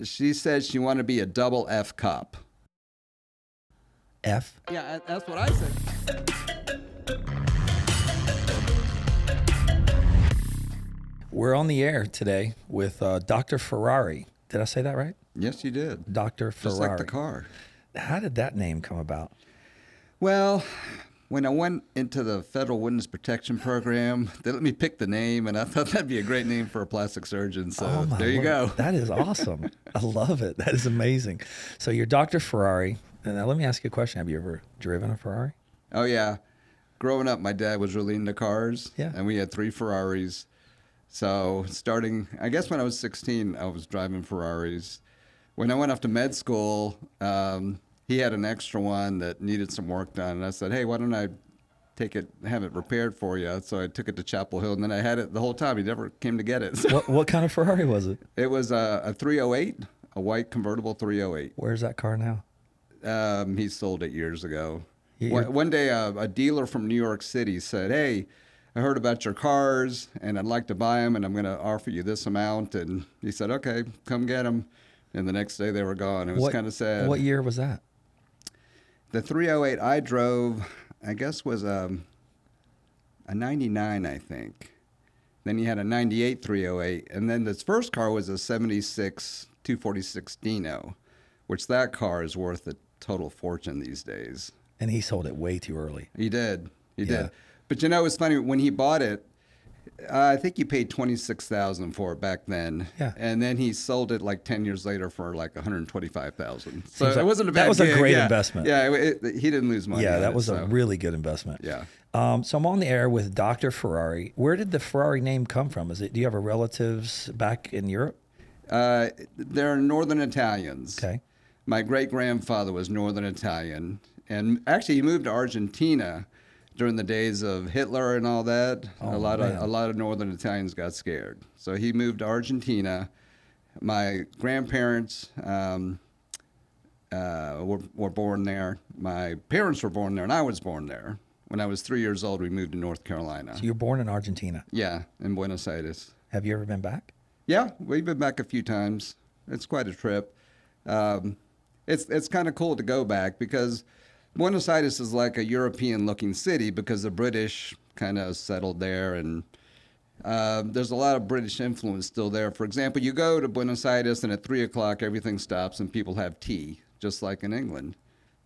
She said she wanted to be a double F cop. F? Yeah, that's what I said. We're on the air today with Dr. Ferrari. Did I say that right? Yes, you did. Dr. Ferrari. Just like the car. How did that name come about? Well, when I went into the Federal Witness Protection Program, they let me pick the name, and I thought that'd be a great name for a plastic surgeon. So there you go. That is awesome. I love it. That is amazing. So you're Dr. Ferrari. And now let me ask you a question. Have you ever driven a Ferrari? Oh, yeah. Growing up, my dad was really into cars. Yeah. And we had 3 Ferraris. So starting, I guess when I was 16, I was driving Ferraris. When I went off to med school, he had an extra one that needed some work done. And I said, hey, why don't I have it repaired for you? So I took it to Chapel Hill, and then I had it the whole time. He never came to get it. So What kind of Ferrari was it? it was a 308, a white convertible 308. Where's that car now? He sold it years ago. You're- One day, a dealer from New York City said, hey, I heard about your cars, and I'd like to buy them, and I'm going to offer you this amount. And he said, okay, come get them. And the next day, they were gone. It was kind of sad. What year was that? The 308 I drove, I guess, was a 99, I think. Then he had a 98 308. And then this first car was a 76 246 Dino, which that car is worth a total fortune these days. And he sold it way too early. He did. He Yeah. did. But you know, it's funny, when he bought it, I think he paid $26,000 for it back then. Yeah. And then he sold it like 10 years later for like $125,000. So Seems it like- wasn't a bad that was a gig. great Yeah. investment. Yeah, he didn't lose money. Yeah, on that it, was a so. really good investment. Yeah. So I'm on the air with Dr. Ferrari. Where did the Ferrari name come from? Do you have a relatives back in Europe? They're Northern Italians. Okay. My great-grandfather was Northern Italian. And actually, he moved to Argentina during the days of Hitler and all that. Oh, a lot man. of Northern Italians got scared. So he moved to Argentina. My grandparents were born there. My parents were born there, and I was born there. When I was 3 years old, we moved to North Carolina. So you were born in Argentina. Yeah, in Buenos Aires. Have you ever been back? Yeah, we've been back a few times. It's quite a trip. It's kind of cool to go back because Buenos Aires is like a European-looking city because the British kind of settled there, and there's a lot of British influence still there. For example, you go to Buenos Aires, and at 3 o'clock, everything stops, and people have tea, just like in England,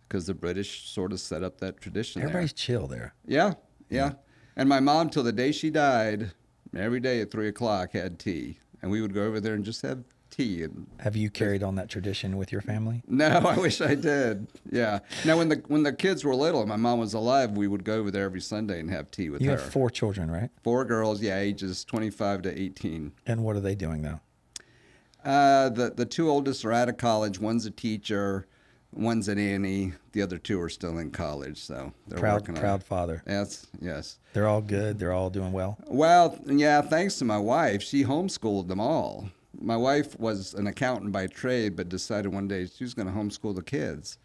because the British sort of set up that tradition Everybody's chill there. there. Yeah. And my mom, till the day she died, every day at 3 o'clock had tea, and we would go over there and just have tea. And Have you carried on that tradition with your family? no, I wish I did. Yeah. Now, when the kids were little and my mom was alive, we would go over there every Sunday and have tea with You her. have 4 children, right? 4 girls, yeah, ages 25 to 18. And what are they doing now? The 2 oldest are out of college. One's a teacher, one's an Annie. The other 2 are still in college, so they're working on Proud it. father. Yes. They're all good. They're all doing well. Well, yeah, thanks to my wife, she homeschooled them all. My wife was an accountant by trade, but decided one day she was going to homeschool the kids.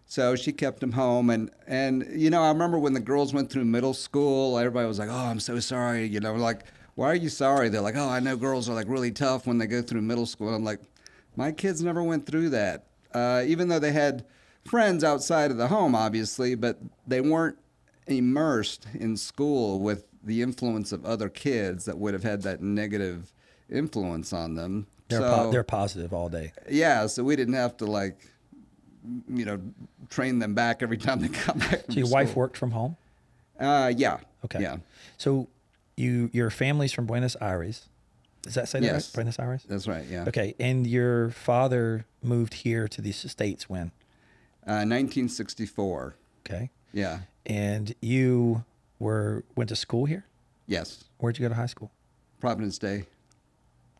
So she kept them home. And you know, I remember when the girls went through middle school, everybody was like, oh, I'm so sorry. You know, like, why are you sorry? They're like, oh, I know girls are like really tough when they go through middle school. And I'm like, my kids never went through that. Even though they had friends outside of the home, obviously, but they weren't immersed in school with the influence of other kids that would have had that negative influence on them. They're positive all day. Yeah, so we didn't have to like, you know, train them back every time they got back from So your school. wife worked from home? Yeah. Okay. Yeah, So your family's from Buenos Aires. Does that say that Yes. right? Buenos Aires? that's right, yeah. Okay. And your father moved here to the States when? 1964. Okay. Yeah. And you went to school here? Yes. Where'd you go to high school? Providence Day.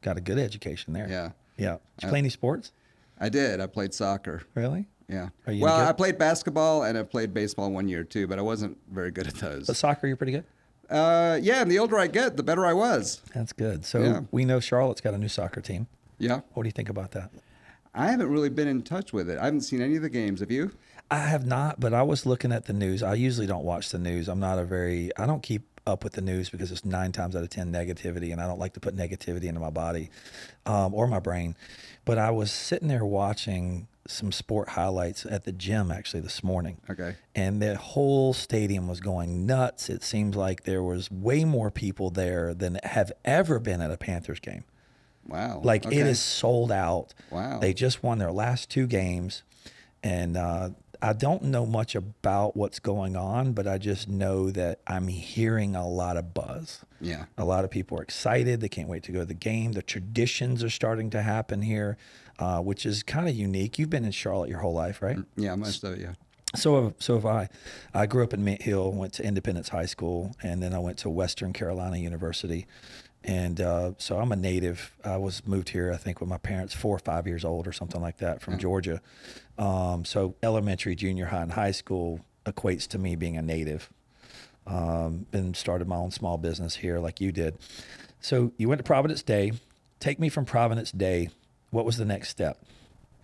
Got a good education there. Yeah. Yeah. Did you play any sports? I did. I played soccer. Really? Yeah. Are you Well, good? I played basketball and I played baseball 1 year too, but I wasn't very good at those. But soccer, you're pretty good? Yeah, and the older I get, the better I was. That's good. So Yeah. we know Charlotte's got a new soccer team. Yeah. What do you think about that? I haven't really been in touch with it. I haven't seen any of the games. Have you? I have not, but I was looking at the news. I usually don't watch the news. I don't keep up with the news because it's 9 times out of 10 negativity, and I don't like to put negativity into my body or my brain. But I was sitting there watching some sport highlights at the gym actually this morning. Okay. And the whole stadium was going nuts. It seems like there was way more people there than have ever been at a Panthers game. Wow. Like Okay. it is sold out. Wow. They just won their last 2 games. And I don't know much about what's going on, but I just know that I'm hearing a lot of buzz. Yeah. A lot of people are excited. They can't wait to go to the game. The traditions are starting to happen here, which is kind of unique. You've been in Charlotte your whole life, right? Yeah, most of it, yeah. So have I. I grew up in Mint Hill, went to Independence High School, and then I went to Western Carolina University. And so I'm a native. I was moved here, I think, with my parents 4 or 5 years old or something like that from Georgia. So elementary, junior high, and high school equates to me being a native. And started my own small business here like you did. So you went to Providence Day. Take me from Providence Day. What was the next step?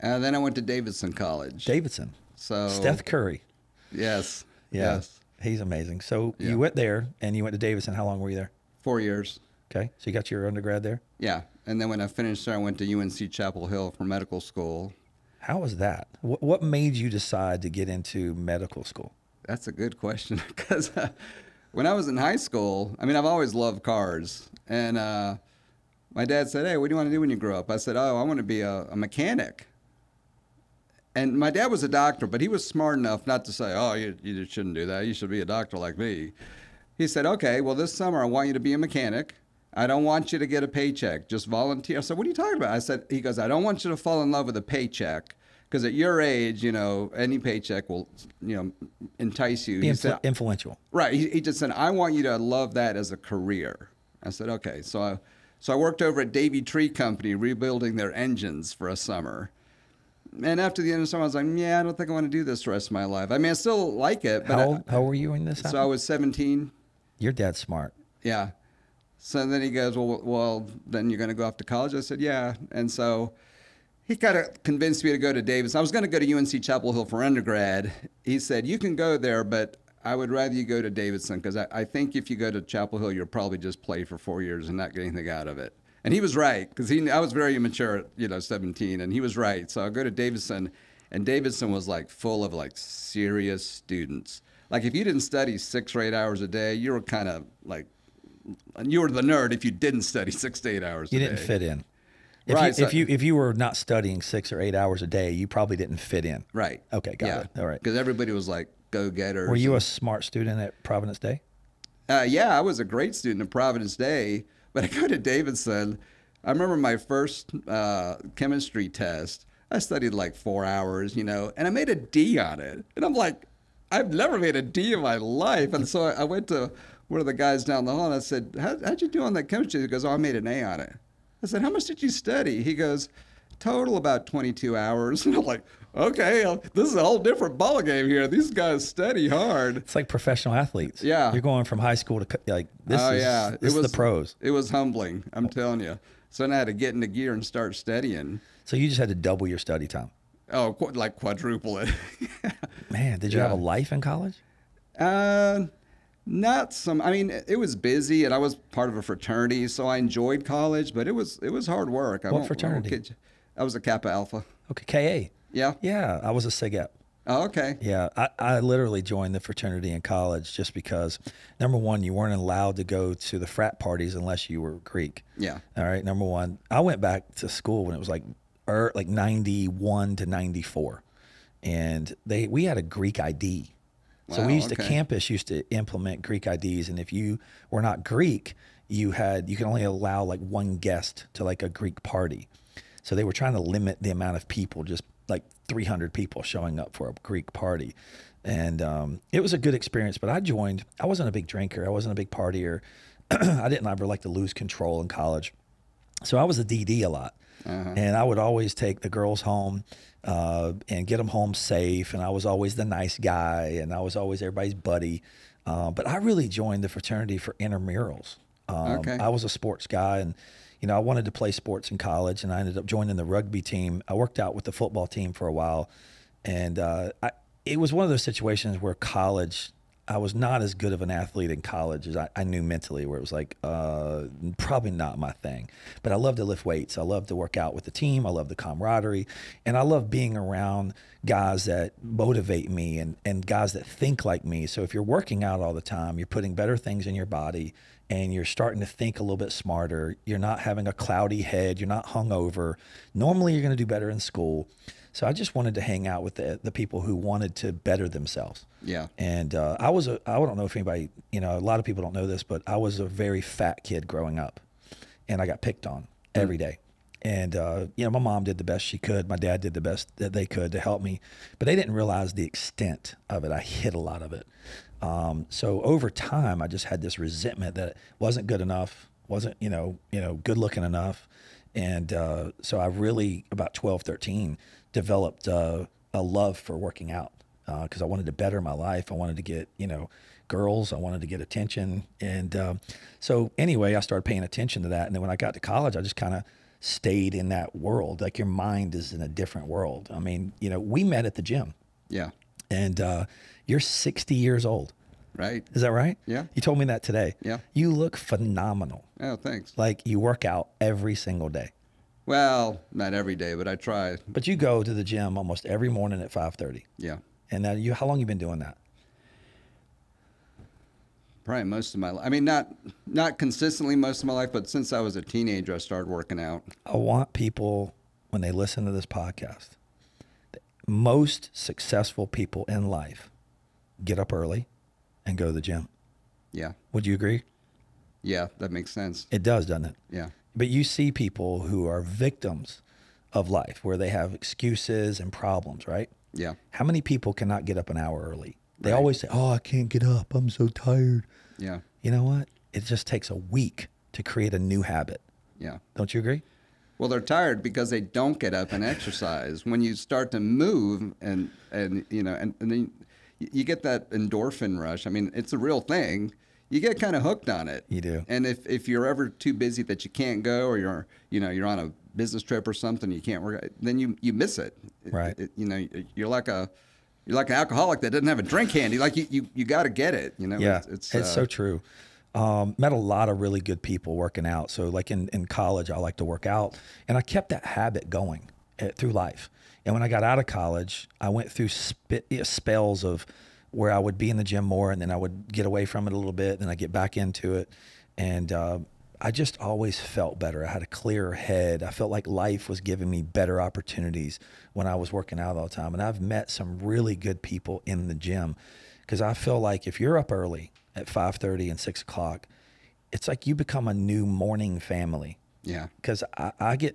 Then I went to Davidson College. Davidson. So Steph Curry. Yes. Yeah. Yes. He's amazing. So Yeah. you went there and you went to Davidson. How long were you there? 4 years. Okay. So you got your undergrad there? Yeah. And then when I finished there, I went to UNC Chapel Hill for medical school. How was that? What made you decide to get into medical school? That's a good question because when I was in high school, I mean, I've always loved cars. And my dad said, "Hey, what do you want to do when you grow up?" I said, "Oh, I want to be a mechanic." And my dad was a doctor, but he was smart enough not to say, "Oh, you shouldn't do that. You should be a doctor like me." He said, "Okay, well, this summer I want you to be a mechanic. I don't want you to get a paycheck. Just volunteer." I said, "What are you talking about?" I said, he goes, "I don't want you to fall in love with a paycheck because at your age, any paycheck will, entice you." Be He said, influential. right. He just said, "I want you to love that as a career." I said, "Okay." So I worked over at Davy Tree Company rebuilding their engines for a summer. And after the end of the summer, I was like, "Yeah, I don't think I want to do this the rest of my life." I mean, I still like it. But How old were you in this? So I was 17. Your dad's smart. Yeah. So then he goes, well, then you're going to go off to college? I said, "Yeah." And so he kind of convinced me to go to Davis. I was going to go to UNC Chapel Hill for undergrad. He said, "You can go there, but I would rather you go to Davidson because I think if you go to Chapel Hill, you'll probably just play for 4 years and not get anything out of it." And he was right because I was very immature at 17, and he was right. So I go to Davidson, and Davidson was like full of like serious students. Like if you didn't study 6 or 8 hours a day, you were kind of like, you were the nerd if you didn't study 6 to 8 hours a day. You didn't fit in. Right. If you were not studying 6 or 8 hours a day, you probably didn't fit in. Right. Okay, got it. All right. Because everybody was like go-getters. Were you a smart student at Providence Day? Yeah, I was a great student at Providence Day, but I go to Davidson. I remember my first chemistry test. I studied like 4 hours, and I made a D on it. And I'm like, I've never made a D in my life. And so I went to one of the guys down the hall and I said, how'd you do on that chemistry? He goes, "Oh, I made an A on it." I said, "How much did you study?" He goes, "Total about 22 hours. And I'm like, okay, this is a whole different ballgame here. These guys study hard. It's like professional athletes. Yeah. You're going from high school to this is the pros. It was humbling, I'm telling you. So then I had to get into gear and start studying. So you just had to double your study time. Oh, like quadruple it. Man, did you have a life in college? Not some. I mean, it was busy, and I was part of a fraternity, so I enjoyed college. But it was hard work. What fraternity? I won't kid you. I was a Kappa Alpha. Okay, KA. Yeah. Yeah, I was a Sig Ep. Oh, okay. Yeah, I literally joined the fraternity in college just because, number one, you weren't allowed to go to the frat parties unless you were Greek. Yeah. All right, number one. I went back to school when it was like 91 to 94, and we had a Greek ID. So Wow, the campus used to implement Greek IDs, and if you were not Greek, you can only allow like one guest to like a Greek party. So they were trying to limit the amount of people, just like 300 people showing up for a Greek party. And it was a good experience, but I joined. I wasn't a big drinker. I wasn't a big partier. I didn't ever like to lose control in college. So I was a DD a lot. Uh-huh. And I would always take the girls home and get them home safe. And I was always the nice guy, and I was always everybody's buddy. But I really joined the fraternity for intramurals. I was a sports guy, and I wanted to play sports in college, and I ended up joining the rugby team. I worked out with the football team for a while, and it was one of those situations where college, I was not as good of an athlete in college as I knew mentally, where it was like, probably not my thing. But I love to lift weights. I love to work out with the team. I love the camaraderie. And I love being around guys that motivate me and guys that think like me. So if you're working out all the time, you're putting better things in your body and you're starting to think a little bit smarter. You're not having a cloudy head. You're not hungover. Normally, you're going to do better in school. So I just wanted to hang out with the people who wanted to better themselves. Yeah. And I don't know if anybody, a lot of people don't know this, but I was a very fat kid growing up, and I got picked on every day. And, my mom did the best she could. My dad did the best that they could to help me, but they didn't realize the extent of it. I hid a lot of it. So over time, I just had this resentment that it wasn't good enough, wasn't, good looking enough. And so I really, about 12, 13, developed a love for working out because I wanted to better my life. I wanted to get, girls. I wanted to get attention. And so anyway, I started paying attention to that. And then when I got to college, I just kind of stayed in that world. Like your mind is in a different world. I mean, we met at the gym. Yeah. And you're 60 years old. Right. Is that right? Yeah. You told me that today. Yeah. You look phenomenal. Oh, thanks. Like you work out every single day. Well, not every day, but I try. But you go to the gym almost every morning at 5:30. Yeah. And how long you been doing that? Probably most of my life. I mean, not consistently most of my life, but since I was a teenager, I started working out. I want people, when they listen to this podcast, most successful people in life get up early and go to the gym. Yeah. Would you agree? Yeah, that makes sense. It does, doesn't it? Yeah. But you see people who are victims of life where they have excuses and problems, right? Yeah. How many people cannot get up an hour early? They Right. always say, oh, I can't get up. I'm so tired. Yeah. You know what? It just takes a week to create a new habit. Yeah. Don't you agree? Well, they're tired because they don't get up and exercise. When you start to move and then you get that endorphin rush. I mean, it's a real thing. You get kind of hooked on it. You do. And if you're ever too busy that you can't go, or you're on a business trip or something, you can't work, then you miss it. Right. You're like an alcoholic that doesn't have a drink handy. Like you got to get it. Yeah, it's so true. Met a lot of really good people working out. So like in college, I like to work out, and I kept that habit going through life. And when I got out of college, I went through spells of where I would be in the gym more, and then I would get away from it a little bit, and I get back into it. And I just always felt better. I had a clearer head. I felt like life was giving me better opportunities when I was working out all the time. And I've met some really good people in the gym, because I feel like if you're up early at 5:30 and 6 o'clock, it's like you become a new morning family. Yeah. Because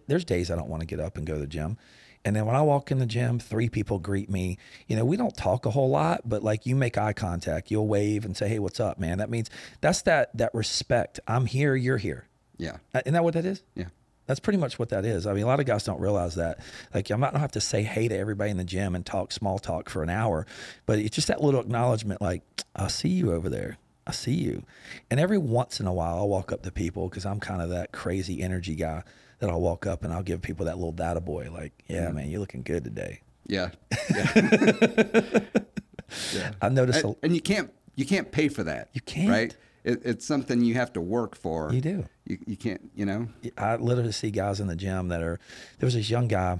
there's days I don't want to get up and go to the gym. And then when I walk in the gym, 3 people greet me. We don't talk a whole lot, but like you make eye contact, you'll wave and say, hey, what's up, man? That means that's that respect. I'm here, you're here. Yeah. Isn't that what that is? Yeah. That's pretty much what that is. I mean, a lot of guys don't realize that. Like, I'm not gonna have to say hey to everybody in the gym and talk small talk for an hour, but it's just that little acknowledgement, like, I see you over there. I see you. And every once in a while, I'll walk up to people, because I'm kind of that crazy energy guy, that I'll walk up and I'll give people that little data boy, like, yeah, man, you're looking good today. Yeah. Yeah. Yeah. I noticed. And you can't pay for that. You can't. Right? It's something you have to work for. You do. You can't, I literally see guys in the gym there was this young guy.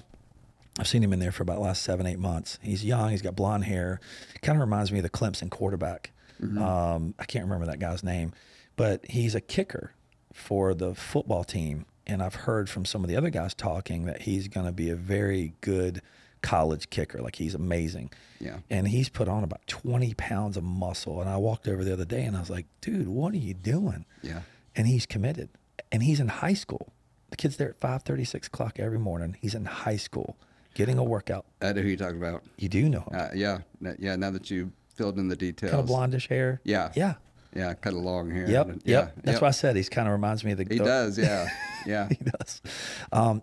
I've seen him in there for about the last 7-8 months. He's young. He's got blonde hair. Kind of reminds me of the Clemson quarterback. Mm-hmm. I can't remember that guy's name, but he's a kicker for the football team. And I've heard from some of the other guys talking that he's going to be a very good college kicker. Like, he's amazing. Yeah. And he's put on about 20 pounds of muscle. And I walked over the other day and I was like, dude, what are you doing? Yeah. And he's committed. And he's in high school. The kid's there at 5:30, 6 o'clock every morning. He's in high school getting a workout. I know who you're talking about. You do know him. Yeah. Yeah. Now that you filled in the details. Kind of blondish hair. Yeah. Yeah. Yeah. Cut a long hair. Yep. That's why I said he's kind of reminds me of the. He does. Yeah. Yeah. He does.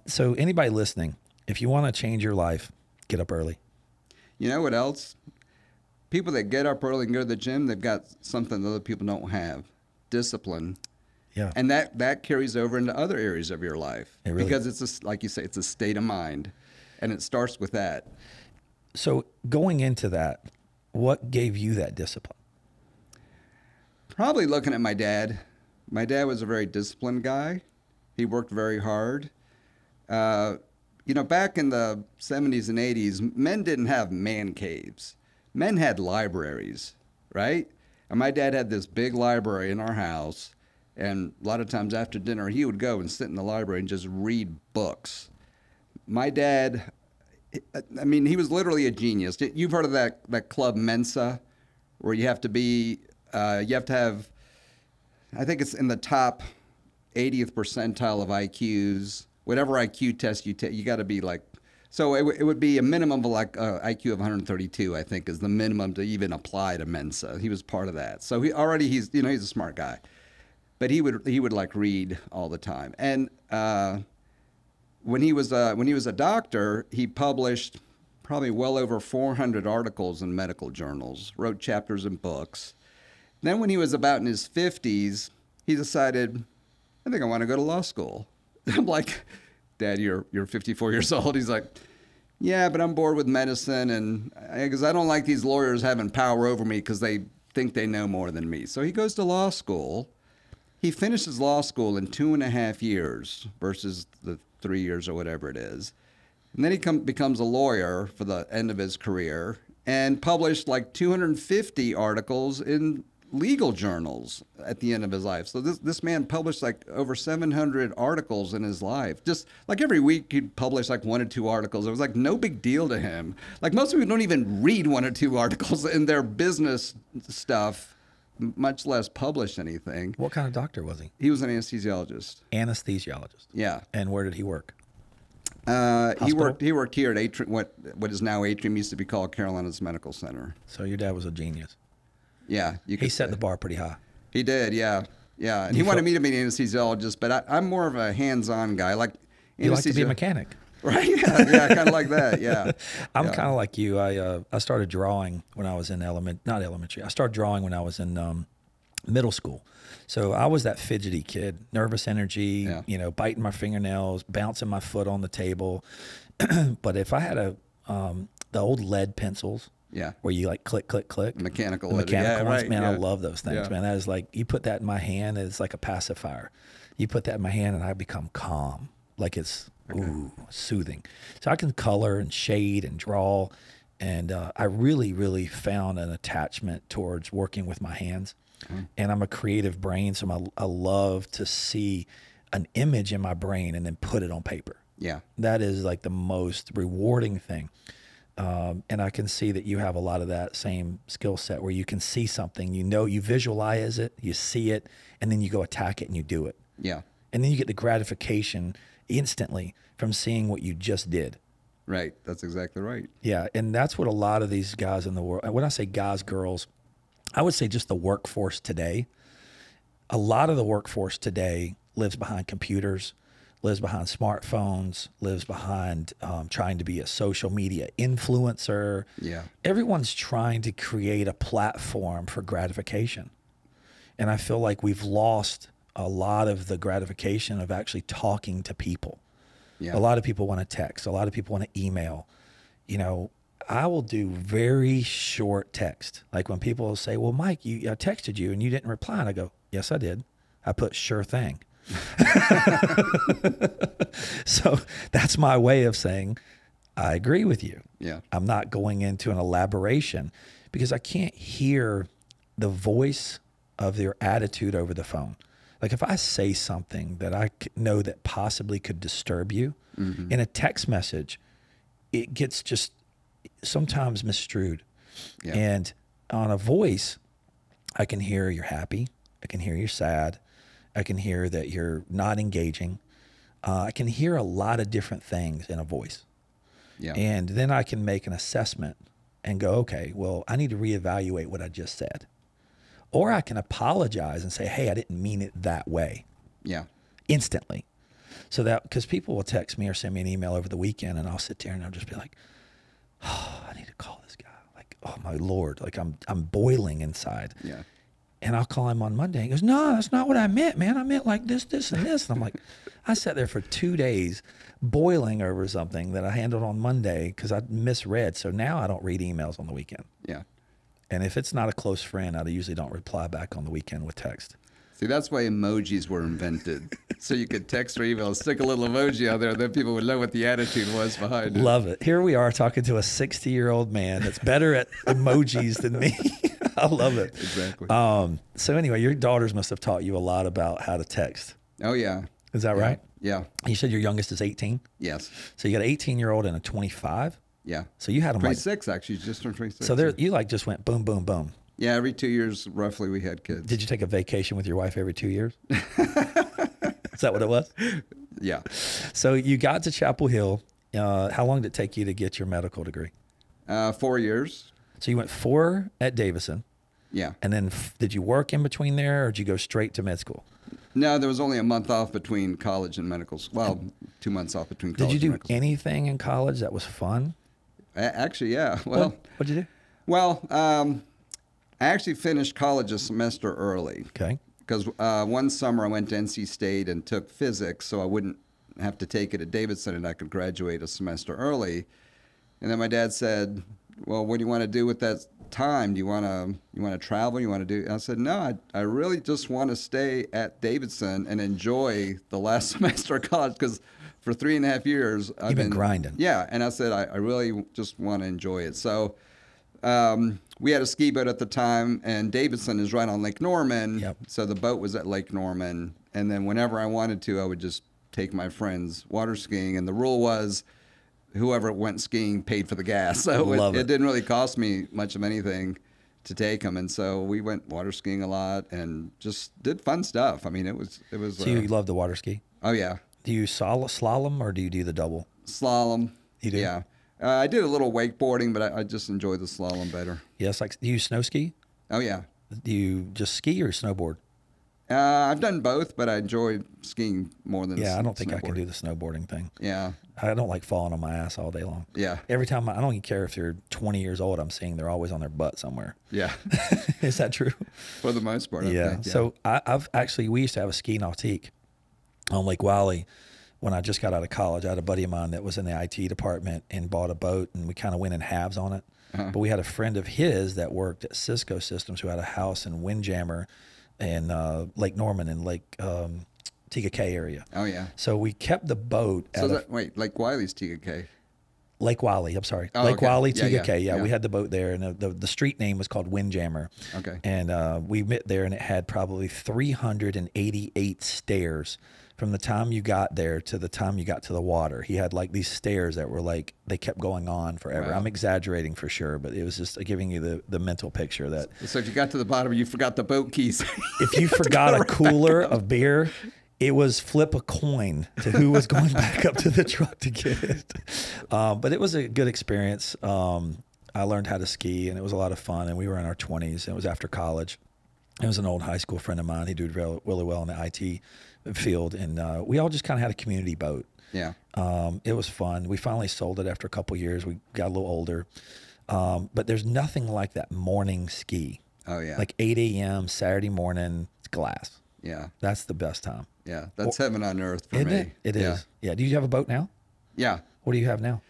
So anybody listening, if you want to change your life, get up early. You know what else? People that get up early and go to the gym, they've got something that other people don't have. Discipline. Yeah. And that carries over into other areas of your life. It really because it's like you say, it's a state of mind. And it starts with that. So going into that, what gave you that discipline? Probably looking at my dad. My dad was a very disciplined guy. He worked very hard. Back in the 70s and 80s, men didn't have man caves. Men had libraries, right? And my dad had this big library in our house. And a lot of times after dinner, he would go and sit in the library and just read books. My dad, I mean, he was literally a genius. You've heard of that club Mensa, where you have to have, I think it's in the top 80th percentile of IQs. Whatever IQ test you take, you got to be like, so it would be a minimum of like IQ of 132, I think, is the minimum to even apply to Mensa. He was part of that. So he's a smart guy. But he would like read all the time. And when he was a doctor, he published probably well over 400 articles in medical journals, wrote chapters in books. Then when he was about in his 50s, he decided, I think I want to go to law school. I'm like, Dad, you're 54 years old. He's like, yeah, but I'm bored with medicine, and because I don't like these lawyers having power over me because they think they know more than me. So he goes to law school. He finishes law school in 2.5 years versus the 3 years or whatever it is. And then he becomes a lawyer for the end of his career and published like 250 articles in legal journals at the end of his life. So this man published like over 700 articles in his life. Just like every week he'd publish like 1 or 2 articles. It was like no big deal to him. Like most people don't even read 1 or 2 articles in their business stuff, much less publish anything. What kind of doctor was he? He was an anesthesiologist. Anesthesiologist. Yeah. And where did he work? He worked here at Atrium, what is now Atrium, used to be called Carolina's Medical Center. So your dad was a genius. Yeah, he set the bar pretty high. He did, yeah. And he wanted me to be an anesthesiologist, but I'm more of a hands-on guy. Like you like to be a mechanic, right? Yeah, kind of like that. Yeah, I'm kind of like you. I started drawing when I was in not elementary. I started drawing when I was in middle school. So I was that fidgety kid, nervous energy, biting my fingernails, bouncing my foot on the table. But if I had the old lead pencils. Yeah. Where you like click, click, click. Mechanical ones, right, man, I love those things, man. That is like, you put that in my hand, it's like a pacifier. You put that in my hand and I become calm. Like it's, soothing. So I can color and shade and draw. And I really, really found an attachment towards working with my hands. And I'm a creative brain, so I love to see an image in my brain and then put it on paper. Yeah. That is like the most rewarding thing. And I can see that you have a lot of that same skill set where you can see something, you visualize it, you see it, and then you go attack it and you do it. Yeah. And then you get the gratification instantly from seeing what you just did. Right. That's exactly right. Yeah. And that's what a lot of these guys in the world, when I say guys, girls, I would say just the workforce today. A lot of the workforce today lives behind computers, lives behind smartphones, lives behind trying to be a social media influencer. Yeah. Everyone's trying to create a platform for gratification. And I feel like we've lost a lot of the gratification of actually talking to people. Yeah. A lot of people want to text. A lot of people want to email. I will do very short text. Like when people say, well, Mike, I texted you and you didn't reply. And I go, yes, I did. I put sure thing. So that's my way of saying, I agree with you. Yeah. I'm not going into an elaboration because I can't hear the voice of their attitude over the phone. Like if I say something that I know that possibly could disturb you in a text message, it gets just sometimes misstrued. Yeah. And on a voice, I can hear you're happy. I can hear you're sad. I can hear that you're not engaging. I can hear a lot of different things in a voice. Yeah. And then I can make an assessment and go, okay, well, I need to reevaluate what I just said. Or I can apologize and say, hey, I didn't mean it that way. Yeah. Instantly. So that, because people will text me or send me an email over the weekend and I'll sit there and I'll just be like, oh, I need to call this guy. Like, oh my Lord, like I'm boiling inside. Yeah. And I'll call him on Monday. He goes, no, that's not what I meant, man. I meant like this, this, and this. And I'm like, I sat there for 2 days boiling over something that I handled on Monday because I misread. So now I don't read emails on the weekend. Yeah. And if it's not a close friend, I usually don't reply back on the weekend with text. See, that's why emojis were invented. So you could text or email, stick a little emoji out there, then people would know what the attitude was behind it. Love it. Here we are talking to a 60-year-old man that's better at emojis than me. I love it. Exactly. So anyway, your daughters must have taught you a lot about how to text. Oh, yeah. Is that right? Yeah. You said your youngest is 18? Yes. So you got an 18-year-old and a 25? Yeah. So you had them 26, actually. Just turned 26. So you like just went boom, boom, boom. Yeah, every 2 years, roughly, we had kids. Did you take a vacation with your wife every 2 years? Is that what it was? Yeah. So you got to Chapel Hill. How long did it take you to get your medical degree? 4 years. So you went 4 at Davidson. Yeah. And then did you work in between there, or did you go straight to med school? No, there was only a month off between college and medical school. Well, 2 months off between college Did you and do medical anything in college that was fun? school. Actually, yeah. Well, What'd you do? Well, I actually finished college a semester early. Okay. Because one summer I went to NC State and took physics, so I wouldn't have to take it at Davidson, and I could graduate a semester early. And then my dad said, "Well, what do you want to do with that time? Do you want to travel? You want to do?" And I said, "No, I really just want to stay at Davidson and enjoy the last semester of college, because for 3.5 years I've been grinding." Yeah, and I said I really just want to enjoy it. So. We had a ski boat at the time, and Davidson is right on Lake Norman. Yep. So the boat was at Lake Norman. And then whenever I wanted to, I would just take my friends water skiing. And the rule was whoever went skiing paid for the gas. So it didn't really cost me much of anything to take them. And so we went water skiing a lot and just did fun stuff. I mean, it was. So you love the water ski? Oh, yeah. Do you slalom or do you do the double? Slalom. You do? Yeah. I did a little wakeboarding, but I just enjoy the slalom better. Yes. Like, do you snow ski? Oh, yeah. Do you just ski or snowboard? I've done both, but I enjoy skiing more than I don't think I can do the snowboarding thing. Yeah. I don't like falling on my ass all day long. Yeah. Every time, I don't even care if they're 20 years old, I'm seeing they're always on their butt somewhere. Yeah. Is that true? For the most part, I think, yeah. So we used to have a ski nautique on Lake Wylie. When I just got out of college, I had a buddy of mine that was in the IT department and bought a boat, and we kind of went in halves on it. But we had a friend of his that worked at Cisco Systems who had a house in Windjammer and Lake Norman and Lake TKK area. Oh, yeah. So we kept the boat. Wait, Lake Wiley's TKK. Lake Wylie, I'm sorry. Oh, Lake okay. Wylie, Yeah, TKK. yeah. We had the boat there, and the street name was called Windjammer. Okay. And we met there, and it had probably 388 stairs from the time you got there to the time you got to the water. He had like these stairs that were like, they kept going on forever. Wow. I'm exaggerating for sure, but it was just giving you the mental picture that. So if you got to the bottom, you forgot the boat keys. If you forgot a cooler of beer, it was flip a coin to who was going back up to the truck to get it. But it was a good experience. I learned how to ski, and it was a lot of fun, and we were in our 20s, and it was after college. It was an old high school friend of mine. He did really well in the IT field, and we all just kind of had a community boat. Yeah. It was fun. We finally sold it after a couple years. We got a little older. But there's nothing like that morning ski. Oh, yeah. Like 8 a.m. Saturday morning, it's glass. Yeah. That's the best time. Yeah. That's heaven on earth for Isn't me. it? It is. Yeah. Do you have a boat now? Yeah. What do you have now?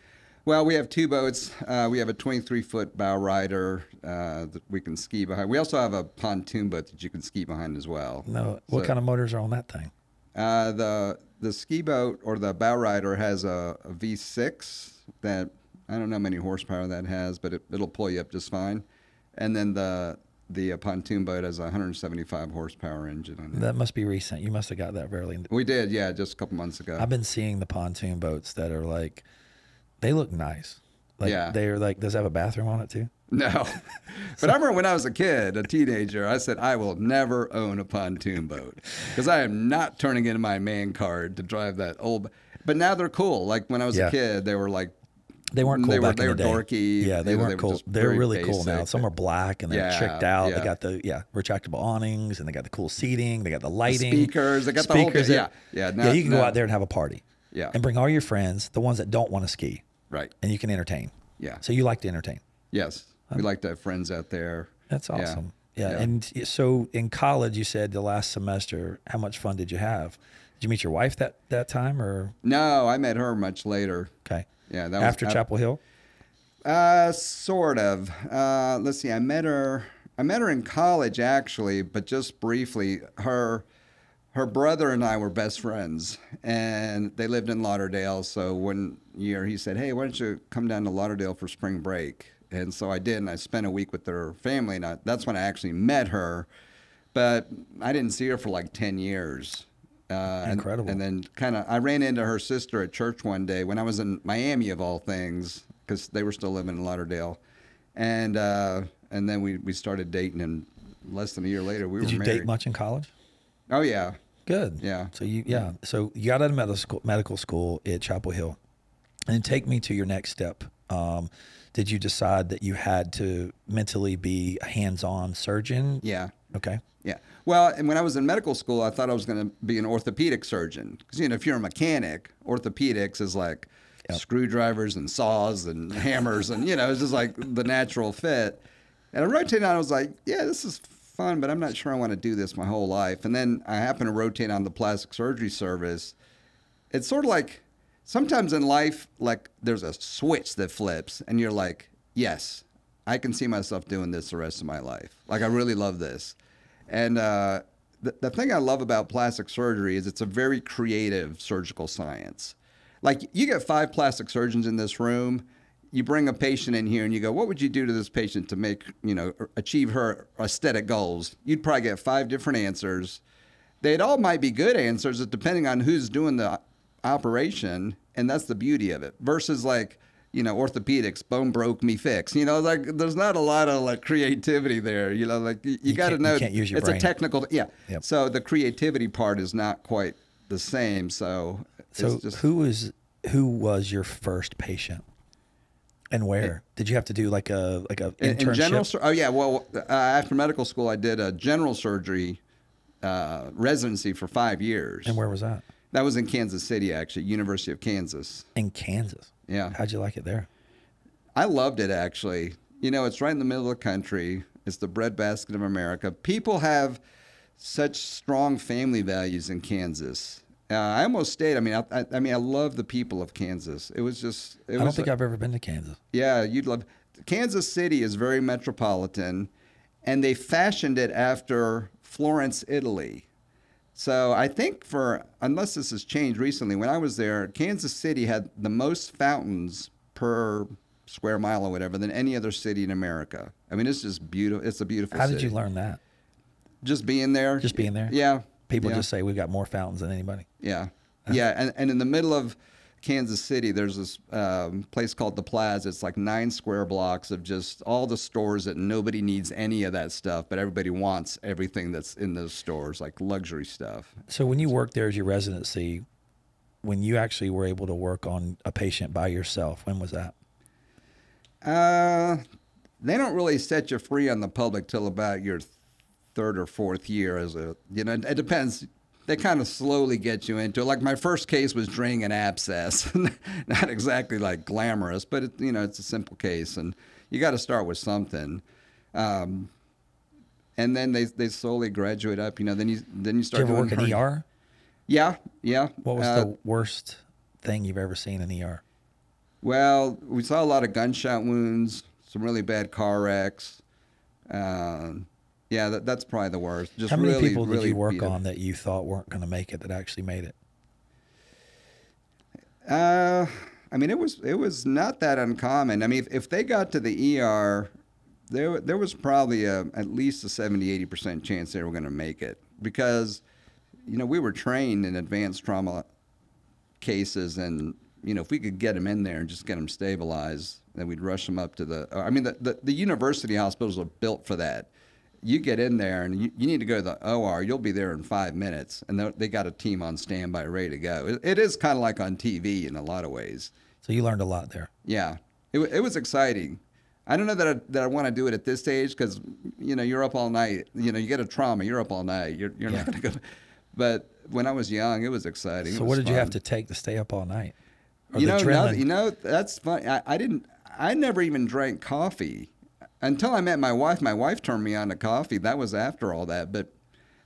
Well, we have two boats. We have a 23-foot bow rider that we can ski behind. We also have a pontoon boat that you can ski behind as well. No. What kind of motors are on that thing? The ski boat or the bow rider has a V6 that I don't know how many horsepower that has, but it'll pull you up just fine. And then the pontoon boat has a 175 horsepower engine on it. That must be recent. You must have got that fairly. We did, yeah, just a couple months ago. I've been seeing the pontoon boats that are like, they look nice. Like, yeah. They're like, does it have a bathroom on it too? No. But I remember when I was a kid, a teenager, I said, I will never own a pontoon boat because I am not turning in my man card to drive that old. But now they're cool. Like when I was a kid, they were like, they weren't cool back in the day. They were dorky. Yeah, they weren't cool. They're really cool now. Some are black and they're tricked out. Yeah. They got the retractable awnings and they got the cool seating. They got the lighting, speakers. They got the whole thing. Yeah. You can go out there and have a party. Yeah. And bring all your friends, the ones that don't want to ski. Right. And you can entertain. Yeah. So you like to entertain. Yes. We like to have friends out there. That's awesome. Yeah. And so in college, you said the last semester, how much fun did you have? Did you meet your wife that time or? No, I met her much later. Okay. Yeah. After Chapel Hill? Sort of. Let's see. I met her. I met her in college, actually, but just briefly. Her brother and I were best friends, and they lived in Lauderdale. So one year he said, "Hey, why don't you come down to Lauderdale for spring break?" And so I did, and I spent a week with her family, and that's when I actually met her. But I didn't see her for like 10 years. Incredible. And then I ran into her sister at church one day when I was in Miami, of all things, because they were still living in Lauderdale. And then we started dating, and less than a year later, we were married. Did you date much in college? Oh, yeah. Good. Yeah. So you got out of medical school at Chapel Hill, and take me to your next step. Did you decide that you had to mentally be a hands-on surgeon? Yeah. Okay. Yeah. Well, and when I was in medical school, I thought I was going to be an orthopedic surgeon. Because, if you're a mechanic, orthopedics is like screwdrivers and saws and hammers and, it's just like the natural fit. And I rotated on, I was like, yeah, this is fun, but I'm not sure I want to do this my whole life. And then I happened to rotate on the plastic surgery service. It's sort of like sometimes in life, like there's a switch that flips and you're like, yes, I can see myself doing this the rest of my life. Like, I really love this. And the thing I love about plastic surgery is it's a very creative surgical science. Like, you get 5 plastic surgeons in this room, you bring a patient in here and you go, what would you do to this patient to make, achieve her aesthetic goals? You'd probably get 5 different answers. They'd all might be good answers depending on who's doing the operation, and that's the beauty of it. Versus like, orthopedics, bone broke, me fix. Like there's not a lot of like creativity there. Like you got to know you can't use your it's brain. A technical. Yeah. Yep. So the creativity part is not quite the same. So it's just, who was your first patient, and where did you have to do like a internship? In general? Oh yeah. Well, after medical school, I did a general surgery residency for 5 years. And where was that? That was in Kansas City, actually, University of Kansas. In Kansas. Yeah. How'd you like it there? I loved it, actually. It's right in the middle of the country. It's the breadbasket of America. People have such strong family values in Kansas. I almost stayed. I love the people of Kansas. I don't think I've ever been to Kansas. Yeah, you'd love. Kansas City is very metropolitan, and they fashioned it after Florence, Italy. So I think unless this has changed recently, when I was there, Kansas City had the most fountains per square mile or whatever than any other city in America. It's just beautiful. It's a beautiful city. How did you learn that? Just being there. Just being there? Yeah. People just say we've got more fountains than anybody. Yeah. Yeah. And in the middle of Kansas City, there's this place called the Plaza. It's like 9 square blocks of just all the stores that nobody needs any of that stuff, but everybody wants everything that's in those stores, like luxury stuff. So when you worked there as your residency, when you actually were able to work on a patient by yourself, when was that? They don't really set you free on the public till about your 3rd or 4th year it depends. They kind of slowly get you into it. Like my first case was draining an abscess. Not exactly like glamorous, but it's a simple case, and you got to start with something. And then they slowly graduate up. Then you start. Did you ever work in ER? Yeah, yeah. What was the worst thing you've ever seen in ER? Well, we saw a lot of gunshot wounds, some really bad car wrecks. Yeah, that's probably the worst. Just how many really, people really did you work on that you thought weren't going to make it that actually made it? It was not that uncommon. If they got to the ER, there was probably at least a 70-80% chance they were going to make it, because we were trained in advanced trauma cases, and if we could get them in there and just get them stabilized, then we'd rush them up to the university hospitals are built for that. You get in there and you need to go to the OR, you'll be there in 5 minutes, and they got a team on standby ready to go. It is kind of like on TV in a lot of ways. So you learned a lot there. Yeah, it was exciting. I don't know that I want to do it at this stage, because you're up all night. You get a trauma, you're up all night. You're not going to go. But when I was young, it was exciting. So what did you have to take to stay up all night? Or That's funny. I never even drank coffee. Until I met my wife. My wife turned me on to coffee. That was after all that. But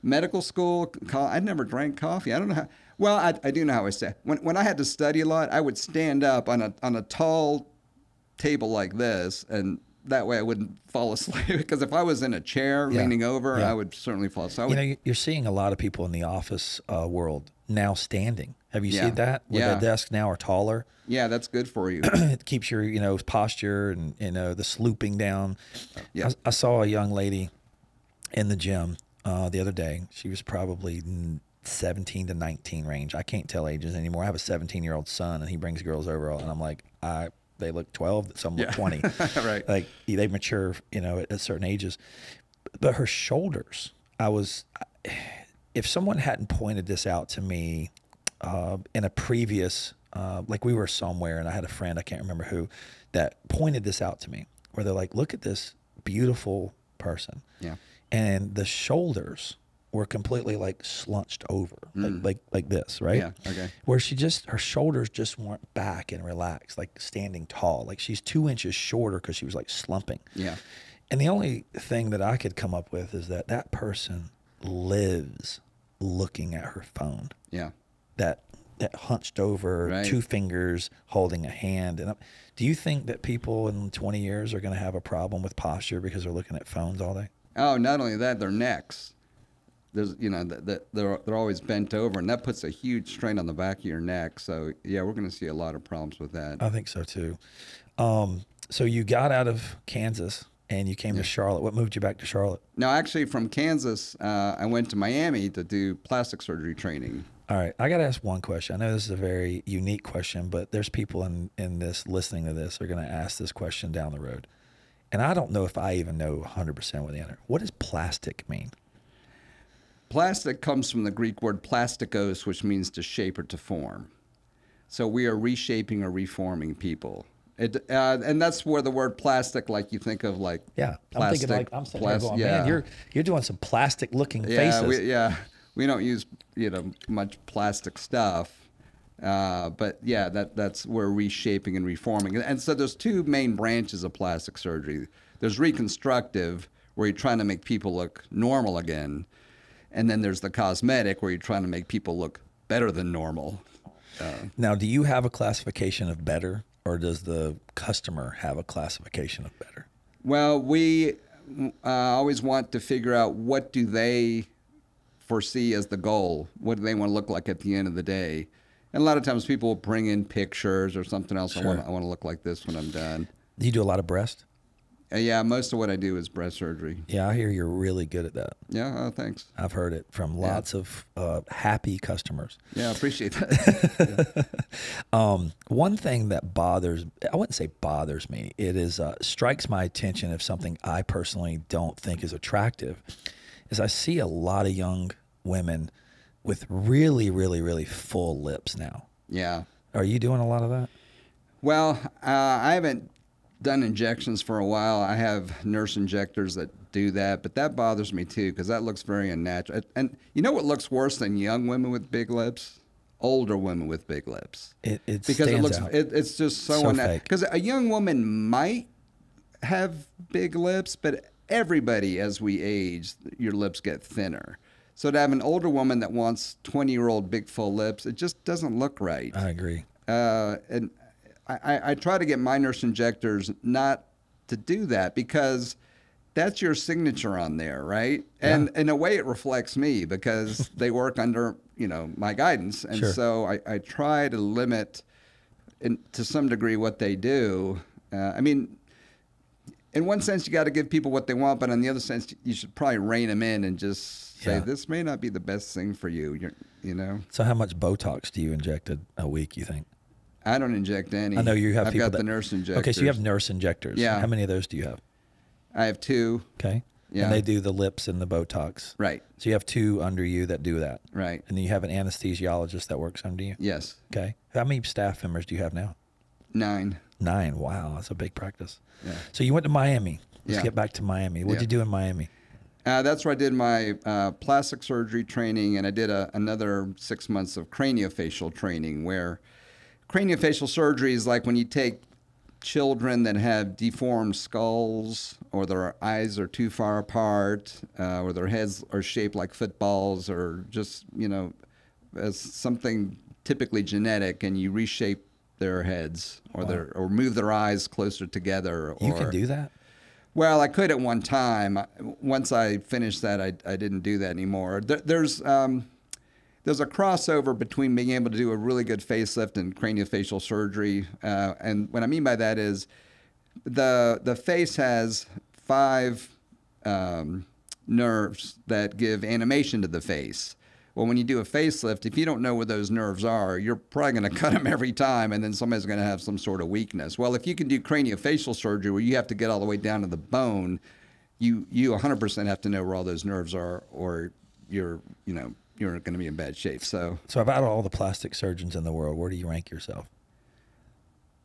medical school, I never drank coffee. I don't know how. Well, I do know how I say. When I had to study a lot, I would stand up on a tall table like this, and that way I wouldn't fall asleep. Because if I was in a chair leaning over, I would certainly fall asleep. You know, you're seeing a lot of people in the office world now standing. Have you seen that? Where the desks now are taller. Yeah, that's good for you. It keeps your, posture and, the slooping down. Yeah. I saw a young lady in the gym the other day. She was probably 17 to 19 range. I can't tell ages anymore. I have a 17-year-old son, and he brings girls over, and I'm like, they look 12, some look 20. Right. Like they mature, at certain ages. But her shoulders, if someone hadn't pointed this out to me in a previous, like we were somewhere and I had a friend, I can't remember who, that pointed this out to me, where they're like, look at this beautiful person. Yeah. And the shoulders were completely like slunched over, like this, right? Yeah, okay. Where her shoulders just weren't back and relaxed, like standing tall. Like she's 2 inches shorter because she was like slumping. Yeah. And the only thing that I could come up with is that person lives looking at her phone. Yeah. That hunched over, 2 fingers holding a hand. And do you think that people in 20 years are going to have a problem with posture because they're looking at phones all day? Oh, not only that, their necks. There's, they're always bent over, and that puts a huge strain on the back of your neck. So yeah, we're going to see a lot of problems with that. I think so too. So you got out of Kansas and you came to Charlotte. What moved you back to Charlotte? No, actually from Kansas, I went to Miami to do plastic surgery training. All right. I got to ask one question. I know this is a very unique question, but there's people in this listening to this are going to ask this question down the road. And I don't know if I even know 100% what the answer. What does plastic mean? Plastic comes from the Greek word plastikos, which means to shape or to form. So we are reshaping or reforming people. And that's where the word plastic, like you think of like plastic. I'm sitting here going, man, you're doing some plastic looking faces. We don't use much plastic stuff. But yeah, that's where reshaping and reforming. And so there's 2 main branches of plastic surgery. There's reconstructive, where you're trying to make people look normal again. And then there's the cosmetic, where you're trying to make people look better than normal. Now, do you have a classification of better, or does the customer have a classification of better? Well, we always want to figure out what do they foresee as the goal. What do they want to look like at the end of the day? And a lot of times people will bring in pictures or something else. Sure. I want to look like this when I'm done. Do you do a lot of breast? Yeah, most of what I do is breast surgery. Yeah, I hear you're really good at that. Yeah, thanks. I've heard it from lots of happy customers. Yeah, I appreciate that. One thing that I wouldn't say bothers me, it is strikes my attention of something I personally don't think is attractive, is I see a lot of young women with really, really, really full lips now. Yeah. Are you doing a lot of that? Well, I haven't done injections for a while. I have nurse injectors that do that, but that bothers me too because that looks very unnatural. And you know what looks worse than young women with big lips? Older women with big lips. It's just so unnatural. Because a young woman might have big lips, but everybody, as we age, your lips get thinner. So to have an older woman that wants 20-year-old big full lips, it just doesn't look right. I agree. And I try to get my nurse injectors not to do that because that's your signature on there, right? Yeah. And in a way it reflects me because they work under, my guidance. And so I try to limit to some degree what they do. In one sense, you got to give people what they want, but in the other sense, you should probably rein them in and just say, this may not be the best thing for you, So how much Botox do you inject a week, you think? I don't inject any. I know you have people I've got the nurse injectors. Okay, so you have nurse injectors. Yeah. How many of those do you have? I have 2. Okay. Yeah. And they do the lips and the Botox. Right. So you have 2 under you that do that. Right. And then you have an anesthesiologist that works under you? Yes. Okay. How many staff members do you have now? 9. 9. Wow, that's a big practice. Yeah. So you went to Miami. Let's get back to Miami. What did you do in Miami? That's where I did my plastic surgery training, and I did another 6 months of craniofacial training, where craniofacial surgery is like when you take children that have deformed skulls, or their eyes are too far apart, or their heads are shaped like footballs, or just, as something typically genetic, and you reshape their heads or or move their eyes closer together. You can do that? Well, I could at one time. Once I finished that, I didn't do that anymore. There's a crossover between being able to do a really good facelift and craniofacial surgery. And what I mean by that is the face has 5 nerves that give animation to the face. Well, when you do a facelift, if you don't know where those nerves are, you're probably going to cut them every time, and then somebody's going to have some sort of weakness. Well, if you can do craniofacial surgery where you have to get all the way down to the bone, you 100% have to know where all those nerves are, or you're going to be in bad shape. So about all the plastic surgeons in the world, where do you rank yourself?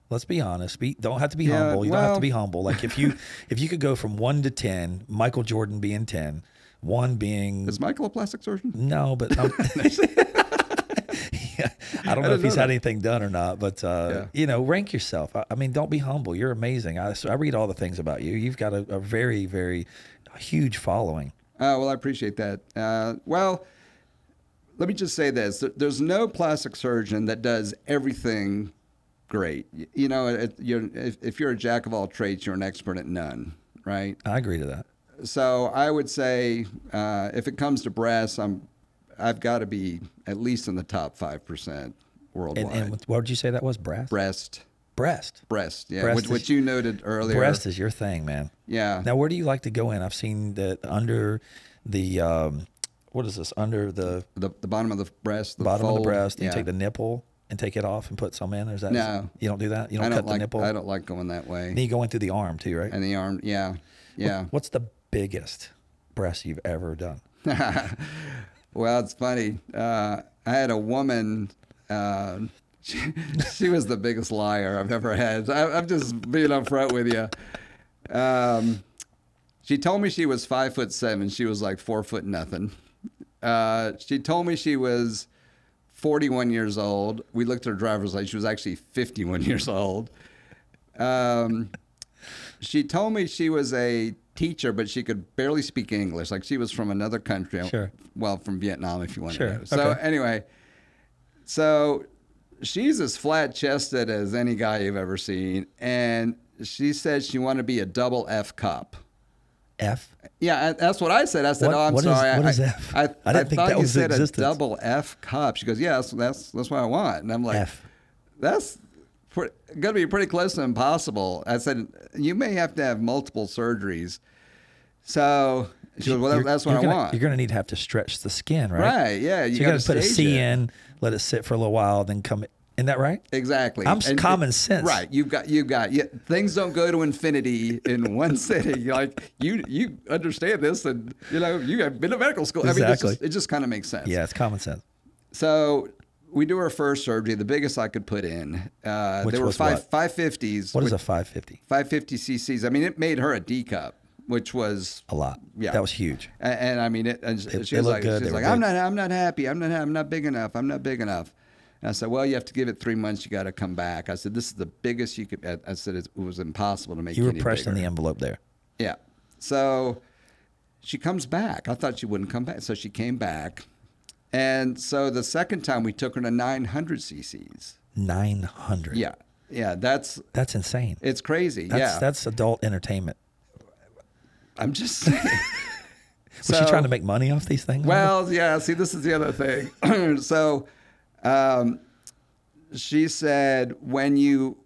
Let's be honest. Don't have to be humble. You don't have to be humble. Like if you could go from 1 to 10, Michael Jordan being 10. 1 being... Is Michael a plastic surgeon? No, but yeah, I don't know if he's had anything done or not, but rank yourself. I mean, don't be humble. You're amazing. I read all the things about you. You've got a very, very huge following. Well, I appreciate that. Well, let me just say this. There's no plastic surgeon that does everything great. If you're a jack of all trades, you're an expert at none, right? I agree to that. So I would say if it comes to breasts, I've got to be at least in the top 5% worldwide. And what did you say that was? Breast? Breast. Yeah. Breast Which you noted earlier. Breast is your thing, man. Yeah. Now, where do you like to go in? I've seen that under the what is this? Under the bottom of the breast. The bottom fold. of the breast. Yeah. You take the nipple and take it off and put some in. Or is that? No. You don't do that. You don't cut the nipple. I don't like going that way. Then you go in through the arm too, right? And the arm. Yeah. Yeah. What's the biggest breast you've ever done? Well, it's funny. I had a woman. She was the biggest liar I've ever had. I'm just being upfront with you. She told me she was 5'7". She was like 4 foot nothing. She told me she was 41 years old. We looked at her driver's license. She was actually 51 years old. She told me she was a teacher, but she could barely speak English. Like she was from another country. Sure. Well, from Vietnam, if you want sure. to know. So anyway, she's as flat-chested as any guy you've ever seen. And she said she wanted to be a double F cup. F? Yeah, that's what I said. I said, I'm sorry. What is F? I didn't think thought that you was said a existence. double F cup. She goes, yeah, that's what I want. And I'm like, F. That's going to be pretty close to impossible. I said, you may have to have multiple surgeries. So she goes, well, that's what I want. You're going to have to stretch the skin, right? Right, yeah. You got to put a C in, let it sit for a little while, then come. Isn't that right? Exactly. I'm common sense. Right. You've got. Things don't go to infinity in one sitting. Like you understand this, and you have been to medical school. Exactly. I mean, it just kind of makes sense. Yeah, it's common sense. So we do our first surgery, the biggest I could put in. Which there were was what? 550s. What is a 550? 550 cc's. I mean, it made her a D cup, which was a lot. Yeah, that was huge. And I mean, she was like, I'm not happy. I'm not big enough. I'm not big enough. And I said, well, you have to give it 3 months. You got to come back. I said, this is the biggest you could. I said it was impossible to make. You were pressing the envelope there. Yeah. So she comes back. I thought she wouldn't come back, so she came back. And so the second time we took her to 900 cc's. 900. Yeah, yeah. That's insane. It's crazy. That's adult entertainment. I'm just saying. Was she trying to make money off these things? Well, yeah. See, this is the other thing. So. She said, when you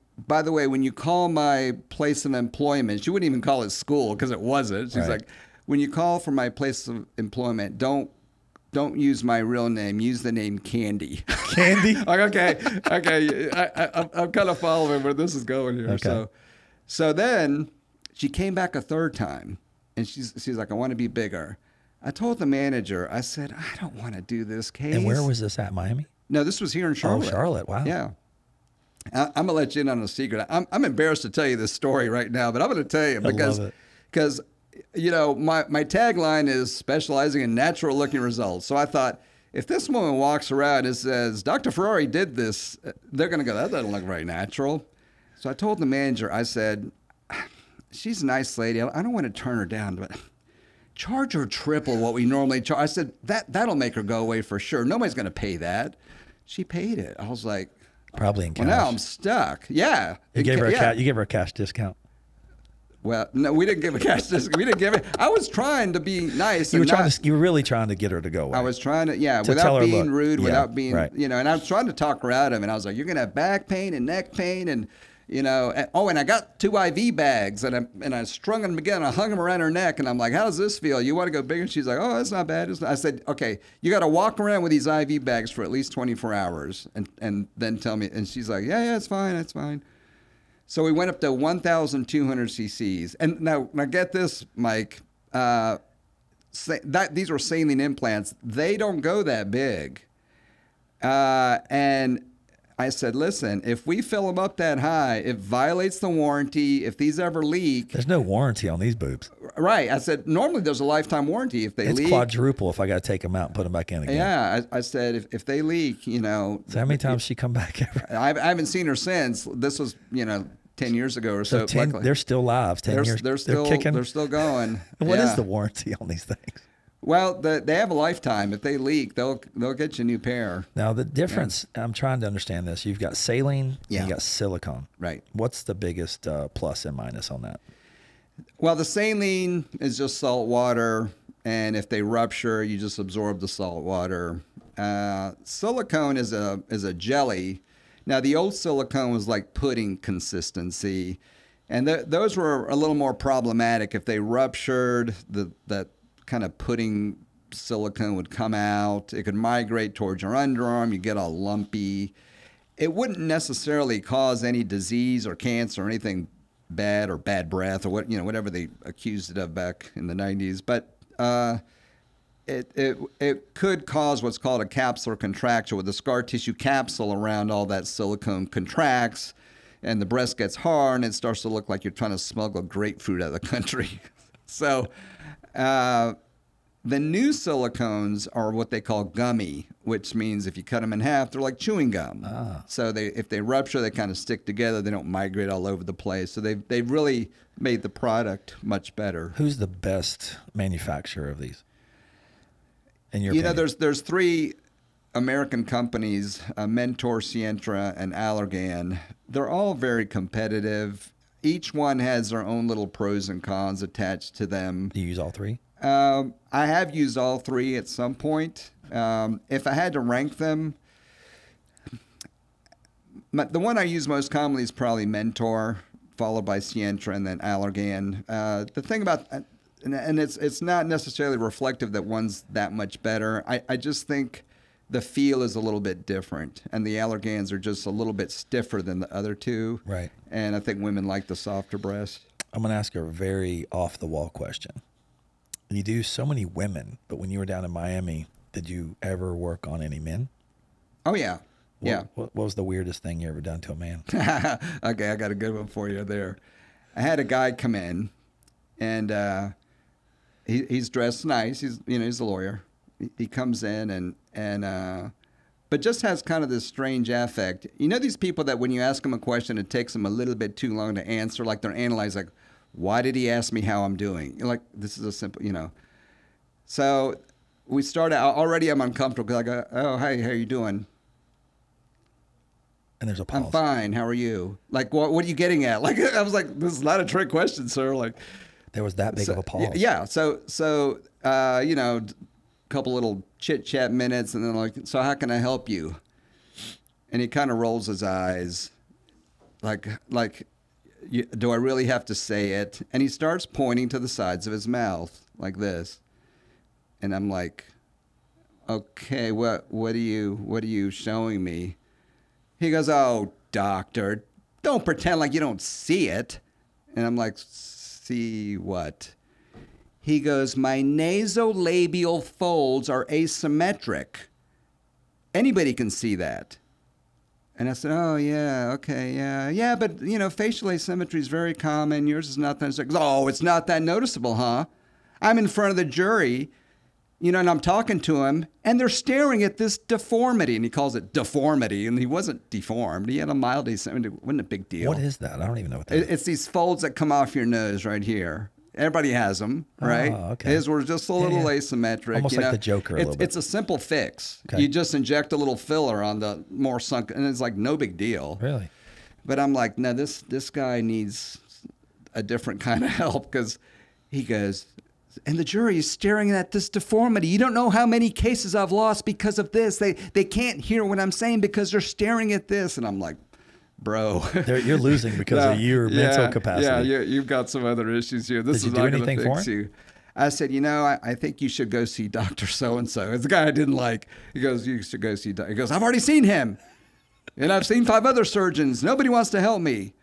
call my place of employment, she wouldn't even call it school because it wasn't. She's like, when you call for my place of employment, don't use my real name. Use the name Candy. Candy? Like, okay. I'm kind of following where this is going here. Okay. So then she came back a third time, and she's like, I want to be bigger. I told the manager, I said, I don't want to do this case. And where was this at, Miami? No, this was here in Charlotte. Oh, Charlotte, wow. Yeah. I'm going to let you in on a secret. I'm embarrassed to tell you this story right now, but I'm going to tell you because my tagline is specializing in natural looking results. So I thought, if this woman walks around and says, Dr. Ferrari did this, they're going to go, that doesn't look very natural. So I told the manager, I said, she's a nice lady. I don't want to turn her down, but charge her triple what we normally charge. I said, that'll make her go away for sure. Nobody's going to pay that. She paid it. I was like, Probably in cash. Well, now I'm stuck. Yeah. You gave her you gave her a cash discount. Well, no, we didn't give a cash discount. We didn't give it. I was trying to be nice. You were really trying to get her to go away. I was trying to, to without her, being look, rude, without being, right. and I was trying to talk her out of it. And I was like, you're going to have back pain and neck pain and, and I got 2 IV bags and I strung them together and I hung them around her neck. And I'm like, how does this feel? You want to go bigger? And she's like, oh, that's not bad. I said, okay, you got to walk around with these IV bags for at least 24 hours and then tell me. And she's like, yeah, it's fine. It's fine. So we went up to 1,200 cc's. And now get this, Mike. These are saline implants. They don't go that big. And I said, listen, if we fill them up that high, it violates the warranty. If these ever leak. There's no warranty on these boobs. Right. I said, normally there's a lifetime warranty if they leak. It's quadruple if I got to take them out and put them back in again. Yeah. I said, if they leak, So how many times she come back ever? I haven't seen her since. This was, 10 years ago or so. They're still live. 10 years. They're still kicking. They're still going. What is the warranty on these things? Well, they have a lifetime. If they leak, they'll get you a new pair. Now the difference, I'm trying to understand this. You've got saline, and you got silicone. Right. What's the biggest plus and minus on that? Well, the saline is just salt water, and if they rupture, you just absorb the salt water. Silicone is a jelly. Now the old silicone was like pudding consistency, and those were a little more problematic. If they ruptured, that kind of pudding silicone would come out. It could migrate towards your underarm. You get all lumpy. It wouldn't necessarily cause any disease or cancer or anything bad or bad breath or whatever they accused it of back in the 90s. But it could cause what's called a capsular contracture, where the scar tissue capsule around all that silicone contracts, and the breast gets hard, and it starts to look like you're trying to smuggle grapefruit out of the country. So the new silicones are what they call gummy, which means if you cut them in half, they're like chewing gum. So if they rupture, they kind of stick together. They don't migrate all over the place. So they've really made the product much better. Who's the best manufacturer of these? In your opinion? There's 3 American companies, Mentor, Sientra, and Allergan. They're all very competitive. Each one has their own little pros and cons attached to them. Do you use all 3? I have used all 3 at some point. If I had to rank them, the one I use most commonly is probably Mentor, followed by Sientra, and then Allergan. The thing about, and it's not necessarily reflective that one's that much better. I just think the feel is a little bit different, and the Allergans are just a little bit stiffer than the other 2. Right. And I think women like the softer breast. I'm going to ask a very off-the-wall question. You do so many women, but when you were down in Miami, did you ever work on any men? Oh, yeah. What was the weirdest thing you ever done to a man? Okay, I got a good one for you there. I had a guy come in, and he's dressed nice. He's a lawyer. He comes in but just has kind of this strange affect. These people that when you ask them a question, it takes them a little bit too long to answer, like they're analyzing, like, why did he ask me how I'm doing? Like, this is a simple, So we start out, already I'm uncomfortable because I go, oh, hey, how you doing? And there's a pause. I'm fine. How are you? Like, what are you getting at? Like, I was like, this is not a trick question, sir. Like, there was that big of a pause. Yeah. So a couple little chit chat minutes, and then like, so how can I help you? And he kind of rolls his eyes, like, do I really have to say it? And he starts pointing to the sides of his mouth like this, and I'm like, okay, what are you showing me? He goes, oh, doctor, don't pretend like you don't see it. And I'm like, see what? He goes, my nasolabial folds are asymmetric. Anybody can see that. And I said, oh, yeah, okay, yeah. Yeah, but, facial asymmetry is very common. Yours is not that. He goes, oh, it's not that noticeable, huh? I'm in front of the jury, and I'm talking to him, and they're staring at this deformity. And he calls it deformity, and he wasn't deformed. He had a mild asymmetry. It wasn't a big deal. What is that? I don't even know what that is. It's these folds that come off your nose right here. everybody has them, right? Oh, okay. His were just a little asymmetric. Almost you like know? the Joker a little bit. It's a simple fix. Okay. You just inject a little filler on the more sunk, and it's like no big deal. Really? But I'm like, no, this guy needs a different kind of help, because he goes, and the jury is staring at this deformity. You don't know how many cases I've lost because of this. They can't hear what I'm saying because they're staring at this. And I'm like, bro. You're losing because of your mental capacity. Yeah, you've got some other issues here. This Did is you do not going to anything fix for him? you. I said, you know, I think you should go see Dr. So-and-so. It's the guy I didn't like. He goes, you should go see He goes, I've already seen him. And I've seen 5 other surgeons. Nobody wants to help me.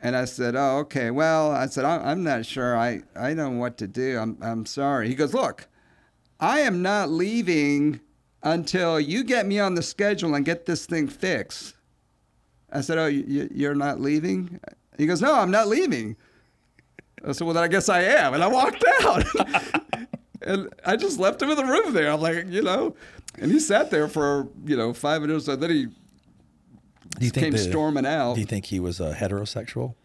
And I said, oh, okay. Well, I said, I'm not sure. I don't know what to do. I'm sorry. He goes, look, I am not leaving until you get me on the schedule and get this thing fixed. I said, oh, you're not leaving? He goes, no, I'm not leaving. I said, well, then I guess I am. And I walked out. And I just left him in the room there. I'm like, you know, and he sat there for, 5 minutes. So then he came storming out. Do you think he was heterosexual?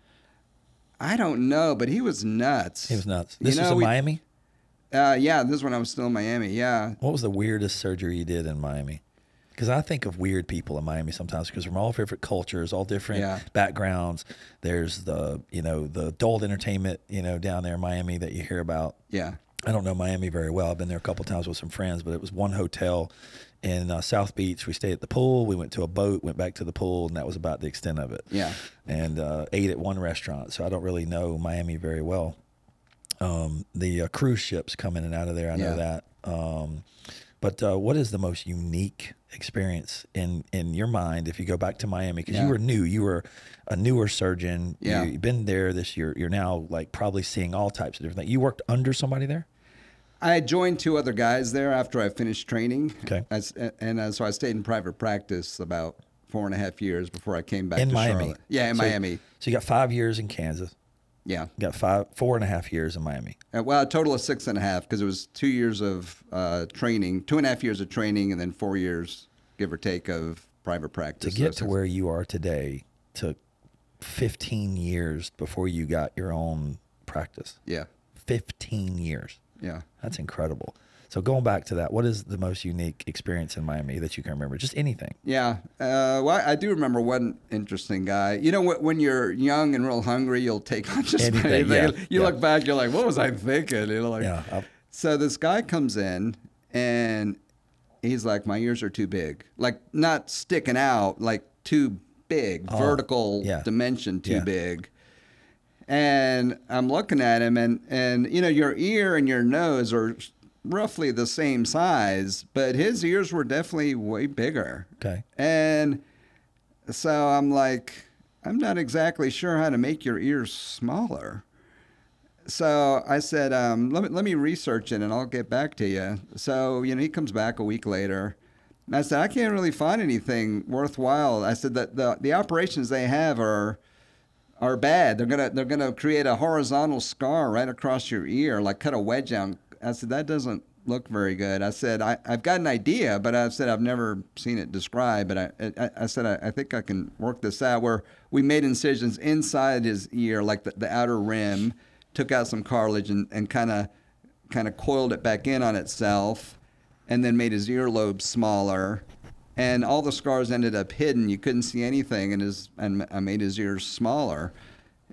I don't know, but he was nuts. He was nuts. This was in Miami? Yeah, this is when I was still in Miami, yeah. What was the weirdest surgery you did in Miami? Because I think of weird people in Miami sometimes, because from all different cultures, all different backgrounds. There's the adult entertainment, down there in Miami that you hear about. Yeah. I don't know Miami very well. I've been there a couple of times with some friends, but it was one hotel in South Beach. We stayed at the pool. We went to a boat, went back to the pool, and that was about the extent of it. Yeah. And ate at one restaurant. So I don't really know Miami very well. The cruise ships come in and out of there. I know that. But what is the most unique experience in your mind if you go back to Miami? Because you were new. You were a newer surgeon. Yeah. You've been there this year. You're now like probably seeing all types of different things. You worked under somebody there? I joined 2 other guys there after I finished training. Okay. So I stayed in private practice about 4.5 years before I came back to Miami. Charlotte. Yeah, in Miami. So you got 5 years in Kansas. Yeah. You got 4.5 years in Miami. Well, a total of 6.5, because it was 2 years of training, 2.5 years of training, and then 4 years, give or take, of private practice. To get to where you are today took 15 years before you got your own practice. Yeah. 15 years. Yeah. That's incredible. So going back to that, what is the most unique experience in Miami that you can remember? Just anything. Yeah. Well, I do remember one interesting guy. You know, when you're young and real hungry, you'll take on just anything. Yeah. You look back, you're like, what was I thinking? So this guy comes in and he's like, my ears are too big. Like, not sticking out, like too big, vertical dimension too big. And I'm looking at him, and your ear and your nose are roughly the same size, but his ears were definitely way bigger. Okay. And so I'm like, I'm not exactly sure how to make your ears smaller. So I said, let me research it and I'll get back to you. So, he comes back a week later. And I said, I can't really find anything worthwhile. I said that the operations they have are bad. They're gonna create a horizontal scar right across your ear, like cut a wedge out. I said, that doesn't look very good. I said, I've got an idea, but I said, I've never seen it described. But I said, I think I can work this out, where we made incisions inside his ear, like the outer rim, took out some cartilage and kind of coiled it back in on itself, and then made his earlobe smaller. And all the scars ended up hidden. You couldn't see anything, and I made his ears smaller.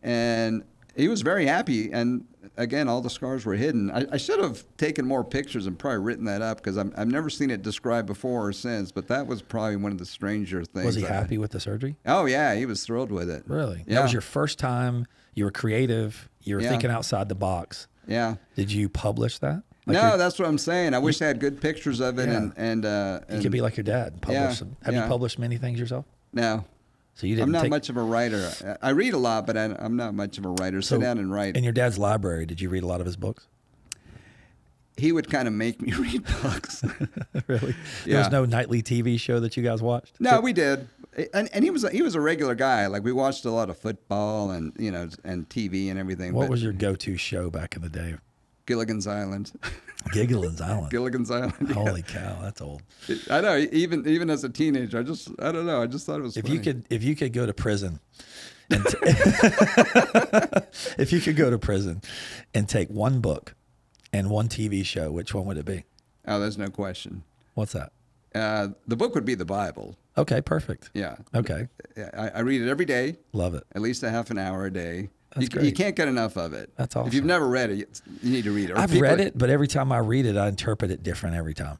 And he was very happy. And again, all the scars were hidden. I should have taken more pictures and probably written that up, because I've never seen it described before or since. But that was probably one of the stranger things. Was he happy with the surgery? Oh, yeah. He was thrilled with it. Really? Yeah. That was your first time. You were creative. You were thinking outside the box. Yeah. Did you publish that? No, that's what I'm saying. I wish I had good pictures of it. And you could be like your dad. Publish them. Have you published many things yourself? No. So you didn't. I'm not much of a writer. I read a lot, but I'm not much of a writer. Sit down and write. In your dad's library, did you read a lot of his books? He would kind of make me read books. Really? There was no nightly TV show that you guys watched? No, we did. And he was a regular guy. Like, we watched a lot of football and and TV and everything. What was your go-to show back in the day? Gilligan's Island. Gilligan's Island. Gilligan's Island. Yeah. Holy cow, that's old. I know. Even as a teenager, I don't know. I just thought it was funny. If you could go to prison And if you could go to prison and take one book and one TV show, which one would it be? Oh, there's no question. What's that? The book would be the Bible. Okay, perfect. Yeah. Okay. I read it every day. Love it. At least a half an hour a day. That's You great. can't get enough of it. That's awesome. If you've never read it, you need to read it. Or I've read it, but every time I read it, I interpret it different every time.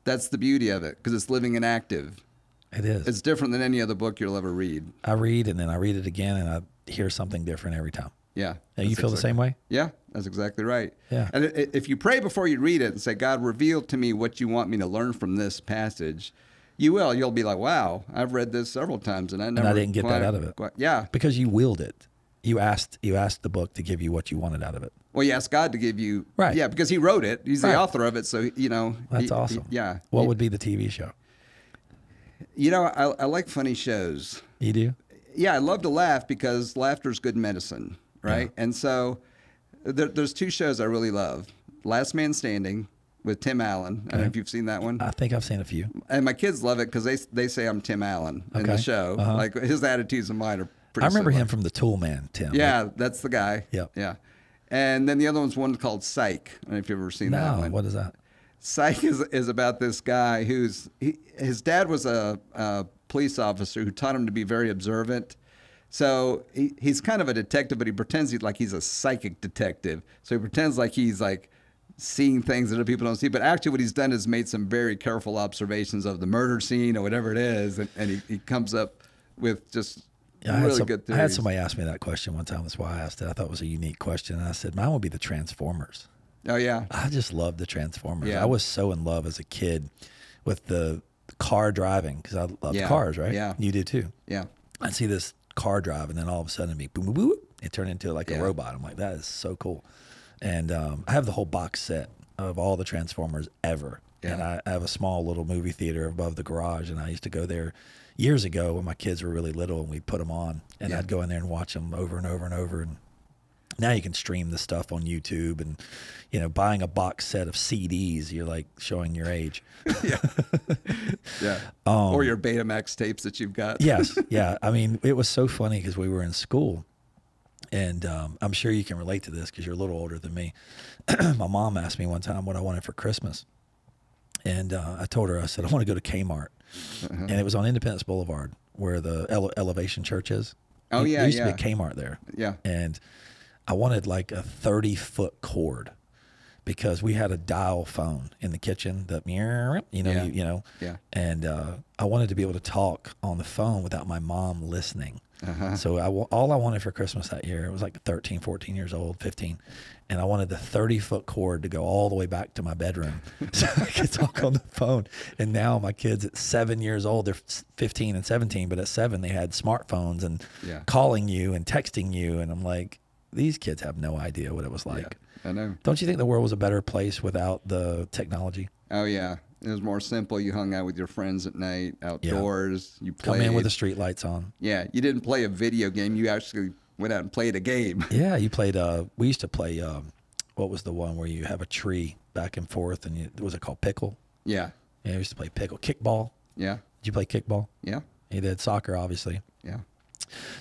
That's the beauty of it, because it's living and active. It is. It's different than any other book you'll ever read. I read and then I read it again and I hear something different every time. Yeah. Now, you feel the same way? Yeah, that's exactly right. Yeah. And if you pray before you read it and say, God, reveal to me what you want me to learn from this passage, you will. You'll be like, wow, I've read this several times and I didn't get that out of it. Yeah. Because you willed it. You asked the book to give you what you wanted out of it. Well, you asked God to give you. Right. Yeah, because he wrote it. He's the author of it. So, That's awesome. Yeah. What would be the TV show? I like funny shows. You do? Yeah, I love to laugh because laughter is good medicine, right? Yeah. And so there's two shows I really love. Last Man Standing with Tim Allen. I don't know if you've seen that one. I think I've seen a few. And my kids love it because they say I'm Tim Allen in the show. Like his attitudes and mine are pretty I remember similar. him from the Tool Man, Tim. Yeah, that's the guy. Yep. Yeah. And then the other one's one called Psych. I don't know if you've ever seen that one. What is that? Psych is about this guy his dad was a police officer who taught him to be very observant. So he's kind of a detective, but he pretends he's a psychic detective. So he pretends like he's like seeing things that other people don't see. But actually what he's done is made some very careful observations of the murder scene or whatever it is. And he comes up with just really good theories. I had somebody ask me that question one time. That's why I asked it. I thought it was a unique question. And I said, mine would be the Transformers. Oh, yeah. I just love the Transformers. Yeah. I was so in love as a kid with the car driving because I loved cars, right? Yeah. You did too. Yeah. I'd see this car drive and then all of a sudden it'd be boom, boom, boom. It turned into like a robot. I'm like, that is so cool. And I have the whole box set of all the Transformers ever. Yeah. And I have a small little movie theater above the garage. And I used to go there years ago when my kids were really little and we'd put them on. And I'd go in there and watch them over and over and over. And now you can stream the stuff on YouTube and, buying a box set of CDs, you're like showing your age. Yeah. Yeah. Or your Betamax tapes that you've got. Yes. Yeah. I mean, it was so funny because we were in school and I'm sure you can relate to this because you're a little older than me. My mom asked me one time what I wanted for Christmas. And I told her, I said, I want to go to Kmart. And it was on Independence Boulevard where the Elevation Church is. Oh, yeah. There used to be a Kmart there. Yeah. And I wanted like a 30-foot cord because we had a dial phone in the kitchen that, Yeah. And I wanted to be able to talk on the phone without my mom listening. So all I wanted for Christmas that year, it was like 13, 14 years old, 15. And I wanted the 30-foot cord to go all the way back to my bedroom so I could talk on the phone. And now my kids at 7 years old, they're 15 and 17, but at 7 they had smartphones and calling you and texting you. And I'm like, these kids have no idea what it was like. Yeah, I know. Don't you think the world was a better place without the technology? Oh, yeah. It was more simple. You hung out with your friends at night, outdoors. You played. Come in with the street lights on. Yeah. You didn't play a video game. You actually went out and played a game. Yeah. You played, we used to play, what was the one where you have a tree back and forth and was it called pickle? Yeah. Yeah. We used to play pickle. Kickball. Yeah. Did you play kickball? Yeah. You did soccer, obviously. Yeah.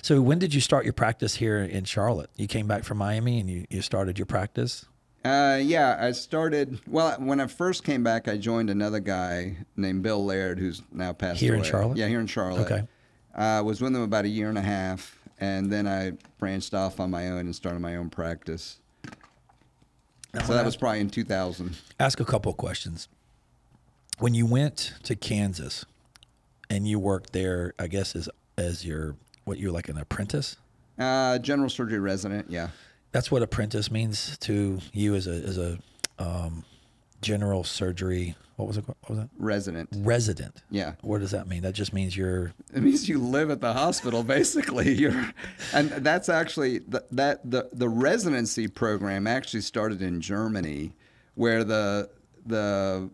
So when did you start your practice here in Charlotte? You came back from Miami and you started your practice? Yeah, I started, when I first came back, I joined another guy named Bill Laird, who's now passed away. Here in Charlotte? Yeah, here in Charlotte. Okay. Was with him about a year and a half, and then I branched off on my own and started my own practice. So that was probably in 2000. Ask a couple of questions. When you went to Kansas and you worked there, I guess as you're like an apprentice? General surgery resident, yeah. That's what apprentice means to you as a general surgery. What was it? What was that? Resident. Resident. Yeah. What does that mean? That just means you're. It means you live at the hospital, basically. And that's actually the residency program actually started in Germany, where the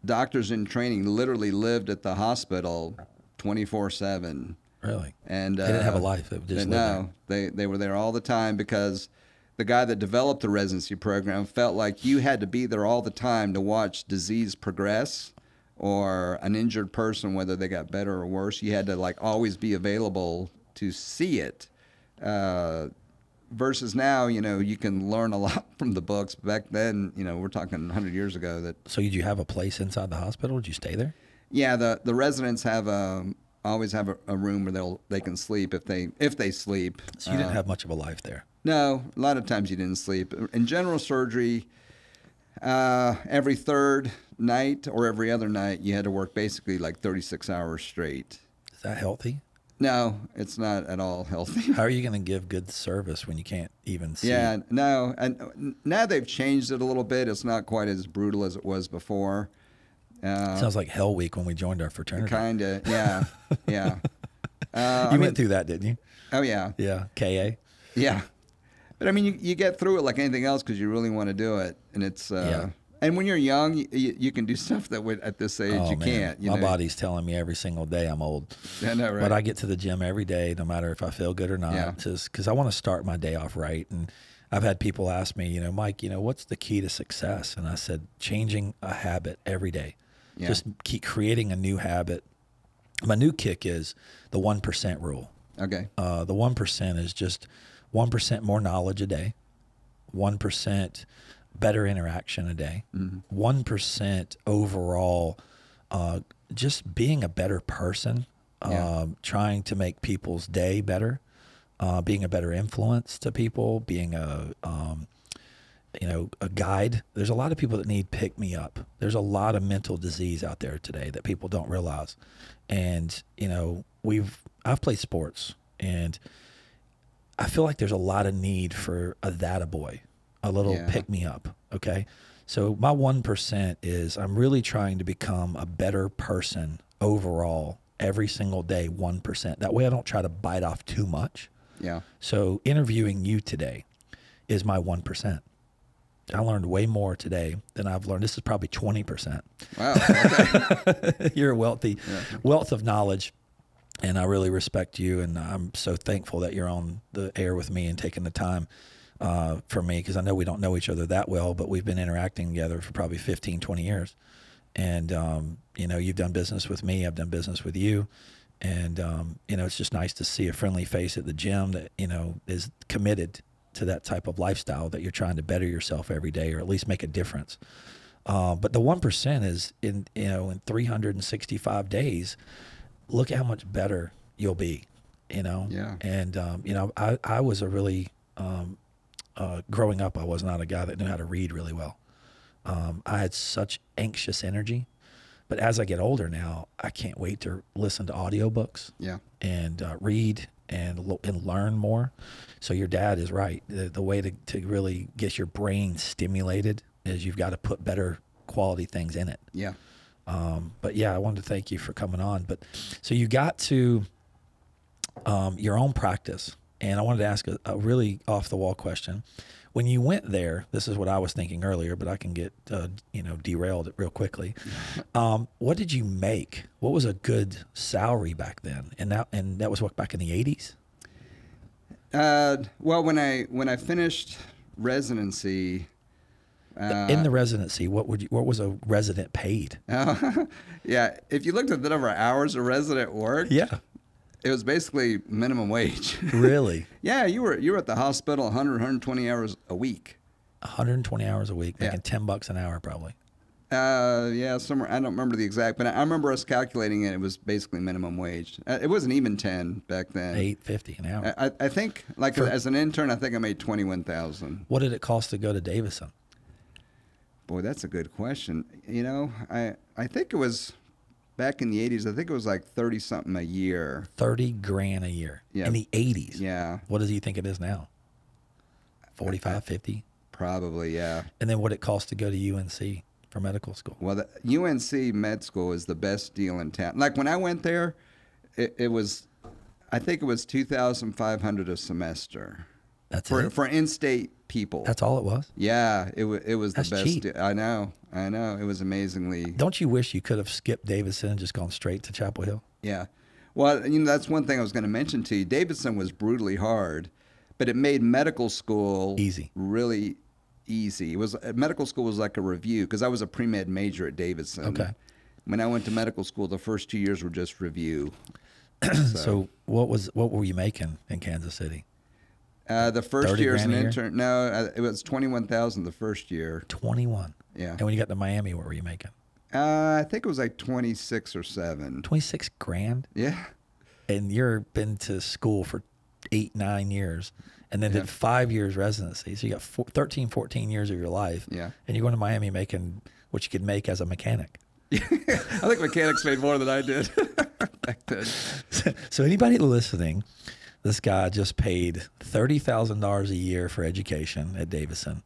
doctors in training literally lived at the hospital 24/7. Really? And they didn't have a life. They just lived there. They were there all the time because the guy that developed the residency program felt like you had to be there all the time to watch disease progress or an injured person, whether they got better or worse. You had to like always be available to see it. Versus now, you know, you can learn a lot from the books. Back then, you know, we're talking 100 years ago. That So did you have a place inside the hospital? Did you stay there? yeah, the residents have always have a room where they can sleep if they sleep. So you didn't have much of a life there. No, a lot of times you didn't sleep. In general surgery, every third night or every other night, you had to work basically like 36 hours straight. Is that healthy? No, it's not at all healthy. How are you going to give good service when you can't even see? Yeah, no, and now they've changed it a little bit. It's not quite as brutal as it was before. Sounds like Hell Week when we joined our fraternity. Kind of, yeah, yeah. You went through that, didn't you? Oh yeah, Yeah, KA. yeah. But I mean, you get through it like anything else because you really want to do it, and it's. Yeah. And when you're young, you can do stuff that at this age you man. can't. You My know? body's telling me every single day I'm old. I know, right? But I get to the gym every day, no matter if I feel good or not, Yeah. just because I want to start my day off right. And I've had people ask me, you know, Mike, you know, what's the key to success? And I said, changing a habit every day. Yeah. Just keep creating a new habit. My new kick is the 1% rule. Okay. The 1% is just 1% more knowledge a day, 1% better interaction a day, 1% overall, just being a better person, Yeah. trying to make people's day better, being a better influence to people, being a guide. There's a lot of people that need pick me up. There's a lot of mental disease out there today that people don't realize. And, you know, I've played sports, and I feel like there's a lot of need for a that boy, a little Yeah. pick me up. Okay. So my 1% is I'm really trying to become a better person overall every single day, 1%. That way I don't try to bite off too much. Yeah. So interviewing you today is my 1%. I learned way more today than I've learned. This is probably 20%. Wow. Okay. You're a wealth of knowledge, and I really respect you. And I'm so thankful that you're on the air with me and taking the time for me, because I know we don't know each other that well, but we've been interacting together for probably 15, 20 years. And, you know, you've done business with me. I've done business with you. And, you know, it's just nice to see a friendly face at the gym that, you know, is committed to that type of lifestyle, that you're trying to better yourself every day, or at least make a difference. But the 1% is in 365 days, look at how much better you'll be, you know? Yeah. And, you know, I was a really, growing up, I was not a guy that knew how to read really well. I had such anxious energy, but as I get older now, I can't wait to listen to audiobooks. Yeah. And read and learn more. So your dad is right. The way to really get your brain stimulated is you've got to put better quality things in it. Yeah. But yeah, I wanted to thank you for coming on. But so you got to your own practice, and I wanted to ask a really off the wall question. When you went there, this is what I was thinking earlier, but I can get derailed real quickly. What did you make? What was a good salary back then? And that was what, back in the 80s? Well, when I finished residency, In the residency, what was a resident paid? yeah, if you looked at the number of hours a resident worked, Yeah, it was basically minimum wage. really. Yeah, you were at the hospital 120 hours a week. 120 hours a week, making Yeah. $10 an hour probably. Yeah, somewhere, I don't remember the exact, but I remember us calculating it. It was basically minimum wage. It wasn't even 10 back then. $8.50 an hour. I think, like as an intern, I think I made 21,000. What did it cost to go to Davison? Boy, that's a good question. You know, I think it was back in the 80s. I think it was like 30 something a year. 30 grand a year. Yeah. In the 80s. Yeah, What does he think it is now? 45, 50? probably. Yeah. And then what it cost to go to UNC for medical school? Well, the UNC med school is the best deal in town. Like when I went there, it was, I think it was 2,500 a semester. That's for it? for in-state people. That's all it was? Yeah, it was That's the best. cheap. I know. It was amazingly. Don't you wish you could have skipped Davison and just gone straight to Chapel Hill? Yeah. Well, you know, that's one thing I was going to mention to you. Davidson was brutally hard, but it made medical school Easy. really easy. It was medical school was like a review because I was a pre-med major at Davidson. Okay. When I went to medical school, the first 2 years were just review. So what were you making in Kansas City? The first 30 year as an grand a year? intern, no, it was 21,000 the first year. 21. Yeah. And when you got to Miami, what were you making? I think it was like 26 or 7. 26 grand? Yeah. And you've been to school for 8, 9 years and then did 5 years residency. So you got 13, 14 years of your life. Yeah. And you're going to Miami making what you could make as a mechanic. I think mechanics made more than I did back then. So anybody listening, this guy just paid $30,000 a year for education at Davidson,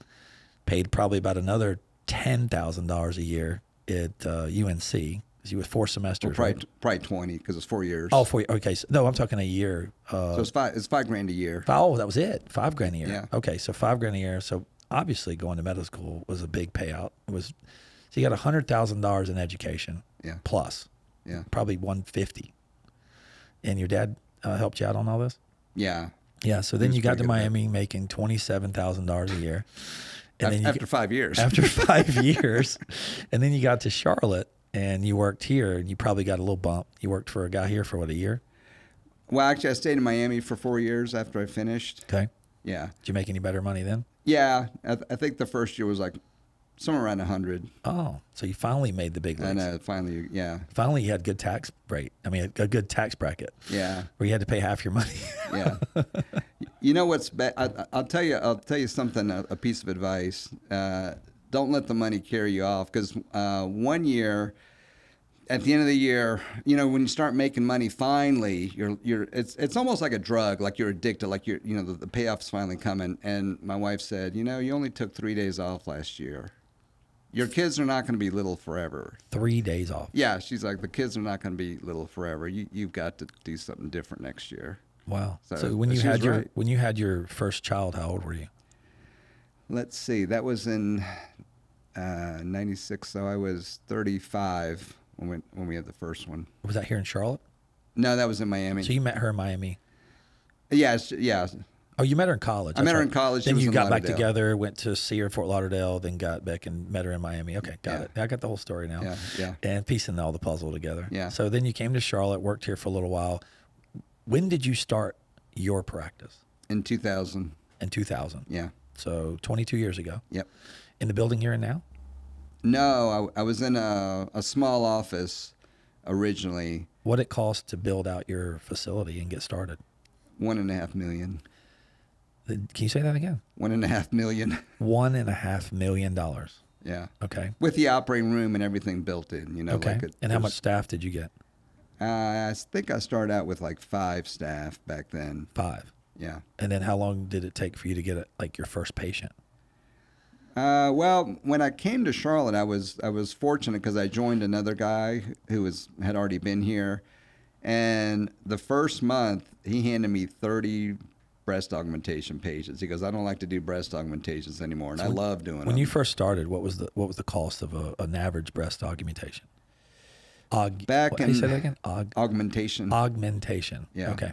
paid probably about another $10,000 a year at UNC, because you was 4 semesters. Well, right? probably 20 because it's 4 years. Oh, okay. So, no, I'm talking a year. So it's $5,000 a year. Oh, that was it. $5,000 a year. Yeah. Okay, so $5,000 a year. So obviously going to medical school was a big payout. So you got $100,000 in education. Yeah. Plus. Yeah. Probably 150. And your dad helped you out on all this? Yeah. Yeah. So then you got to Miami making $27,000 a year. And then after 5 years. After 5 years. And then you got to Charlotte and you worked here and you probably got a little bump. You worked for a guy here for what, a year? Well, actually, I stayed in Miami for 4 years after I finished. Okay. Yeah. Did you make any better money then? Yeah. I think the first year was like somewhere around 100. Oh, so you finally made the big leagues. And finally, yeah. Finally, you had good tax rate. I mean, a good tax bracket. Yeah. Where you had to pay half your money. Yeah. You know what's bad? I'll tell you something. A piece of advice. Don't let the money carry you off, because 1 year, at the end of the year, you know, when you start making money, finally, it's almost like a drug, like you're addicted, like the payoff's finally coming. And my wife said, you only took 3 days off last year. Your kids are not going to be little forever. 3 days off. Yeah, she's like, the kids are not going to be little forever. You've got to do something different next year. Wow. So when you was had your first child, how old were you? Let's see, that was in 96, so I was 35 when we had the first one. Was that here in Charlotte? No, that was in Miami. So you met her in Miami? Yeah. Oh, you met her in college. I met her in college. Then She you was in got back Lauderdale. together, went to see her in Fort Lauderdale, then got back and met her in Miami. Okay, got it. I got the whole story now. Yeah. And piecing all the puzzle together. Yeah. So then you came to Charlotte, worked here for a little while. When did you start your practice? In 2000. In 2000. Yeah. So 22 years ago. Yep. In the building you're in now? No, I was in a small office originally. What it cost to build out your facility and get started? $1.5 million. Can you say that again? $1.5 million. $1.5 million. Yeah. Okay. With the operating room and everything built in, Okay. Like and how much staff did you get? I think I started out with like 5 staff back then. 5. Yeah. And then how long did it take for you to get like your first patient? Well, when I came to Charlotte, I was fortunate because I joined another guy who had already been here, and the first month he handed me 30 breast augmentation patients. He goes, I don't like to do breast augmentations anymore, and I love doing them. When you first started, what was the cost of an average breast augmentation? How do you say that again? Augmentation. Augmentation. Yeah. Okay.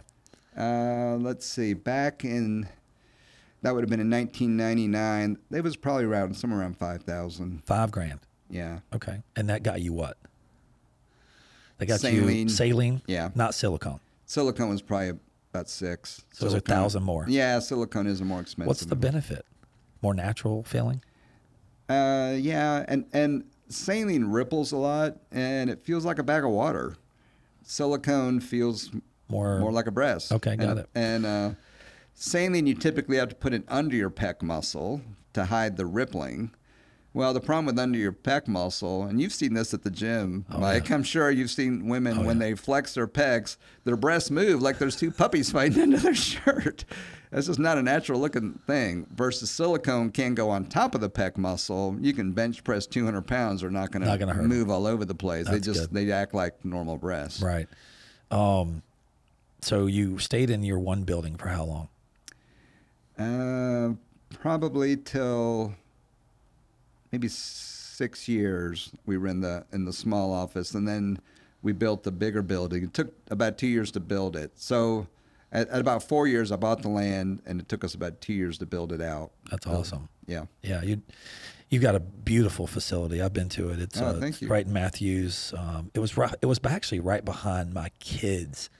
Let's see. Back in, that would have been in 1999. It was probably somewhere around 5,000. $5,000. Yeah. Okay. And that got you what? They got Saline. you saline. Yeah. Not silicone. Silicone was probably about 6. So it was $1,000 more. Yeah, silicone is more expensive. What's the benefit? More natural feeling? Yeah, and saline ripples a lot, and it feels like a bag of water. Silicone feels more like a breast. Okay, got it. And saline, you typically have to put it under your pec muscle to hide the rippling. Well, the problem with under your pec muscle, and you've seen this at the gym, Mike, I'm sure you've seen women when they flex their pecs, their breasts move like there's 2 puppies fighting under their shirt. That's just not a natural looking thing. Versus silicone can go on top of the pec muscle. You can bench press 200 pounds. They're not going to move all over the place. They act like normal breasts. Right. So you stayed in your one building for how long? Probably till maybe 6 years. We were in the small office, and then we built the bigger building. It took about 2 years to build it. So at about 4 years, I bought the land, and it took us about 2 years to build it out. That's awesome. Yeah. Yeah. You've got a beautiful facility. I've been to it. It's thank you. Right in Matthews. It was actually right behind my kids'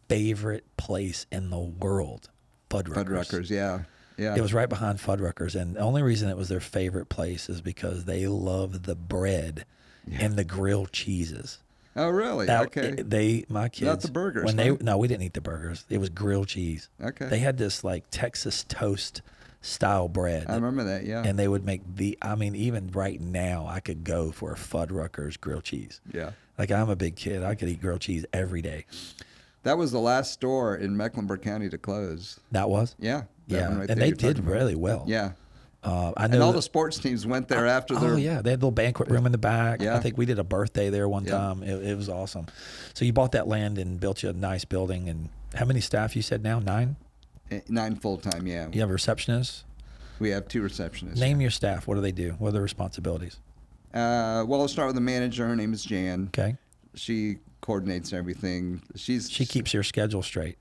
favorite place in the world, Fuddruckers. Fuddruckers, yeah. Yeah. It was right behind Fuddruckers, and the only reason it was their favorite place is because they love the bread and the grilled cheeses. Oh, really? Okay. My kids. Not the burgers. When huh? no, we didn't eat the burgers. It was grilled cheese. Okay. They had this like Texas toast style bread. I remember that. Yeah. And they would make even right now, I could go for a Fuddruckers grilled cheese. Yeah. Like, I'm a big kid. I could eat grilled cheese every day. That was the last store in Mecklenburg County to close. That was? Yeah. Yeah. Right and they did really well. Yeah. I know. And all the sports teams went there after their. Oh, yeah. They had a little banquet room in the back. Yeah. I think we did a birthday there one time. It was awesome. So you bought that land and built you a nice building. And how many staff you said now? 9? 9 full-time, yeah. You have a receptionist? We have 2 receptionists. Name your staff. What do they do? What are their responsibilities? Well, I'll start with the manager. Her name is Jan. Okay. She coordinates everything. She keeps your schedule straight.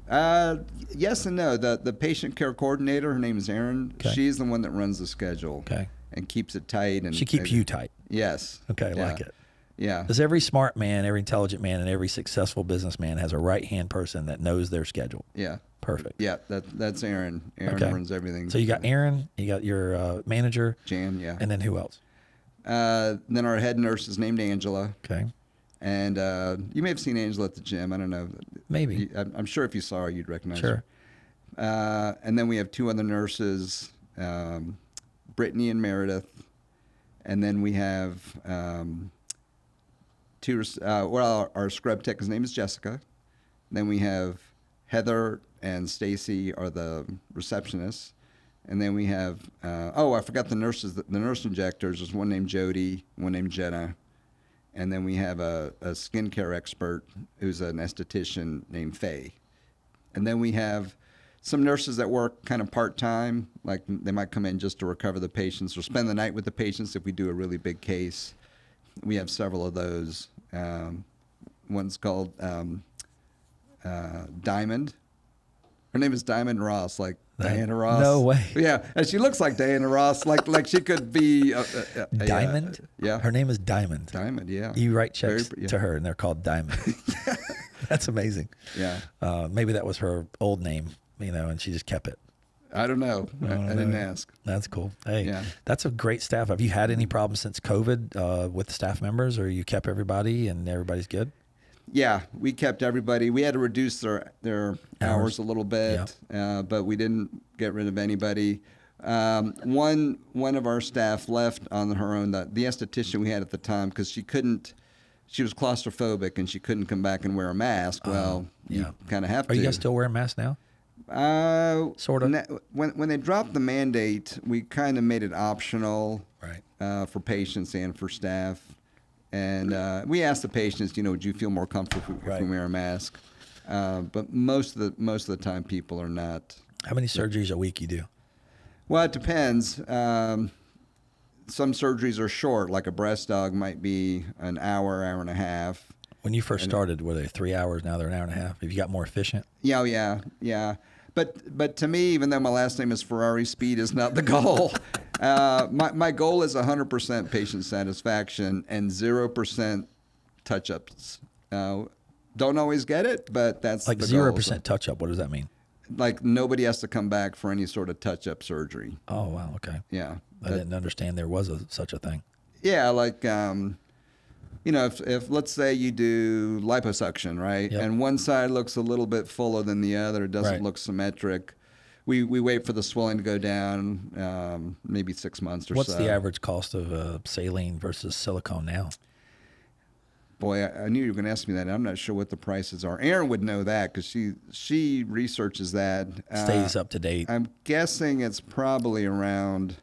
Yes and no. The patient care coordinator, her name is Erin. Okay. She's the one that runs the schedule. Okay. And keeps it tight. And She keeps you tight. Yes. Okay, yeah. like it. Yeah. Because every smart man, every intelligent man, and every successful businessman has a right-hand person that knows their schedule. Yeah. Perfect. Yeah, that's Erin. Erin runs everything. So you got Erin, you got your manager. Jan, yeah. And then who else? Then our head nurse is named Angela. Okay. And you may have seen Angela at the gym. I don't know. Maybe. I'm sure if you saw her, you'd recognize her. And then we have 2 other nurses, Brittany and Meredith. And then we have 2, our scrub tech, his name is Jessica. Then we have Heather and Stacy are the receptionists. And then we have, I forgot the nurses, the nurse injectors. There's one named Jody, one named Jenna. And then we have a skincare expert who's an esthetician named Faye. And then we have some nurses that work kind of part-time, like they might come in just to recover the patients or spend the night with the patients if we do a really big case. We have several of those. One's called Diamond. Her name is Diamond Ross, like Diana Ross. No way. Yeah, and she looks like Diana Ross, like she could be Diamond. Yeah, her name is Diamond. Diamond. Yeah. You write checks to her, and they're called Diamond. That's amazing. Yeah. Maybe that was her old name, and she just kept it. I don't know. I didn't ask. That's cool. Hey, that's a great staff. Have you had any problems since COVID with staff members, or you kept everybody and everybody's good? Yeah, we kept everybody. We had to reduce their hours a little bit, but we didn't get rid of anybody. One of our staff left on her own. The esthetician we had at the time, because she was claustrophobic and she couldn't come back and wear a mask. Well, you kind of have to. Are you guys still wearing masks now? Sort of. When they dropped the mandate, we kind of made it optional, right, for patients and for staff. And we asked the patients, would you feel more comfortable if we wear a mask? But most of the time, people are not. How many surgeries a week you do? Well, it depends. Some surgeries are short, like a breast aug might be an hour and a half. When you first started, were they 3 hours? Now they're an hour and a half. Have you got more efficient? Yeah. But to me, even though my last name is Ferrari, speed is not the goal. My goal is 100% patient satisfaction and 0% touch-ups. Don't always get it, but that's like the 0% goal. touch-up. What does that mean? Like nobody has to come back for any sort of touch-up surgery. Oh, wow. Okay. Yeah. I didn't understand there was such a thing. Yeah, like if let's say you do liposuction, right, and one side looks a little bit fuller than the other, it doesn't look symmetric. We wait for the swelling to go down, maybe 6 months or so. What's the average cost of saline versus silicone now? Boy, I knew you were going to ask me that. I'm not sure what the prices are. Erin would know that because she researches that. Stays up to date. I'm guessing it's probably around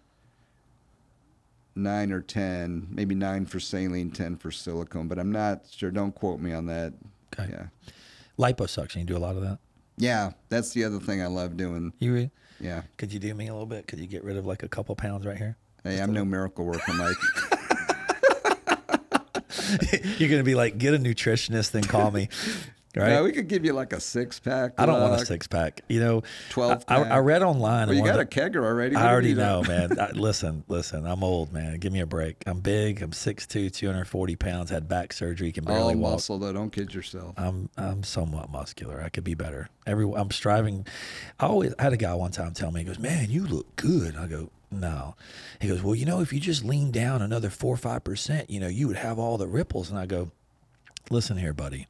9 or 10, maybe 9 for saline, 10 for silicone, but I'm not sure. Don't quote me on that. Okay. Yeah. Liposuction, you do a lot of that? Yeah, that's the other thing I love doing. You? Yeah. Could you do me a little bit? Could you get rid of like a couple pounds right here? Hey, I'm no miracle worker, Mike. You're going to be like, get a nutritionist, then call me. Right? No, we could give you like a 6-pack. I don't want a 6-pack. You know, 12-pack. I read online. Well, you got a kegger already. I already know, man. Listen. I'm old, man. Give me a break. I'm big. I'm 6'2", 240 pounds. Had back surgery. Can barely all walk. muscle though. Don't kid yourself. I'm somewhat muscular. I could be better. I'm striving. I had a guy one time tell me, he goes, "Man, you look good." I go, "No." He goes, "Well, you know, if you just lean down another 4 or 5%, you know, you would have all the ripples." And I go, "Listen here, buddy."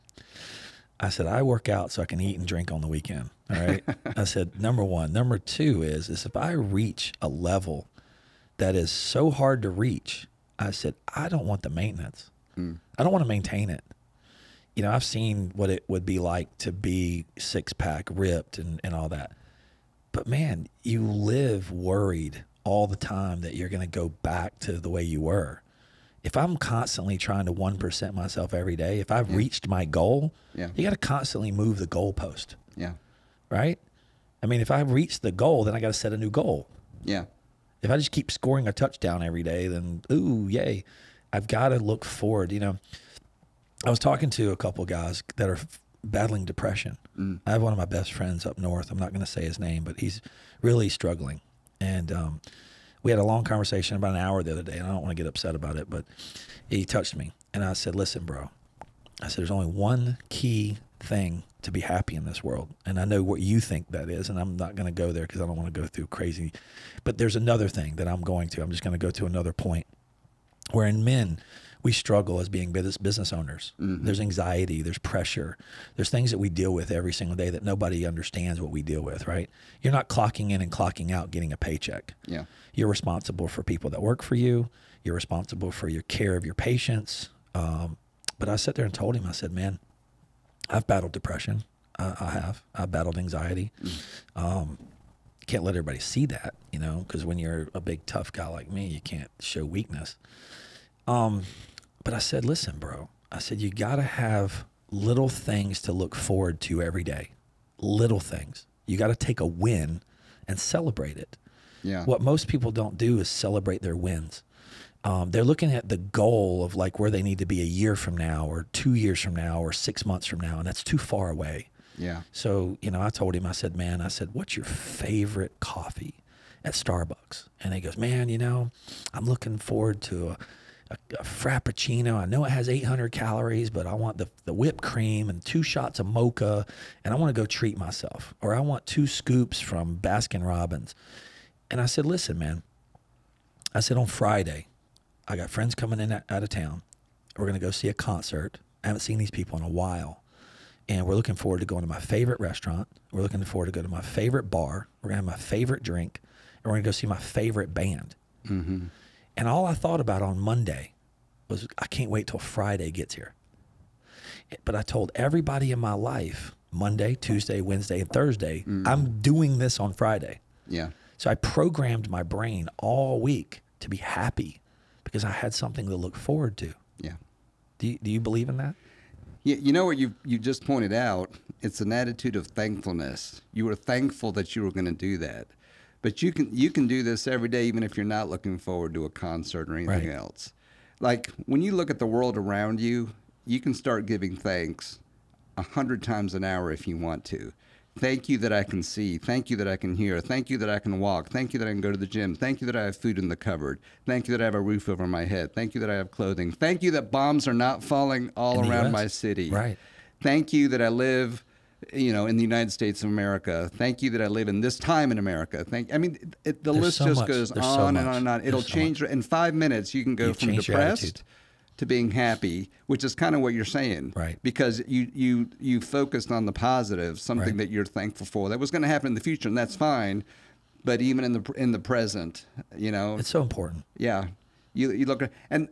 I said, I work out so I can eat and drink on the weekend. All right. I said, number one. Number two is if I reach a level that is so hard to reach, I said, I don't want the maintenance. I don't want to maintain it. You know, I've seen what it would be like to be 6-pack ripped and all that. But man, you live worried all the time that you're going to go back to the way you were. If I'm constantly trying to 1% myself every day, if I've reached my goal, you got to constantly move the goalpost. Yeah. Right? I mean, if I've reached the goal, then I got to set a new goal. Yeah. If I just keep scoring a touchdown every day, then, ooh, yay. I've got to look forward. You know, I was talking to a couple guys that are battling depression. I have one of my best friends up north. I'm not going to say his name, but he's really struggling. And we had a long conversation about an hour the other day, and I don't want to get upset about it, but he touched me. And I said, listen, bro, I said, there's only one key thing to be happy in this world. And I know what you think that is, and I'm not going to go there because I don't want to go through crazy. But there's another thing that I'm just going to go to another point. Where in men, we struggle as being business owners. There's anxiety, there's pressure, there's things that we deal with every single day that nobody understands what we deal with, right? You're not clocking in and clocking out getting a paycheck. Yeah. You're responsible for people that work for you. You're responsible for your care of your patients. But I sat there and told him, I said, man, I've battled depression. I've battled anxiety. Can't let everybody see that, you know, because when you're a big tough guy like me, you can't show weakness. But I said, listen, bro, I said, you got to have little things to look forward to every day. Little things. You got to take a win and celebrate it. Yeah. What most people don't do is celebrate their wins. They're looking at the goal of like where they need to be a year from now or 2 years from now or 6 months from now. And that's too far away. Yeah. So, you know, I told him, I said, man, I said, what's your favorite coffee at Starbucks? And he goes, man, you know, I'm looking forward to a Frappuccino. I know it has 800 calories, but I want the whipped cream and 2 shots of mocha, and I want to go treat myself. Or I want 2 scoops from Baskin Robbins. And I said, listen, man, I said, on Friday, I got friends coming in out of town. We're going to go see a concert. I haven't seen these people in a while. And we're looking forward to going to my favorite restaurant. We're looking forward to go to my favorite bar. We're going to have my favorite drink. And we're going to go see my favorite band. And all I thought about on Monday was, I can't wait till Friday gets here. But I told everybody in my life, Monday, Tuesday, Wednesday, and Thursday, I'm doing this on Friday. Yeah. So I programmed my brain all week to be happy because I had something to look forward to. Yeah. Do you believe in that? You know what you just pointed out? It's an attitude of thankfulness. You were thankful that you were going to do that. But you can do this every day, even if you're not looking forward to a concert or anything else. Like when you look at the world around you, you can start giving thanks 100 times an hour if you want to. Thank you that I can see. Thank you that I can hear. Thank you that I can walk. Thank you that I can go to the gym. Thank you that I have food in the cupboard. Thank you that I have a roof over my head. Thank you that I have clothing. Thank you that bombs are not falling all around my city. Right. Thank you that I live, you know, in the United States of America. Thank you that I live in this time in America. The list just goes on and on and on. It'll change in 5 minutes. You can go from depressed to being happy, which is kind of what you're saying, right? Because you focused on the positive, something that you're thankful for that was going to happen in the future, and that's fine. But even in the present, you know, it's so important. Yeah, you look at, and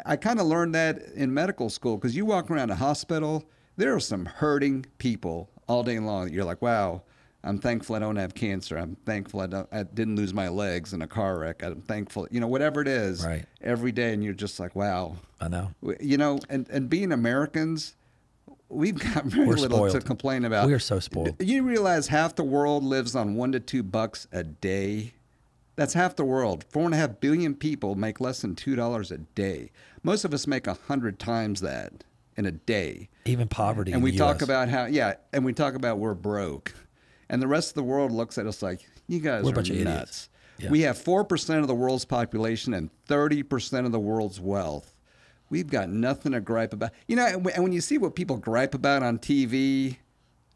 I kind of learned that in medical school because you walk around a hospital, there are some hurting people all day long. You're like, wow. I'm thankful I don't have cancer. I'm thankful I didn't lose my legs in a car wreck. I'm thankful, you know, whatever it is, every day. And you're just like, wow. I know. You know, and being Americans, we've got very little to complain about. We are so spoiled. You realize half the world lives on $1 to $2 a day? That's half the world. 4.5 billion people make less than $2 a day. Most of us make 100 times that. in a day. Even poverty. And in we the talk US. about how, yeah, and we talk about we're broke. And the rest of the world looks at us like, you guys We're a are bunch of idiots. nuts. Yeah. We have 4% of the world's population and 30% of the world's wealth. We've got nothing to gripe about. You know, and when you see what people gripe about on TV,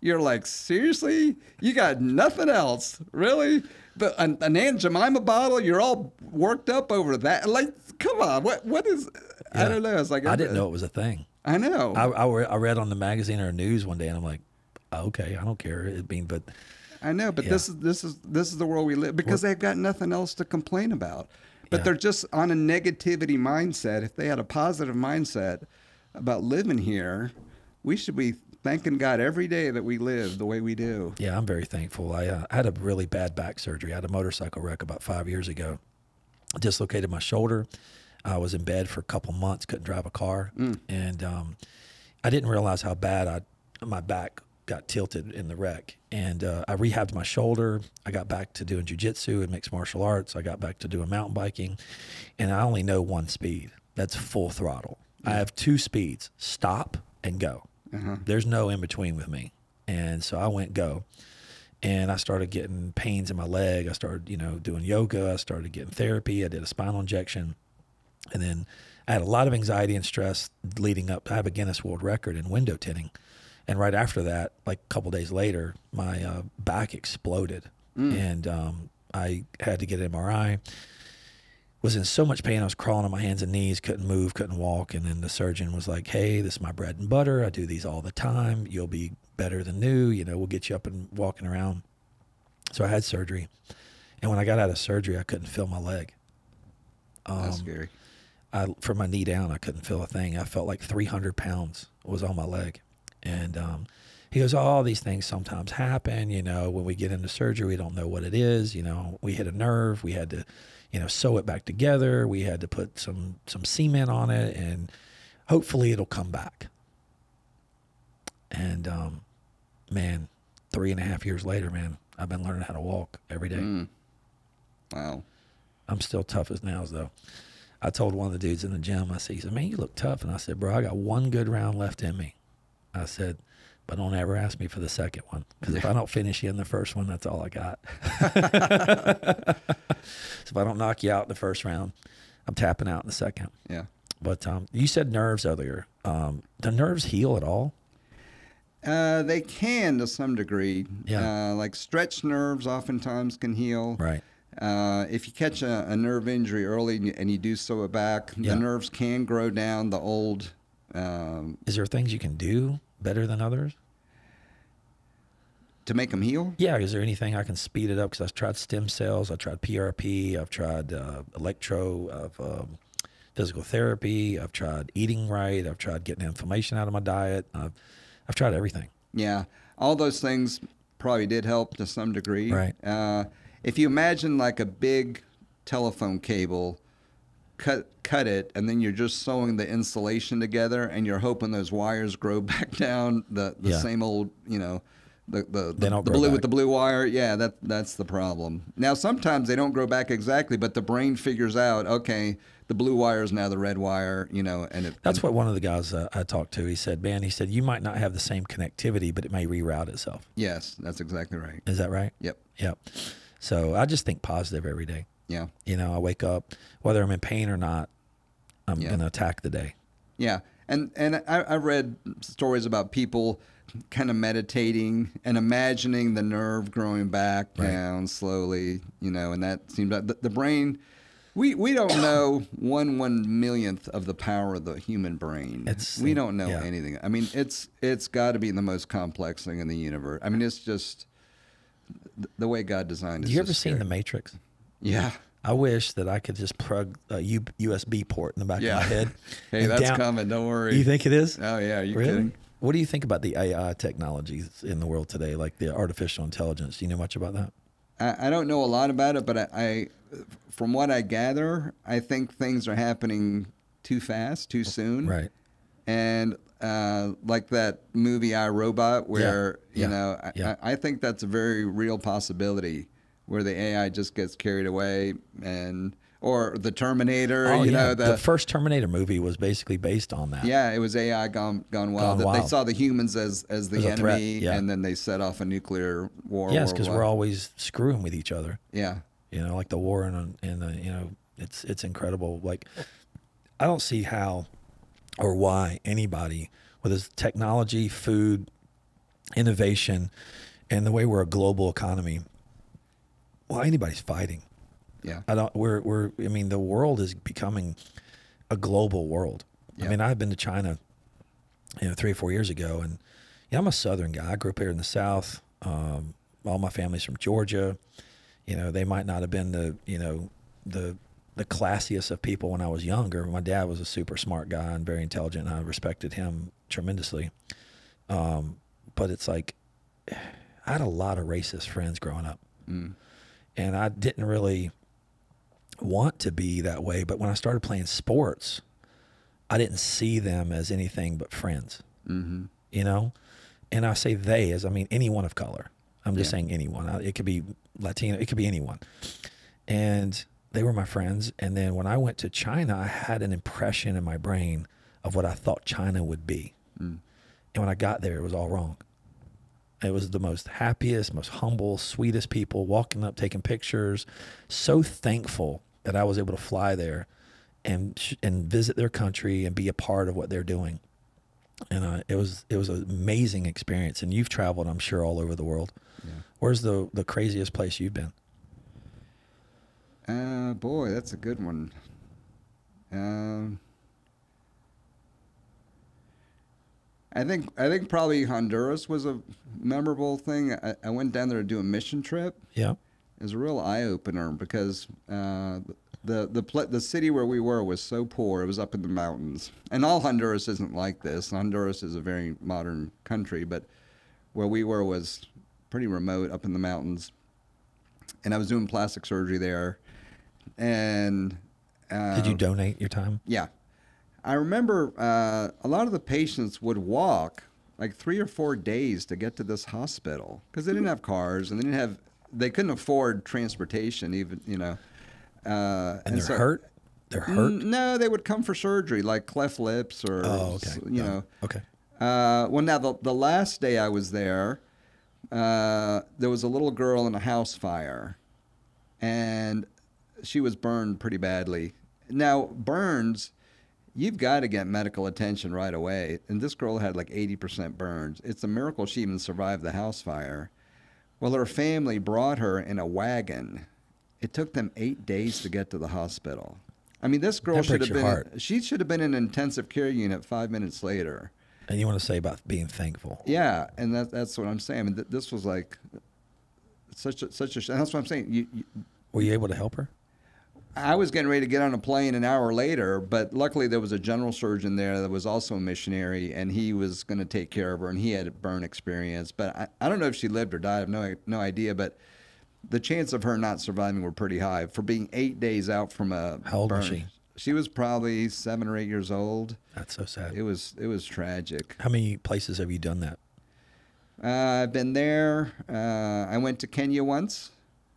you're like, seriously? You got nothing else? Really? But an Aunt Jemima bottle, you're all worked up over that? Like, come on. What is, I don't know. It's like, I didn't know it was a thing. I know. I read on the magazine or news one day, and I'm like, okay, I don't care. But I know, but this is the world we live, because they've got nothing else to complain about. But they're just on a negativity mindset. If they had a positive mindset about living here, we should be thanking God every day that we live the way we do. Yeah, I'm very thankful. I had a really bad back surgery. I had a motorcycle wreck about 5 years ago. I dislocated my shoulder. I was in bed for a couple months, couldn't drive a car, and I didn't realize how bad my back got tilted in the wreck. And I rehabbed my shoulder. I got back to doing jiu-jitsu and mixed martial arts. I got back to doing mountain biking, and I only know one speed. That's full throttle. I have two speeds: stop and go. There's no in between with me. And so I went go, and I started getting pains in my leg. I started, doing yoga. I started getting therapy. I did a spinal injection. And then I had a lot of anxiety and stress leading up. I have a Guinness World Record in window tinting. And right after that, like a couple days later, my back exploded. And I had to get an MRI. Was in so much pain. I was crawling on my hands and knees, couldn't move, couldn't walk. And then the surgeon was like, hey, this is my bread and butter. I do these all the time. You'll be better than new. We'll get you up and walking around. So I had surgery. And when I got out of surgery, I couldn't feel my leg. That's scary. From my knee down, I couldn't feel a thing. I felt like 300 pounds was on my leg. And he goes, all these things sometimes happen. When we get into surgery, we don't know what it is. We hit a nerve. We had to, sew it back together. We had to put some cement on it, and hopefully it'll come back. And, man, 3.5 years later, man, I've been learning how to walk every day. Wow. I'm still tough as nails, though. I told one of the dudes in the gym, he said, man, you look tough. And I said, bro, I got one good round left in me. I said, but don't ever ask me for the second one, because if I don't finish you in the first one, that's all I got. So if I don't knock you out in the first round, I'm tapping out in the second. Yeah. But you said nerves earlier. Do nerves heal at all? They can to some degree. Yeah. Like stretched nerves oftentimes can heal. Right. If you catch a nerve injury early and you do sew it back, the nerves can grow down the old. Is there things you can do better than others to make them heal? Yeah. Is there anything I can speed it up? Because I've tried stem cells, I've tried PRP, I've tried physical therapy, I've tried eating right, I've tried getting inflammation out of my diet. I've tried everything. Yeah. All those things probably did help to some degree. Right. If you imagine like a big telephone cable, cut it, and then you're just sewing the insulation together, and you're hoping those wires grow back down the same old, the blue with the blue wire. Yeah, that's the problem. Now sometimes they don't grow back exactly, but the brain figures out, okay, the blue wire is now the red wire, and that's what one of the guys I talked to, he said, you might not have the same connectivity, but it may reroute itself. Yes, that's exactly right. Is that right? Yep. So I just think positive every day. Yeah. I wake up, whether I'm in pain or not, I'm going to attack the day. Yeah. And I read stories about people kind of meditating and imagining the nerve growing back down slowly, and that seems like the brain, we don't know 1/1,000,000th of the power of the human brain. We don't know anything. I mean, it's got to be the most complex thing in the universe. I mean, it's just the way God designed it. You ever seen The Matrix? Yeah. I wish that I could just plug a USB port in the back of my head. Hey, that's coming. Don't worry. You think it is? Oh, yeah. Are you really? kidding? What do you think about the AI technologies in the world today, like the artificial intelligence? Do you know much about that? I don't know a lot about it, but I from what I gather, I think things are happening too fast, too soon. Right. And like that movie iRobot, where, I think that's a very real possibility, where the AI just gets carried away, or the Terminator. Oh, you yeah. know, The first Terminator movie was basically based on that. yeah, it was AI gone wild. That they saw the humans as the enemy, yeah. and then they set off a nuclear war. Yes, because we're always screwing with each other. Yeah. You know, like the war and you know, it's incredible. Like, I don't see how or why anybody with this technology, food, innovation, and the way we're a global economy, why anybody's fighting. Yeah. I mean, the world is becoming a global world. Yeah. I mean, I've been to China, 3 or 4 years ago, and I'm a Southern guy. I grew up here in the South. All my family's from Georgia. You know, they might not have been the classiest of people when I was younger. My dad was a super smart guy and very intelligent, and I respected him tremendously. But it's like, I had a lot of racist friends growing up. Mm. And I didn't really want to be that way. But when I started playing sports, I didn't see them as anything but friends, Mm-hmm. you know? And I say they as, I mean, anyone of color. I'm just saying anyone. It could be Latino. It could be anyone. And they were my friends. And then when I went to China, I had an impression in my brain of what I thought China would be. Mm. And when I got there, it was all wrong. It was the most happiest, most humble, sweetest people walking up, taking pictures. So thankful that I was able to fly there and visit their country and be a part of what they're doing. And it was an amazing experience. And you've traveled, I'm sure, all over the world. Yeah. Where's the craziest place you've been? Boy, that's a good one. I think probably Honduras was a memorable thing. I went down there to do a mission trip. Yeah, it was a real eye opener because the city where we were was so poor. It was up in the mountains, and all Honduras isn't like this. Honduras is a very modern country, but where we were was pretty remote, up in the mountains. And I was doing plastic surgery there, and did you donate your time? Yeah. I remember a lot of the patients would walk like 3 or 4 days to get to this hospital because they didn't have cars and they couldn't afford transportation even, you know. And they're hurt? They're hurt? No, they would come for surgery like cleft lips or, you know. Okay. Well, now the last day I was there was a little girl in a house fire and she was burned pretty badly. Now, burns, you've got to get medical attention right away. And this girl had like 80% burns. It's a miracle she even survived the house fire. Well, her family brought her in a wagon. It took them 8 days to get to the hospital. I mean, this girl should have been in an intensive care unit 5 minutes later. And you want to say about being thankful. Yeah, and that's what I'm saying. I mean, this was like such a and that's what I'm saying. Were you able to help her? I was getting ready to get on a plane an hour later, but luckily there was a general surgeon there that was also a missionary, and he was going to take care of her, and he had a burn experience. But I don't know if she lived or died. I have no idea, but the chance of her not surviving were pretty high for being 8 days out from a How old burn. was she? She was probably 7 or 8 years old. That's so sad. It was tragic. How many places have you done that? I've been there. I went to Kenya once.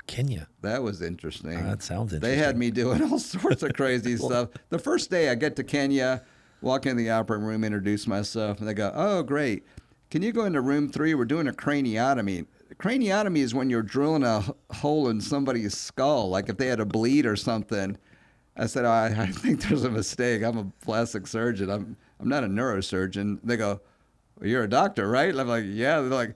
Kenya. That was interesting. That sounds interesting. They had me doing all sorts of crazy stuff. The first day I get to Kenya, walk in the operating room, introduce myself, and they go, "Oh, great. Can you go into room 3? We're doing a craniotomy." Craniotomy is when you're drilling a hole in somebody's skull, like if they had a bleed or something. I said, I think there's a mistake. I'm a plastic surgeon. I'm not a neurosurgeon. They go, "Well, you're a doctor, right?" And I'm like, "Yeah." They're like,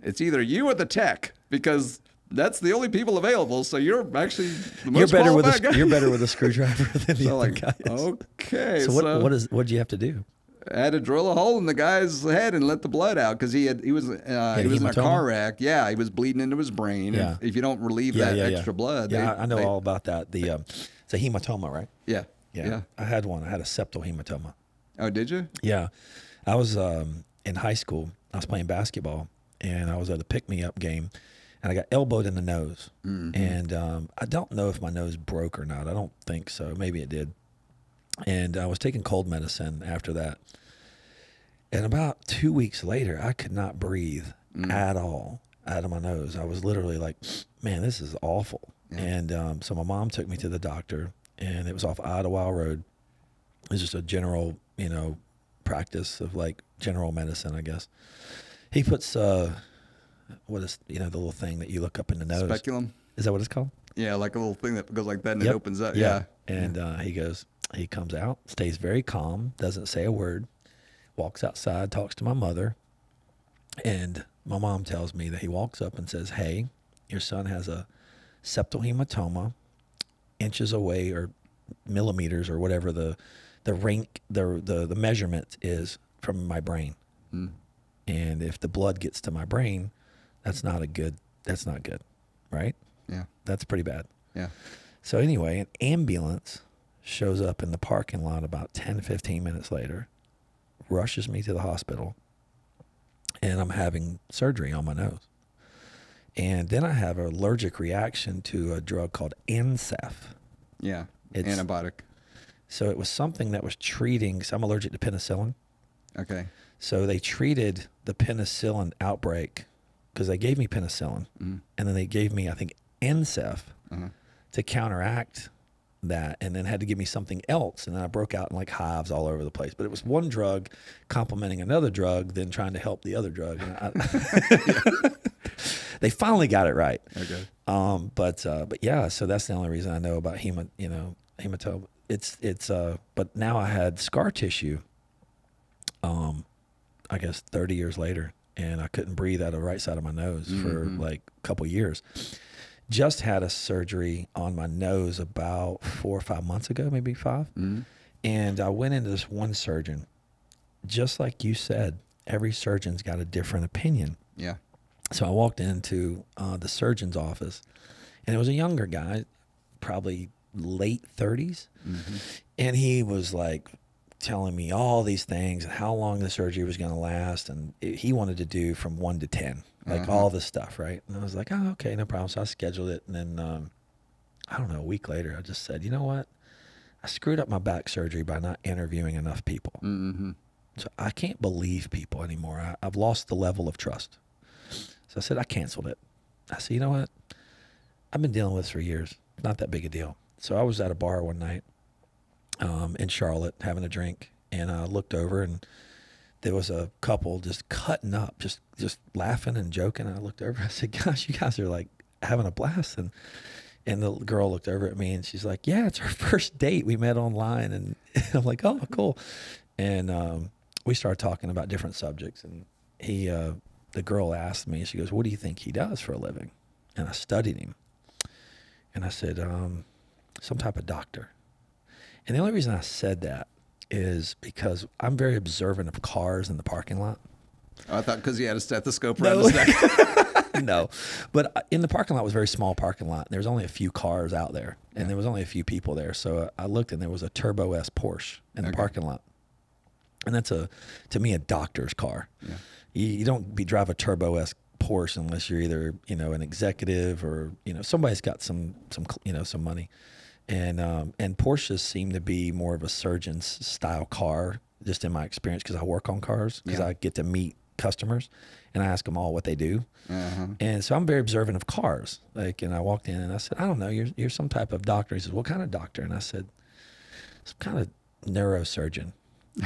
"It's either you or the tech because that's the only people available. So you're actually the most qualified guy." You're better with a screwdriver than the other guys. Okay. So what did you have to do? I had to drill a hole in the guy's head and let the blood out because he was in a car wreck. Yeah, he was bleeding into his brain. Yeah. If you don't relieve that extra blood, I know all about that. It's a hematoma, right? Yeah. I had one. I had a septal hematoma. Oh, did you? Yeah, I was in high school. I was playing basketball, and I was at a pick-me-up game, and I got elbowed in the nose. Mm-hmm. And I don't know if my nose broke or not. I don't think so. Maybe it did. And I was taking cold medicine after that. And about 2 weeks later, I could not breathe at all out of my nose. I was literally like, man, this is awful. Yeah. And so my mom took me to the doctor, and it was off Idlewild Road. It was just a general, you know, practice of like general medicine, I guess. He puts what is, you know, the little thing that you look up in the nose? Speculum. Is that what it's called? Yeah, like a little thing that goes like that and Yep. it opens up. Yeah. And he comes out, stays very calm, doesn't say a word, walks outside, talks to my mother. And my mom tells me that he walks up and says, "Hey, your son has a septal hematoma, inches away or millimeters or whatever the measurement is from my brain. And if the blood gets to my brain, that's not good, right? Yeah. That's pretty bad." Yeah. So anyway, an ambulance shows up in the parking lot about 10, 15 minutes later, rushes me to the hospital, and I'm having surgery on my nose. And then I have an allergic reaction to a drug called Nsef. Yeah. It's antibiotic. So it was something that was treating, so I'm allergic to penicillin. Okay. So they treated the penicillin outbreak because they gave me penicillin, and then they gave me, I think, Nsef to counteract that, and then had to give me something else. And then I broke out in like hives all over the place. But it was one drug complementing another drug, then trying to help the other drug. And they finally got it right. Okay. But yeah, so that's the only reason I know about hematoma. But now I had scar tissue, I guess 30 years later, and I couldn't breathe out of the right side of my nose for like a couple years. Just had a surgery on my nose about 4 or 5 months ago, maybe 5. And I went into this one surgeon. Just like you said, every surgeon's got a different opinion. Yeah. So I walked into the surgeon's office, and it was a younger guy, probably late 30s. And he was like telling me all these things and how long the surgery was going to last. And he wanted to do from 1 to 10, like all this stuff, right? And I was like, oh, okay, no problem. So I scheduled it. And then, I don't know, a week later, I just said, you know what? I screwed up my back surgery by not interviewing enough people. So I can't believe people anymore. I've lost the level of trust. So I said, I canceled it. I said, you know what? I've been dealing with this for years. Not that big a deal. So I was at a bar one night in Charlotte having a drink, and I looked over, and there was a couple just cutting up, just laughing and joking. And I looked over, I said, gosh, you guys are like having a blast. And the girl looked over at me, and she's like, yeah, it's our first date. We met online. And I'm like, oh, cool. And we started talking about different subjects. And the girl asked me, she goes, what do you think he does for a living? And I studied him. And I said, some type of doctor. And the only reason I said that is because I'm very observant of cars in the parking lot. I thought because he had a stethoscope around his neck. No, but in the parking lot was a very small parking lot. And there was only a few cars out there, and there was only a few people there. So I looked, and there was a Turbo S Porsche in the parking lot. And that's to me, a doctor's car. Yeah. You don't drive a Turbo S Porsche unless you're either, an executive or, somebody's got some money. And Porsches seem to be more of a surgeon's style car, just in my experience, because I work on cars, because I get to meet customers and I ask them all what they do. And so I'm very observant of cars. And I walked in and I said, I don't know, you're some type of doctor. He says, what kind of doctor? And I said, some kind of neurosurgeon.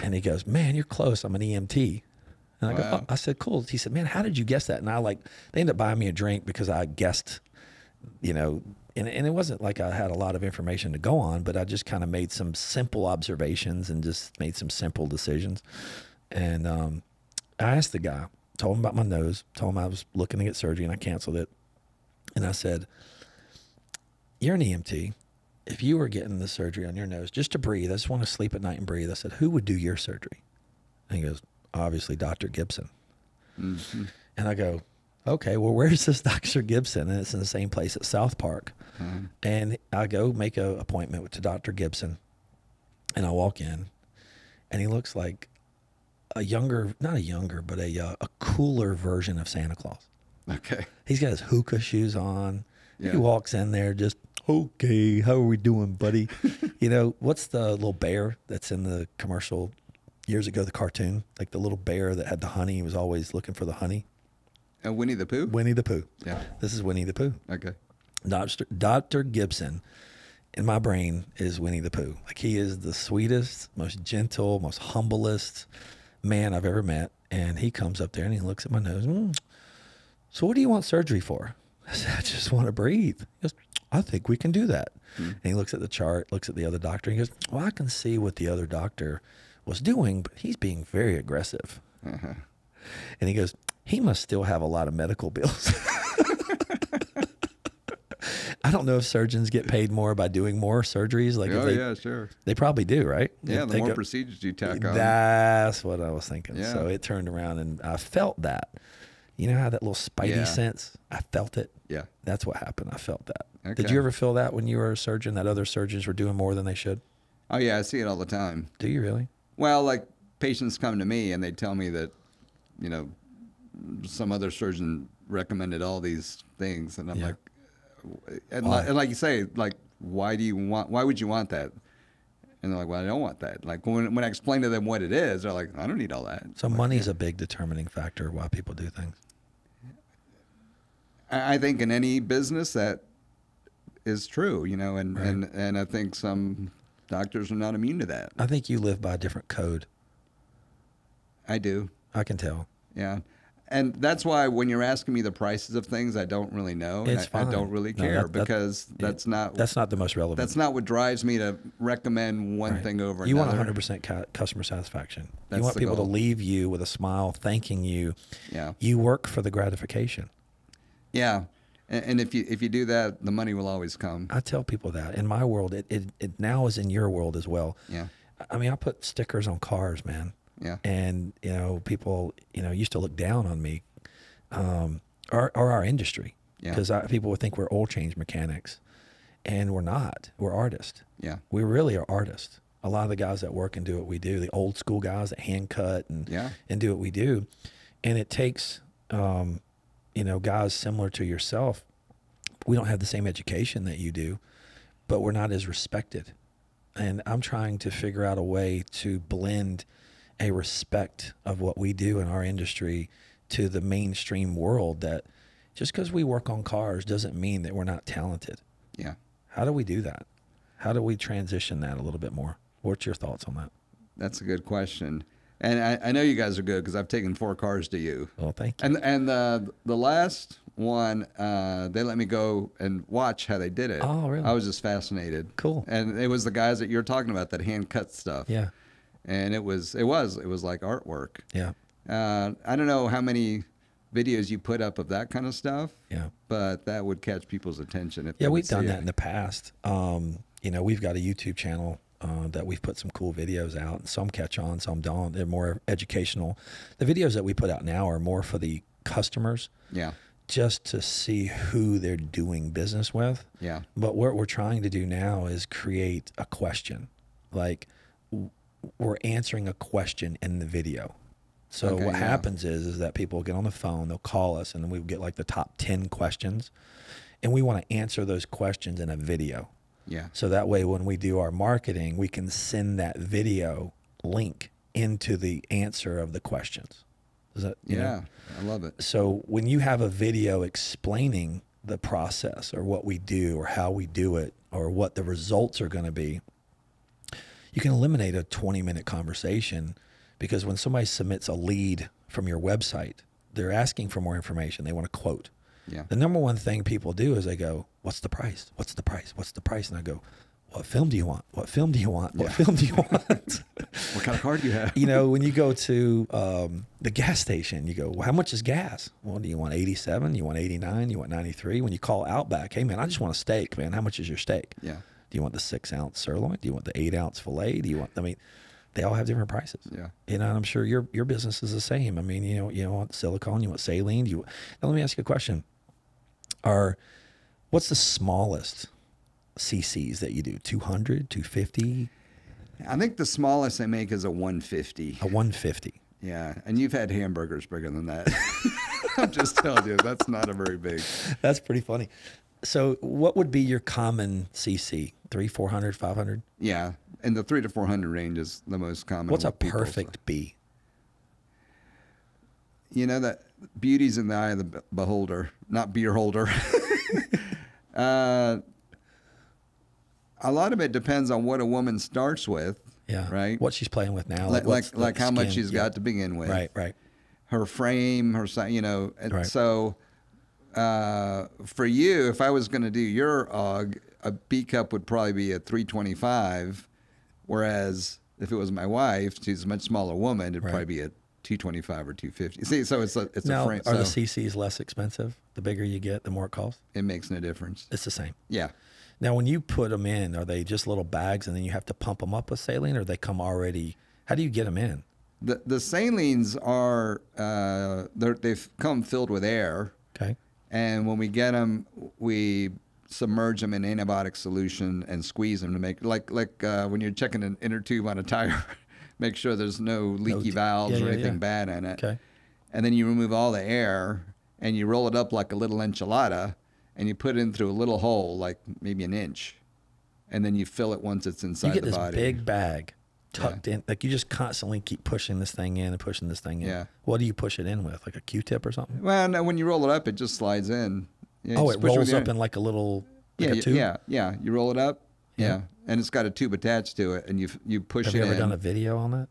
And he goes, man, you're close. I'm an EMT. And I go, oh. I said, cool. He said, man, how did you guess that? And they ended up buying me a drink because I guessed, and it wasn't like I had a lot of information to go on, but I just kind of made some simple observations and just made some simple decisions. And I asked the guy, told him about my nose, told him I was looking to get surgery, and I canceled it. And I said, you're an EMT. If you were getting the surgery on your nose just to breathe, I just want to sleep at night and breathe. I said, who would do your surgery? And he goes, obviously Dr. Gibson. And I go, okay, well, where's this Dr. Gibson? And it's in the same place at South Park. And I go make an appointment to Dr. Gibson, and I walk in, and he looks like not a younger, but a cooler version of Santa Claus. Okay. He's got his hookah shoes on. Yeah. He walks in there just, okay, how are we doing, buddy? What's the little bear that's in the commercial years ago, the cartoon? Like the little bear that had the honey. He was always looking for the honey. Winnie the Pooh? Winnie the Pooh. Yeah. This is Winnie the Pooh. Okay. Dr. Gibson in my brain is Winnie the Pooh. Like, he is the sweetest, most gentle, most humblest man I've ever met. And he comes up there and he looks at my nose. So what do you want surgery for? I said, I just want to breathe. He goes, I think we can do that. And he looks at the chart, looks at the other doctor. And he goes, well, I can see what the other doctor was doing, but he's being very aggressive. And he goes, he must still have a lot of medical bills. I don't know if surgeons get paid more by doing more surgeries. Like, yeah, sure. They probably do, right? Yeah, the more procedures you tack on. That's what I was thinking. Yeah. So it turned around and I felt that. You know how that little spidey sense? I felt it. Yeah. That's what happened. I felt that. Okay. Did you ever feel that when you were a surgeon, that other surgeons were doing more than they should? Oh, yeah, I see it all the time. Do you really? Well, like, patients come to me and they tell me that, you know, some other surgeon recommended all these things. And I'm like, and like you say, like, why would you want that? And they're like, well, I don't want that. Like, when I explain to them what it is, they're like, I don't need all that. So money is a big determining factor why people do things. I think in any business that is true, you know, and I think some doctors are not immune to that. I think you live by a different code. I do. I can tell. Yeah. And that's why when you're asking me the prices of things, I don't really know. It's fine. I don't really care because that's not the most relevant. That's not what drives me to recommend one thing over you another. You want 100% customer satisfaction. That's you want the people goal. to leave you with a smile, thanking you. Yeah. You work for the gratification. Yeah. And if you do that, the money will always come. I tell people that. In my world, it now is in your world as well. Yeah. I mean, I put stickers on cars, man. Yeah. And, you know, people, you know, used to look down on me, or our industry. Yeah. Because people would think we're oil change mechanics. And we're not. We're artists. Yeah. We really are artists. A lot of the guys that work and do what we do, the old school guys that hand cut and do what we do. And it takes, you know, guys similar to yourself. We don't have the same education that you do, but we're not as respected. And I'm trying to figure out a way to blend a respect of what we do in our industry to the mainstream world, that just because we work on cars doesn't mean that we're not talented. Yeah. How do we do that? How do we transition that a little bit more? What's your thoughts on that? That's a good question. And I know you guys are good because I've taken 4 cars to you. Well, thank you. And the last one, they let me go and watch how they did it. Oh, really? I was just fascinated. Cool. And it was the guys that you're talking about that hand cut stuff. Yeah. And it was like artwork. Yeah. I don't know how many videos you put up of that kind of stuff. Yeah. But that would catch people's attention. If Yeah, they would we've done see that it. in the past. You know, we've got a YouTube channel that we've put some cool videos out. Some catch on, some don't. They're more educational. The videos that we put out now are more for the customers. Yeah. Just to see who they're doing business with. Yeah. But what we're trying to do now is create a question. Like, we're answering a question in the video. So what happens is that people get on the phone, they'll call us, and then we get like the top 10 questions. And we want to answer those questions in a video. Yeah. So that way when we do our marketing, we can send that video link into the answer of the questions. Is that, you know? I love it. So when you have a video explaining the process or what we do or how we do it or what the results are going to be, you can eliminate a 20-minute conversation, because when somebody submits a lead from your website, they're asking for more information. They want a quote. Yeah. The number one thing people do is they go, what's the price? What's the price? What's the price? And I go, what film do you want? What film do you want? What film do you want? What kind of car do you have? You know, when you go to the gas station, you go, well, how much is gas? Well, do you want 87? You want 89? You want 93? When you call Outback, hey, man, I just want a steak, man. How much is your steak? Yeah. Do you want the 6-ounce sirloin? Do you want the 8-ounce filet? Do you want, I mean, they all have different prices. Yeah. You know, and I'm sure your business is the same. I mean, you want silicone, you want saline. Now let me ask you a question. What's the smallest CCs that you do? 200, 250? I think the smallest I make is a 150. A 150. Yeah, and you've had hamburgers bigger than that. I'm just telling you, that's not a very big. That's pretty funny. So what would be your common CC? 300, 400, 500? Yeah, and the 300 to 400 range is the most common. What's a with people, perfect B? You know, that beauty's in the eye of the beholder, not beer holder. A lot of it depends on what a woman starts with. Yeah. Right. What she's playing with now. Like how much skin. she's got to begin with. Right. Right. Her frame, her size, you know. And Right. so for you, if I was going to do your AUG, a B cup would probably be a 325, whereas if it was my wife, she's a much smaller woman, it'd probably be a 225 or 250. See, so it's a frame. Are the CCs less expensive? The bigger you get, the more it costs? It makes no difference. It's the same. Yeah. Now, when you put them in, are they just little bags and then you have to pump them up with saline, or they come already? How do you get them in? The salines are, they've come filled with air. Okay. And when we get them, we submerge them in antibiotic solution and squeeze them to make, like when you're checking an inner tube on a tire, make sure there's no leaky valves or anything bad in it. Okay. And then you remove all the air and you roll it up like a little enchilada and you put it in through a little hole, like maybe an inch. And then you fill it once it's inside the body. You get this big bag tucked in. Like you just constantly keep pushing this thing in and pushing this thing in. Yeah. What do you push it in with? Like a Q-tip or something? Well, no, when you roll it up, it just slides in. Yeah, oh, it rolls up in like a little a tube? Yeah. You roll it up. Yeah. And it's got a tube attached to it, and you push it in. Have you ever done a video on that?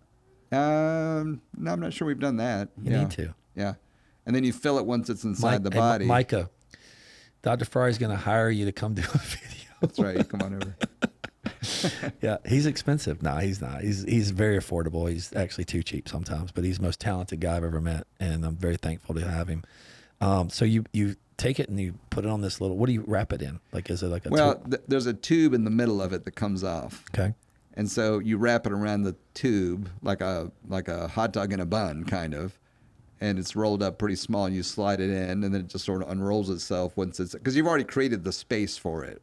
No, I'm not sure we've done that. You need to. Yeah. And then you fill it once it's inside the body. Micah, Dr. Ferrari's going to hire you to come do a video. That's right. You come on over. Yeah, he's expensive. No, he's not. He's very affordable. He's actually too cheap sometimes, but he's the most talented guy I've ever met, and I'm very thankful to have him. So you take it and you put it on this little. What do you wrap it in? Like, is it like a? Well, there's a tube in the middle of it that comes off. Okay. And so you wrap it around the tube like a hot dog in a bun, kind of, and it's rolled up pretty small. And you slide it in, and then it just sort of unrolls itself once it's because you've already created the space for it.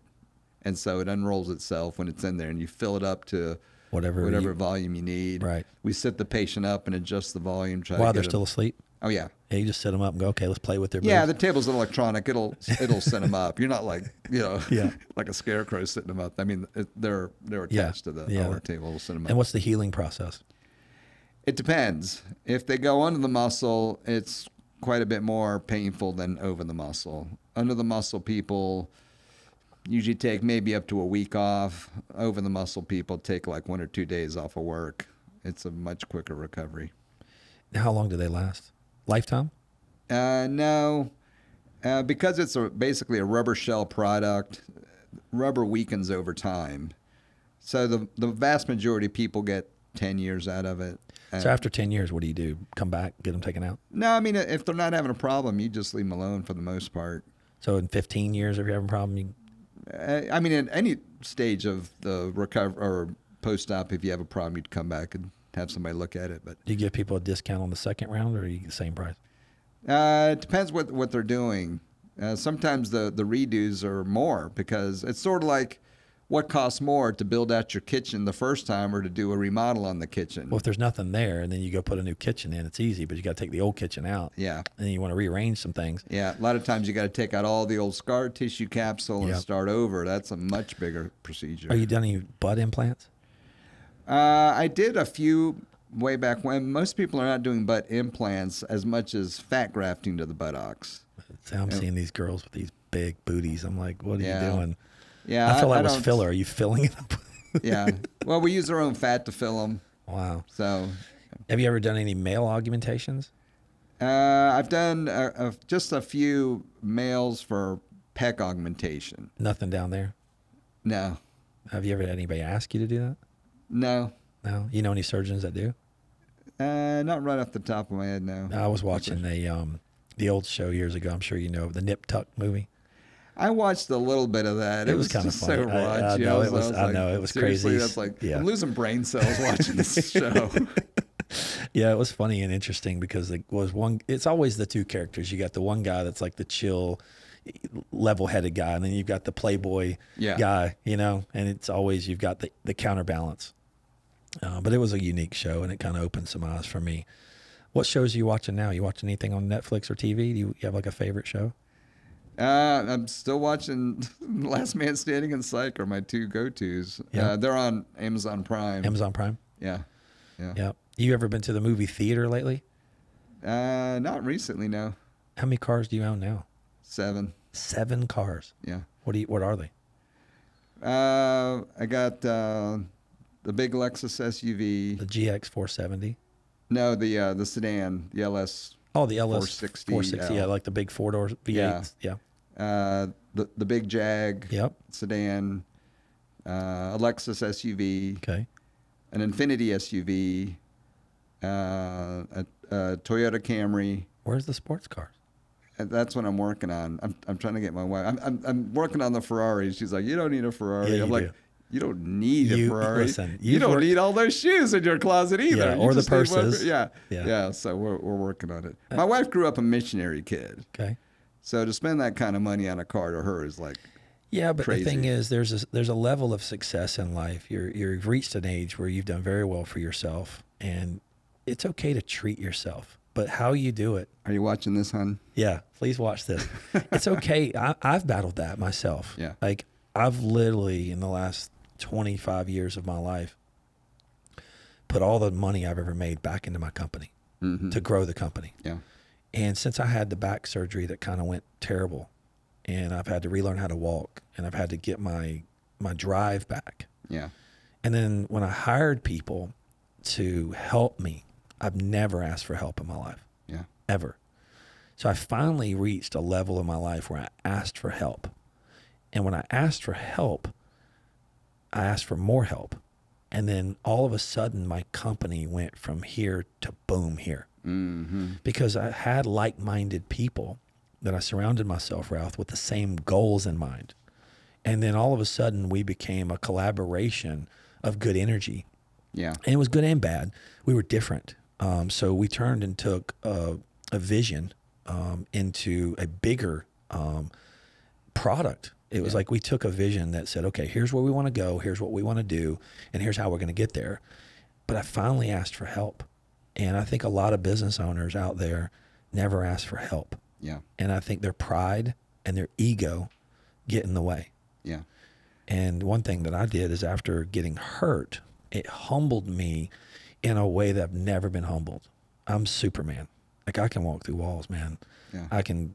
And so it unrolls itself when it's in there, and you fill it up to whatever volume you need. Right. We sit the patient up and adjust the volume. While they're still asleep? Oh, yeah. Yeah, you just sit them up and go, okay, let's play with their Yeah, boobs. the table's electronic. It'll set them up. You're not like, like a scarecrow sitting them up. I mean, they're attached to the our table. We'll set them up. And what's the healing process? It depends. If they go under the muscle, it's quite a bit more painful than over the muscle. Under the muscle, people usually take maybe up to a week off. Over the muscle, people take like 1 or 2 days off of work. It's a much quicker recovery. How long do they last? Lifetime? No, because it's basically a rubber shell product. Rubber weakens over time, so the vast majority of people get 10 years out of it. So after 10 years, what do you do? Come back, get them taken out? No, I mean if they're not having a problem, you just leave them alone for the most part. So in 15 years, if you're having a problem, I mean, at any stage of the recovery or post-op, if you have a problem, you'd come back and have somebody look at it. But do you give people a discount on the second round, or are you the same price? It depends what they're doing. Sometimes the redos are more because it's sort of like what costs more to build out your kitchen the first time or to do a remodel on the kitchen. Well, if there's nothing there and then you go put a new kitchen in, it's easy, but you got to take the old kitchen out. Yeah. And then you want to rearrange some things. Yeah. A lot of times you got to take out all the old scar tissue capsule and start over. That's a much bigger procedure. Are you done any butt implants? I did a few way back when. Most people are not doing butt implants as much as fat grafting to the buttocks. So I'm seeing these girls with these big booties. I'm like, what are you doing? Yeah, I feel that was filler. Are you filling it up? Yeah. Well, we use our own fat to fill them. Wow. So, have you ever done any male augmentations? I've done just a few males for pec augmentation. Nothing down there? No. Have you ever had anybody ask you to do that? No. No. You know any surgeons that do? Not right off the top of my head, no. I was watching the old show years ago. I'm sure you know the Nip Tuck movie. I watched a little bit of that. It was kind of funny. So raunchy. I know it was crazy. That's like I'm losing brain cells watching this show. Yeah, it was funny and interesting because it was one. It's always the two characters. You got the one guy that's like the chill, level-headed guy, and then you've got the playboy guy. You know, and it's always you've got the counterbalance. But it was a unique show, and it kind of opened some eyes for me. What shows are you watching now? You watching anything on Netflix or TV? Do you have like a favorite show? I'm still watching Last Man Standing and Psych are my two go-tos. Yeah. They're on Amazon Prime. Amazon Prime? Yeah. You ever been to the movie theater lately? Not recently, no. How many cars do you own now? 7. 7 cars? Yeah. What are they? I got the big Lexus SUV. The GX 470. No, the sedan, the LS. Oh, the LS 460. 460. Yeah, like the big 4-door V8s. Yeah. The big Jag. Yep. Sedan. A Lexus SUV. Okay. An Infiniti SUV. A Toyota Camry. Where's the sports cars? And that's what I'm working on. I'm trying to get my wife. I'm working on the Ferrari. She's like, you don't need a Ferrari. Yeah, I'm you like, do. you don't need a Ferrari. Listen, you don't need all those shoes in your closet either. Yeah, You or the just need one- purses. Yeah. So we're working on it. My wife grew up a missionary kid. Okay. So to spend that kind of money on a car to her is like, yeah, but crazy. the thing is, there's a level of success in life. You've reached an age where you've done very well for yourself, and it's okay to treat yourself. But how you do it. Are you watching this, hon? Yeah, please watch this. It's okay. I've battled that myself. Yeah. Like I've literally in the last 25 years of my life put all the money I've ever made back into my company to grow the company. Yeah. And since I had the back surgery that kind of went terrible, and I've had to relearn how to walk, and I've had to get my drive back. Yeah. And then when I hired people to help me, I've never asked for help in my life. Yeah. Ever. So I finally reached a level in my life where I asked for help. And when I asked for help, I asked for more help. And then all of a sudden my company went from here to boom here. Because I had like-minded people that I surrounded myself with the same goals in mind. And then all of a sudden we became a collaboration of good energy. Yeah. And it was good and bad. We were different. So we turned and took a vision into a bigger product. It was like we took a vision that said, okay, here's where we want to go, here's what we want to do, and here's how we're going to get there. But I finally asked for help. And I think a lot of business owners out there never ask for help. Yeah. And I think their pride and their ego get in the way. Yeah. And one thing that I did is after getting hurt, it humbled me in a way that I've never been humbled. I'm Superman. Like I can walk through walls, man. Yeah. I can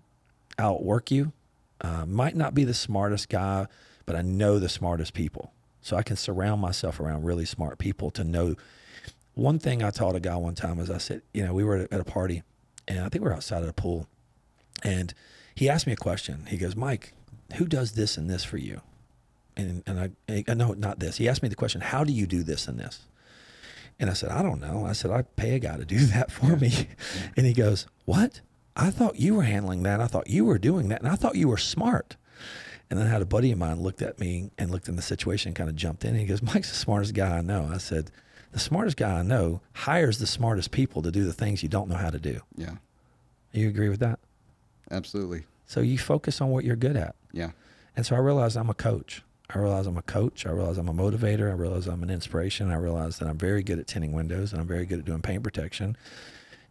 outwork you. Might not be the smartest guy, but I know the smartest people. So I can surround myself around really smart people to know. One thing I taught a guy one time is I said, you know, we were at a party and I think we were outside of the pool and he asked me a question. He goes, Mike, who does this and this for you? And I no, not this. He asked me the question, how do you do this and this? And I said, I don't know. I said, I pay a guy to do that for me. And he goes, what? I thought you were handling that. I thought you were doing that. And I thought you were smart. And then I had a buddy of mine looked at me and looked in the situation and kind of jumped in. And he goes, Mike's the smartest guy I know. I said, the smartest guy I know hires the smartest people to do the things you don't know how to do. Yeah. You agree with that? Absolutely. So you focus on what you're good at. Yeah. And so I realized I'm a coach. I realize I'm a coach. I realize I'm a motivator. I realize I'm an inspiration. I realize that I'm very good at tinting windows and I'm very good at doing paint protection.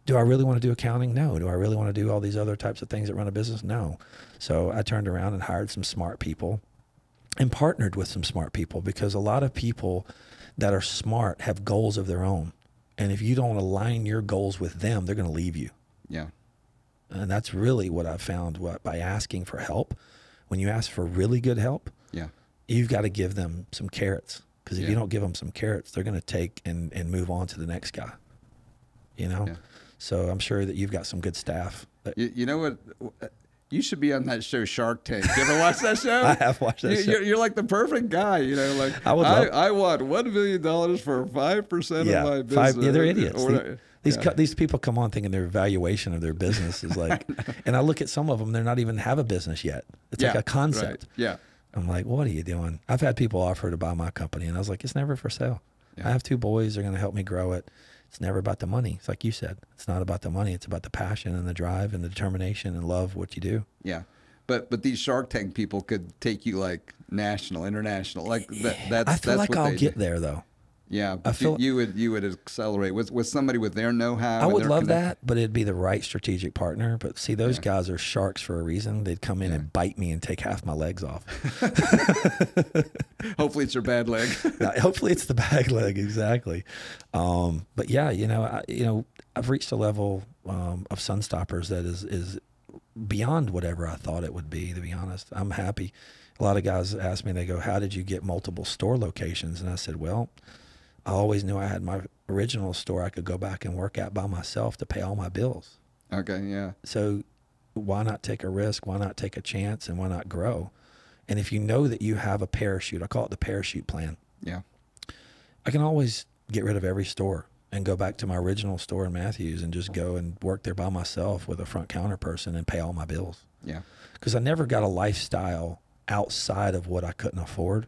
Do I really want to do accounting? No. Do I really want to do all these other types of things that run a business? No. So I turned around and hired some smart people and partnered with some smart people because a lot of people that are smart have goals of their own. And if you don't align your goals with them, they're going to leave you. Yeah. And that's really what I've found by asking for help. When you ask for really good help, Yeah. you've got to give them some carrots. Because if Yeah. you don't give them some carrots, they're going to take and move on to the next guy. You know? Yeah. So I'm sure that you've got some good staff. You know what? You should be on that show, Shark Tank. You ever watch that show? I have watched that show. You're like the perfect guy. You know, like I would love- I want $1 million for 5% of my business. Yeah, they're idiots. Or- These people come on thinking their valuation of their business is like, and I look at some of them, they're not even have a business yet. It's like a concept. Right. Yeah. I'm like, what are you doing? I've had people offer to buy my company, and I was like, it's never for sale. Yeah. I have 2 boys. They're going to help me grow it. It's never about the money. It's like you said. It's not about the money. It's about the passion and the drive and the determination and love what you do. Yeah. But these Shark Tank people could take you like national, international. Like that's I feel that's like what I'll they get do. there though. Yeah, but you would accelerate with somebody with their know-how. I would love that, but it'd be the right strategic partner. But see, those guys are sharks for a reason. They'd come in and bite me and take half my legs off. Hopefully it's your bad leg. Hopefully it's the bag leg, exactly. But yeah, I've reached a level of Sunstoppers that is beyond whatever I thought it would be. To be honest, I'm happy. A lot of guys ask me, they go, how did you get multiple store locations? And I said, well, I always knew I had my original store I could go back and work at by myself to pay all my bills. Okay, yeah. So why not take a risk? Why not take a chance? And why not grow? And if you know that you have a parachute, I call it the parachute plan. Yeah. I can always get rid of every store and go back to my original store in Matthews and just go and work there by myself with a front counter person and pay all my bills. Yeah. Because I never got a lifestyle outside of what I couldn't afford.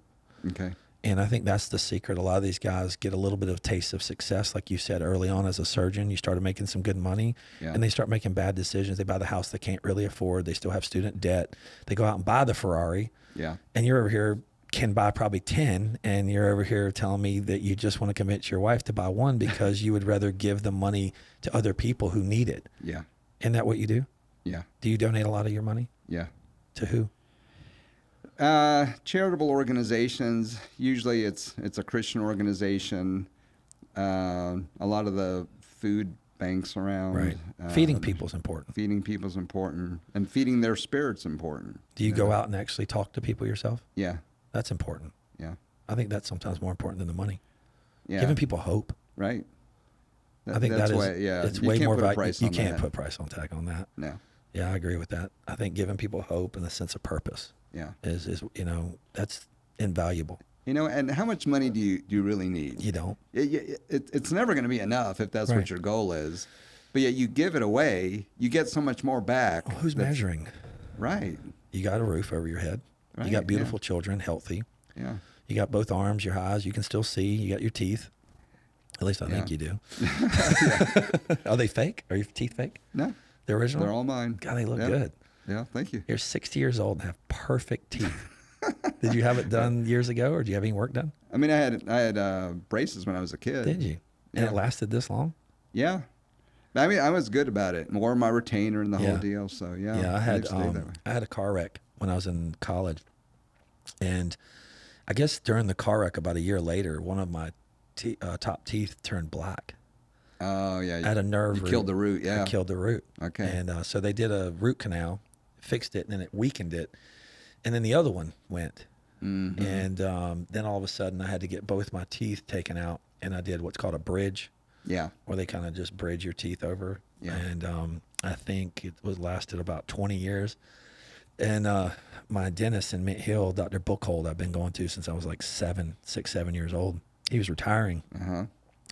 Okay. And I think that's the secret. A lot of these guys get a little bit of taste of success. Like you said early on, as a surgeon, you started making some good money, and they start making bad decisions. They buy the house they can't really afford. They still have student debt. They go out and buy the Ferrari. Yeah. And you're over here, can buy probably 10, and you're over here telling me that you just want to convince your wife to buy one because you would rather give the money to other people who need it. Yeah. Isn't that what you do? Yeah. Do you donate a lot of your money? Yeah. To who? Charitable organizations. Usually it's a Christian organization. A lot of the food banks around. Right. Feeding people's important. Feeding people's important, and feeding their spirits important. Do you go out and actually talk to people yourself? Yeah. That's important. Yeah. I think that's sometimes more important than the money. Yeah. Giving people hope. Right. I think that's that is, why, yeah. it's You way can't more put a valuable. price You on can't that. put price on tag on that. No. Yeah, I agree with that. I think giving people hope and a sense of purpose Yeah. is that's invaluable. And how much money do you really need? You don't. It's never going to be enough if that's Right. what your goal is. But yet you give it away, you get so much more back. Well, who's measuring? Right. You got a roof over your head. Right, You got beautiful children, healthy. Yeah. You got both arms, your eyes. You can still see. You got your teeth. At least I think you do. Are they fake? Are your teeth fake? No. They're original? They're all mine. God, they look Yeah. good. Yeah, thank you. You're 60 years old and have perfect teeth. Did you have it done years ago, or do you have any work done? I mean, I had braces when I was a kid. Did you? And Yeah. it lasted this long? Yeah. I mean, I was good about it. Wore my retainer and the Yeah. whole deal. So yeah. Yeah, they've stayed that way. I had a car wreck when I was in college, and I guess during the car wreck, about a year later, one of my top teeth turned black. Oh yeah. I had a nerve. You killed the root. Yeah. I killed the root. Okay. And so they did a root canal, fixed it, and then it weakened it, and then the other one went. Mm-hmm. And then all of a sudden, I had to get both my teeth taken out, and I did what's called a bridge. Yeah. Where they kind of just bridge your teeth over. Yeah. And I think it lasted about 20 years. And my dentist in Mint Hill, Dr. Bookhold, I've been going to since I was like 7 years old. He was retiring. Uh-huh.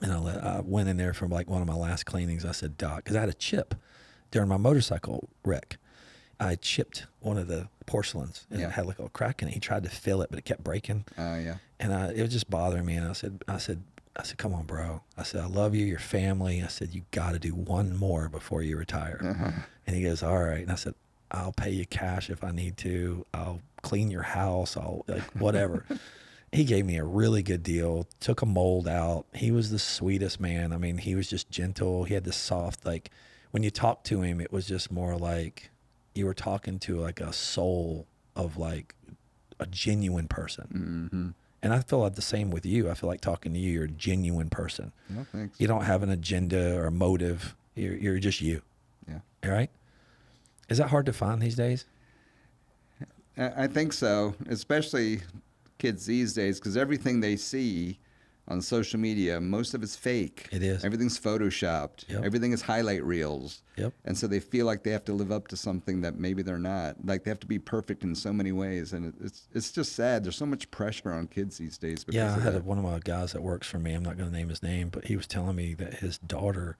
And I went in there for like one of my last cleanings. I said, Doc, because I had a chip during my motorcycle wreck. I chipped one of the porcelains, and it had like a little crack in it. He tried to fill it, but it kept breaking. Oh yeah. And it was just bothering me. And I said, come on, bro. I said, I love you, your family. I said, you got to do one more before you retire. Uh-huh. And he goes, all right. And I said, I'll pay you cash if I need to. I'll clean your house. I'll like whatever. He gave me a really good deal, took a mold out. He was the sweetest man. I mean, he was just gentle. He had this soft, like when you talked to him, it was just more like you were talking to like a soul of like a genuine person. Mm-hmm. And I feel like the same with you. I feel like talking to you, you're a genuine person. No, thanks. You don't have an agenda or a motive. You're just you. Yeah. All right? Is that hard to find these days? I think so, especially kids these days, because everything they see on social media, most of it's fake. It is. Everything's photoshopped. Yep. Everything is highlight reels. Yep. And so they feel like they have to live up to something that maybe they're not. Like they have to be perfect in so many ways, and it's just sad. There's so much pressure on kids these days. Because Yeah, I of had that. one of my guys that works for me. I'm not going to name his name, but he was telling me that his daughter,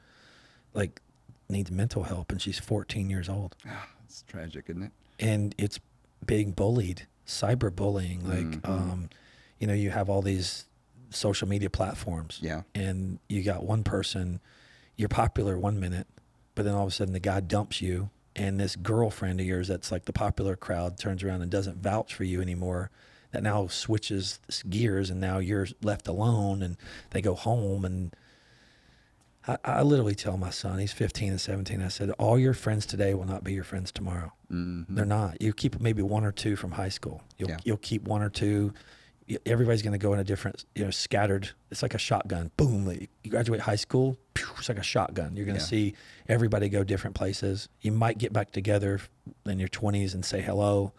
like, needs mental help, and she's 14 years old. It's tragic, isn't it? And it's being bullied, cyberbullying. Like, you have all these social media platforms. Yeah. And you got one person, you're popular 1 minute, but then all of a sudden the guy dumps you, and this girlfriend of yours that's like the popular crowd turns around and doesn't vouch for you anymore. That now switches gears, and now you're left alone, and they go home. And I literally tell my son, he's 15 and 17, I said, all your friends today will not be your friends tomorrow. Mm-hmm. They're not. You keep maybe one or two from high school. You'll keep one or two. Everybody's going to go in a different, scattered. It's like a shotgun. Boom. You graduate high school. Pew, it's like a shotgun. You're going to see everybody go different places. You might get back together in your 20s and say hello.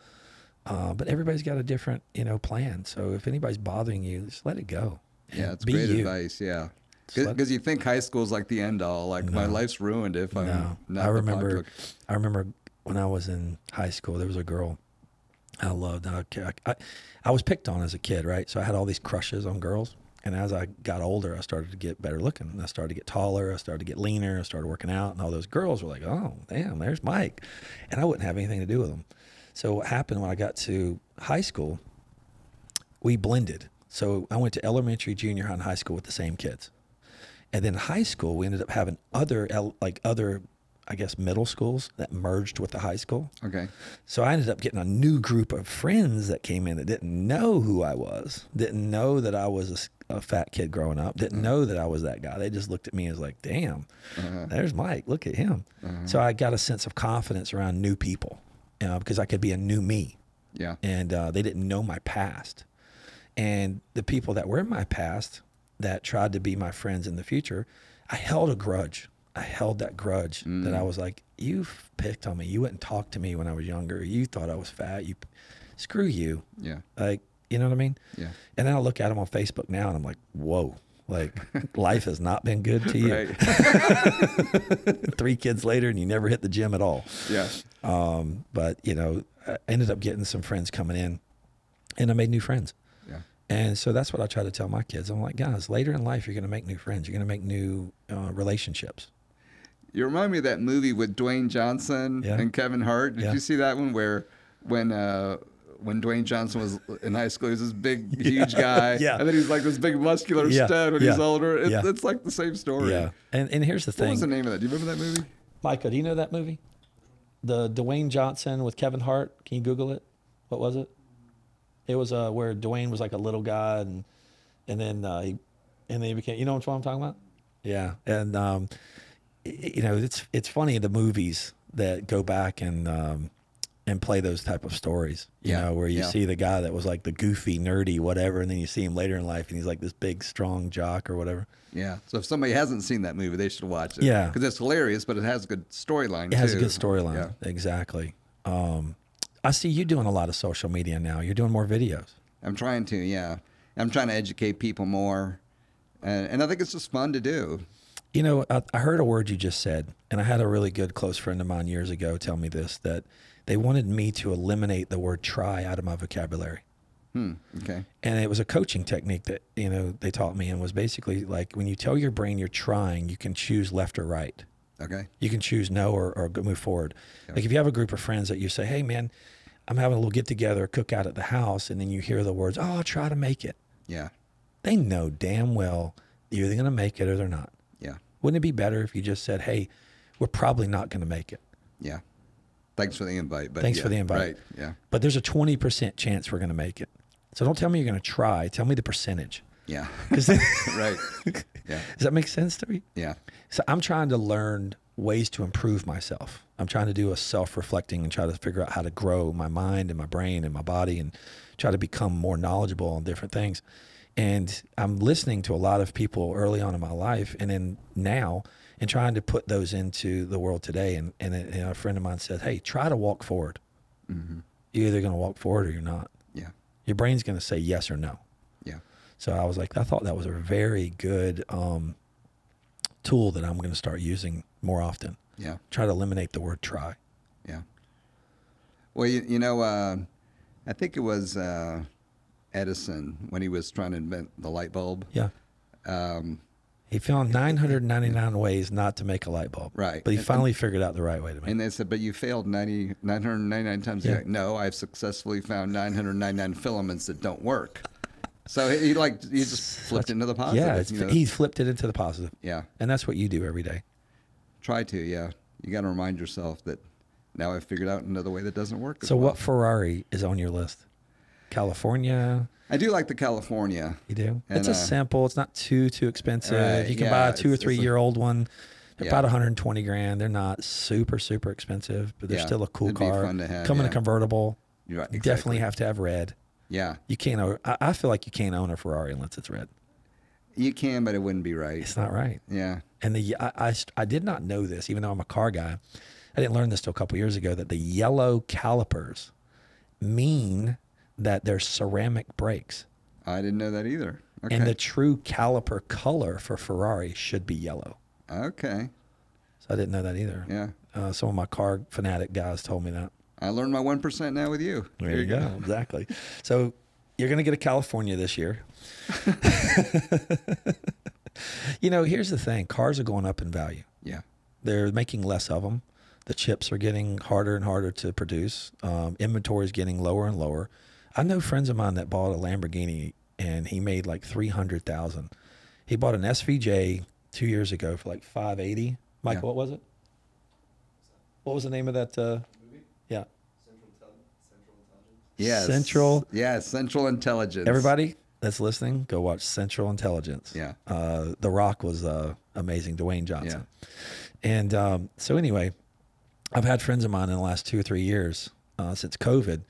But everybody's got a different, plan. So if anybody's bothering you, just let it go. Yeah, it's Be great you. advice. Yeah, Just let- because you think high school is like the end all. Like my life's ruined if I'm No, not. I the remember. pocketbook. I remember when I was in high school, there was a girl I loved. And I was picked on as a kid, right? So I had all these crushes on girls. And as I got older, I started to get better looking. And I started to get taller. I started to get leaner. I started working out. And all those girls were like, oh, damn, there's Mike. And I wouldn't have anything to do with them. So what happened when I got to high school, we blended. So I went to elementary, junior high, and high school with the same kids. And then high school, we ended up having other, I guess, middle schools that merged with the high school. Okay. So I ended up getting a new group of friends that came in that didn't know who I was, didn't know that I was a fat kid growing up, didn't know that I was that guy. They just looked at me as like, damn, there's Mike. Look at him. So I got a sense of confidence around new people, because I could be a new me. Yeah. And they didn't know my past. And the people that were in my past that tried to be my friends in the future, I held a grudge. I held that grudge that I was like, you picked on me. You wouldn't talk to me when I was younger. You thought I was fat. Screw you. Yeah. Like, you know what I mean? Yeah. And then I look at them on Facebook now and I'm like, whoa, like life has not been good to you. Right. 3 kids later and you never hit the gym at all. Yeah. But I ended up getting some friends coming in and I made new friends. Yeah. And so that's what I try to tell my kids. I'm like, guys, later in life, you're going to make new friends. You're going to make new relationships. You remind me of that movie with Dwayne Johnson and Kevin Hart. Did you see that one where when Dwayne Johnson was in high school, he was this big, huge guy. Yeah. And then he's like this big muscular stud when he's older. It's like the same story. Yeah. And here's the thing. What was the name of that? Do you remember that movie? Micah, do you know that movie? The Dwayne Johnson with Kevin Hart. Can you Google it? What was it? It was where Dwayne was like a little guy and then he became, you know what I'm talking about? Yeah. And, it's funny, the movies that go back and play those type of stories, you know, where you see the guy that was like the goofy, nerdy, whatever. And then you see him later in life and he's like this big, strong jock or whatever. Yeah. So if somebody hasn't seen that movie, they should watch it. Yeah. Because it's hilarious, but it has a good storyline too. It has a good storyline. Yeah. Exactly. I see you doing a lot of social media now. You're doing more videos. I'm trying to, yeah. I'm trying to educate people more. And I think it's just fun to do. I heard a word you just said, and I had a really good close friend of mine years ago tell me this, that they wanted me to eliminate the word try out of my vocabulary. Okay. And it was a coaching technique that, they taught me, and was basically like when you tell your brain you're trying, you can choose left or right. Okay. You can choose no or move forward. Yeah. Like if you have a group of friends that you say, hey, man, I'm having a little get together, cookout at the house, and then you hear the words, oh, I'll try to make it. Yeah. They know damn well you're either going to make it or they're not. Yeah. Wouldn't it be better if you just said, hey, we're probably not going to make it? Yeah. Thanks for the invite. But Thanks for the invite. Right. Yeah. But there's a 20% chance we're going to make it. So don't tell me you're going to try. Tell me the percentage. Yeah. Right. Yeah. Does that make sense to me? Yeah. So I'm trying to learn ways to improve myself. I'm trying to do a self-reflecting and try to figure out how to grow my mind and my brain and my body and try to become more knowledgeable on different things. And I'm listening to a lot of people early on in my life and then now and trying to put those into the world today. And a friend of mine said, hey, try to walk forward. Mm-hmm. You're either going to walk forward or you're not. Yeah. Your brain's going to say yes or no. Yeah. So I was like, I thought that was a very good tool that I'm going to start using more often. Yeah. Try to eliminate the word try. Yeah. Well, I think it was Edison when he was trying to invent the light bulb. Yeah. He found 999 ways not to make a light bulb. Right. But he finally figured out the right way to make it. And they said, but you failed 999 times. Yeah. Like, no, I've successfully found 999 filaments that don't work. So he just flipped into the positive. Yeah, he flipped it into the positive. Yeah. And that's what you do every day. Try to, yeah. You got to remind yourself that now I've figured out another way that doesn't work. So what Ferrari is on your list? California? I do like the California. You do? And, it's a simple. It's not too expensive. Right, You can buy a 2 or 3 year old one. They're about 120 grand. They're not super expensive, but they're still a cool it'd car. Be fun to have, Come in a convertible. Right, exactly. You definitely have to have red. Yeah. You can't. I feel like you can't own a Ferrari unless it's red. You can, but it wouldn't be right. It's not right. Yeah. And I did not know this, even though I'm a car guy. I didn't learn this till a couple years ago, that the yellow calipers mean that they're ceramic brakes. I didn't know that either. Okay. And the true caliper color for Ferrari should be yellow. Okay. So I didn't know that either. Yeah. Some of my car fanatic guys told me that. I learned my 1% now with you. There you go. Exactly. So you're going to get a California this year. You know, here's the thing. Cars are going up in value. Yeah. They're making less of them. The chips are getting harder and harder to produce. Inventory is getting lower and lower. I know friends of mine that bought a Lamborghini and he made like $300,000. He bought an SVJ 2 years ago for like $580. Michael, Yeah. what was it? What was the name of that? Movie? Yeah. Central Intelligence. Yes. Central. Yeah, Central Intelligence. Everybody that's listening, go watch Central Intelligence. Yeah. The Rock was amazing, Dwayne Johnson. Yeah. And so anyway, I've had friends of mine in the last 2 or 3 years since COVID.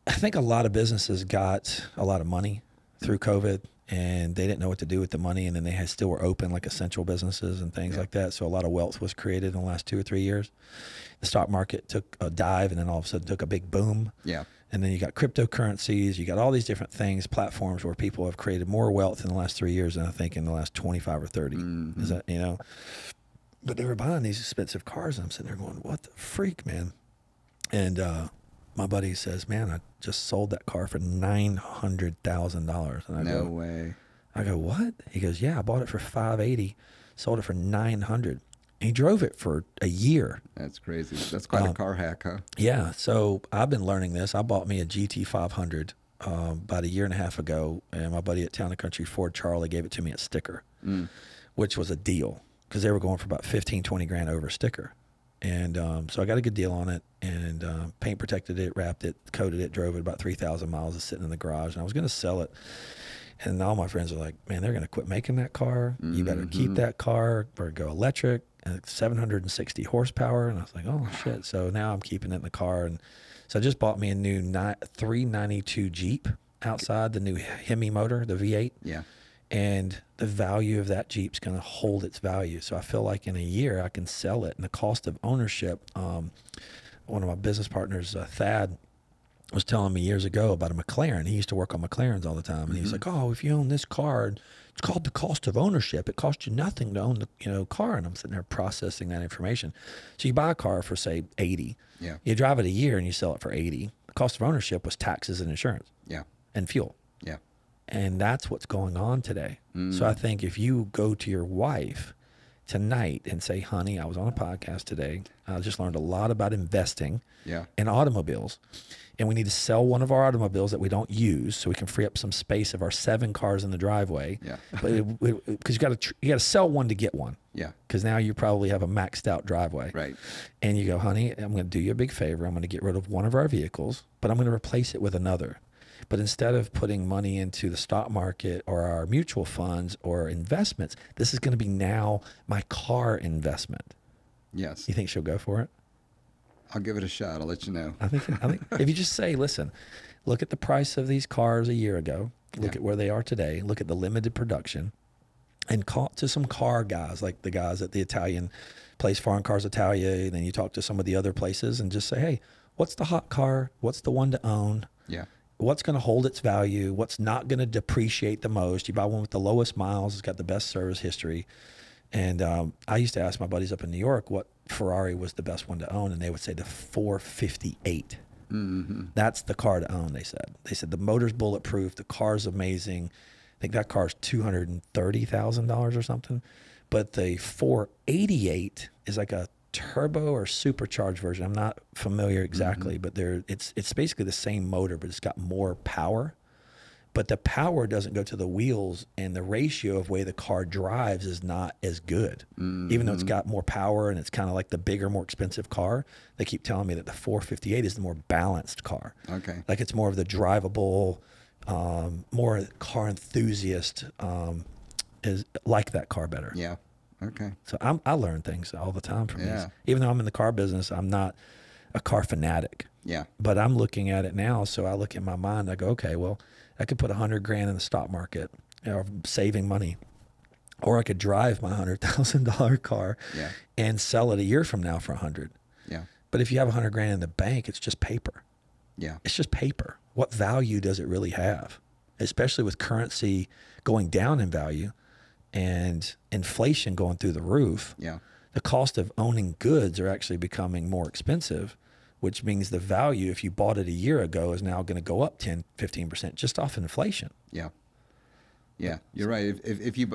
I think a lot of businesses got a lot of money through COVID and they didn't know what to do with the money. And then they still were open, like essential businesses and things like that. So a lot of wealth was created in the last 2 or 3 years. The stock market took a dive and then all of a sudden took a big boom. Yeah. And then you got cryptocurrencies, you got all these different things, platforms where people have created more wealth in the last 3 years than I think in the last 25 or 30. Mm-hmm. Is that, you know? But they were buying these expensive cars and I'm sitting there going, what the freak, man? And my buddy says, man, I just sold that car for $900,000. And I No go, way. I go, what? He goes, yeah, I bought it for $580, sold it for $900. He drove it for a year. That's crazy. That's quite a car hack, huh? Yeah. So I've been learning this. I bought me a GT500 about a year and a half ago, and my buddy at Town and Country Ford, Charlie, gave it to me at sticker, which was a deal because they were going for about 15, 20 grand over sticker. And so I got a good deal on it and paint protected it, wrapped it, coated it, drove it about 3,000 miles. It's sitting in the garage, and I was going to sell it. And all my friends are like, man, they're going to quit making that car. You better keep that car or go electric. And it's 760 horsepower. And I was like, oh, shit. So now I'm keeping it in the car. And so I just bought me a new 392 Jeep outside, the new Hemi motor, the V8. Yeah. And the value of that Jeep's going to hold its value. So I feel like in a year I can sell it. And the cost of ownership, one of my business partners, Thad, was telling me years ago about a McLaren. He used to work on McLarens all the time. And he's like, oh, if you own this car, it's called the cost of ownership. It costs you nothing to own the car. And I'm sitting there processing that information. So you buy a car for, say, 80. Yeah. You drive it a year and you sell it for 80. The cost of ownership was taxes and insurance. Yeah. And fuel. Yeah. And that's what's going on today. So I think if you go to your wife tonight and say, honey, I was on a podcast today. I just learned a lot about investing in automobiles. And we need to sell one of our automobiles that we don't use so we can free up some space of our 7 cars in the driveway. Yeah. Because you got to sell one to get one. Yeah. Because now you probably have a maxed out driveway. Right. And you go, honey, I'm going to do you a big favor. I'm going to get rid of one of our vehicles, but I'm going to replace it with another. But instead of putting money into the stock market or our mutual funds or investments, this is going to be now my car investment. Yes. You think she'll go for it? I'll give it a shot. I'll let you know. I think if you just say, listen, look at the price of these cars a year ago, look at where they are today, look at the limited production, and talk to some car guys, like the guys at the Italian place, Foreign Cars Italia, and then you talk to some of the other places and just say, hey, what's the hot car? What's the one to own? Yeah. What's going to hold its value? What's not going to depreciate the most? You buy one with the lowest miles. It's got the best service history. And I used to ask my buddies up in New York what Ferrari was the best one to own, and they would say the 458. That's the car to own, they said. They said the motor's bulletproof, the car's amazing. I think that car's $230,000 or something. But the 488 is like a turbo or supercharged version. I'm not familiar exactly, but it's basically the same motor, but it's got more power. But the power doesn't go to the wheels, and the ratio of way the car drives is not as good. Even though it's got more power and it's kind of like the bigger, more expensive car, they keep telling me that the 458 is the more balanced car. Okay. Like it's more of the drivable, more car enthusiast is like that car better. Yeah. Okay. So I learn things all the time from these. Yeah. Even though I'm in the car business, I'm not a car fanatic. Yeah. But I'm looking at it now, so I look in my mind, I go, okay, well, I could put $100,000 in the stock market, saving money, or I could drive my $100,000 car and sell it a year from now for $100,000. Yeah. But if you have $100,000 in the bank, it's just paper. Yeah. It's just paper. What value does it really have? Especially with currency going down in value and inflation going through the roof. Yeah. The cost of owning goods are actually becoming more expensive, which means the value, if you bought it a year ago, is now going to go up 10, 15% just off inflation. Yeah. Yeah, you're right.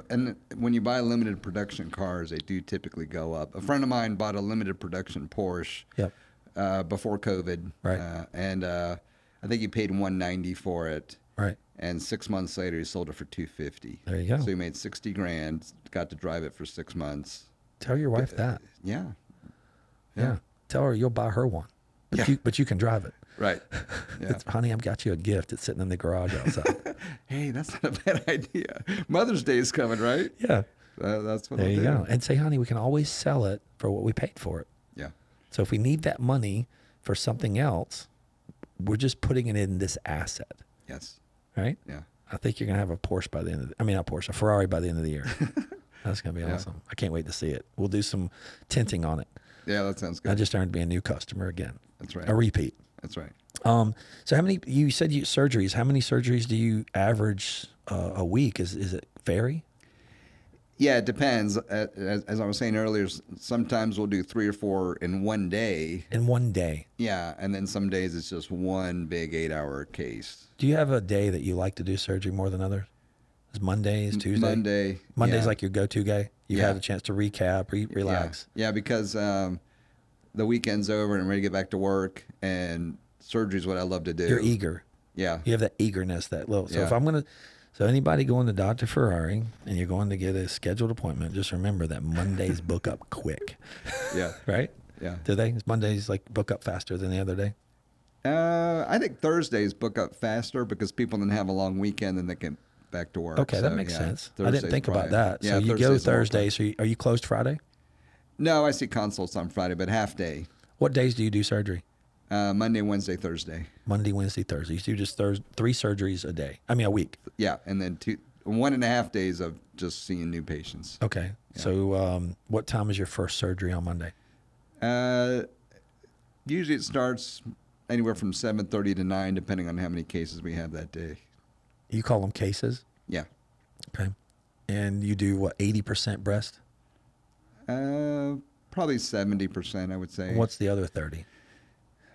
And when you buy limited production cars, they do typically go up. A friend of mine bought a limited production Porsche before COVID. Right. And I think he paid $190 for it. Right. And 6 months later, he sold it for $250. There you go. So he made $60,000, got to drive it for 6 months. Tell your wife that. Yeah. Yeah. Tell her you'll buy her one. But you can drive it. Right. Yeah. Honey, I've got you a gift. It's sitting in the garage outside. Hey, that's not a bad idea. Mother's Day is coming, right? Yeah. That's what There I'll you do. go. And say, honey, we can always sell it for what we paid for it. Yeah. So if we need that money for something else, we're just putting it in this asset. Yes. Right? Yeah. I think you're going to have a Porsche by the end of the, I mean, not Porsche, a Ferrari by the end of the year. That's going to be awesome. I can't wait to see it. We'll do some tinting on it. Yeah, that sounds good. I just earned to be a new customer again. That's right. A repeat. That's right. So how many, you said surgeries, how many surgeries do you average a week? Is it vary? Yeah, it depends. As I was saying earlier, sometimes we'll do 3 or 4 in one day. In one day? Yeah, and then some days it's just one big 8-hour case. Do you have a day that you like to do surgery more than others? Is Mondays, Tuesday? Monday's like your go-to day? You've had a chance to recap, relax. Yeah, because the weekend's over and I'm ready to get back to work, and surgery is what I love to do. You're eager. Yeah. You have that eagerness, that little. So if I'm going to, so anybody going to Dr. Ferrari and you're going to get a scheduled appointment, just remember that Mondays book up quick. Yeah. Right? Yeah. Do they? Is Mondays like book up faster than the other day? I think Thursdays book up faster because people then have a long weekend and they get back to work. Okay, that makes sense. I didn't think about that. So you go Thursday. So are you closed Friday? No, I see consults on Friday, but half day. What days do you do surgery? Monday, Wednesday, Thursday. Monday, Wednesday, Thursday. So you just 3 surgeries a day. I mean, a week. Yeah, and then 1.5 days of just seeing new patients. Okay. Yeah. So what time is your first surgery on Monday? Usually it starts anywhere from 7:30 to 9, depending on how many cases we have that day. You call them cases? Yeah. Okay. And you do what, 80% breast? Probably 70%, I would say. What's the other 30?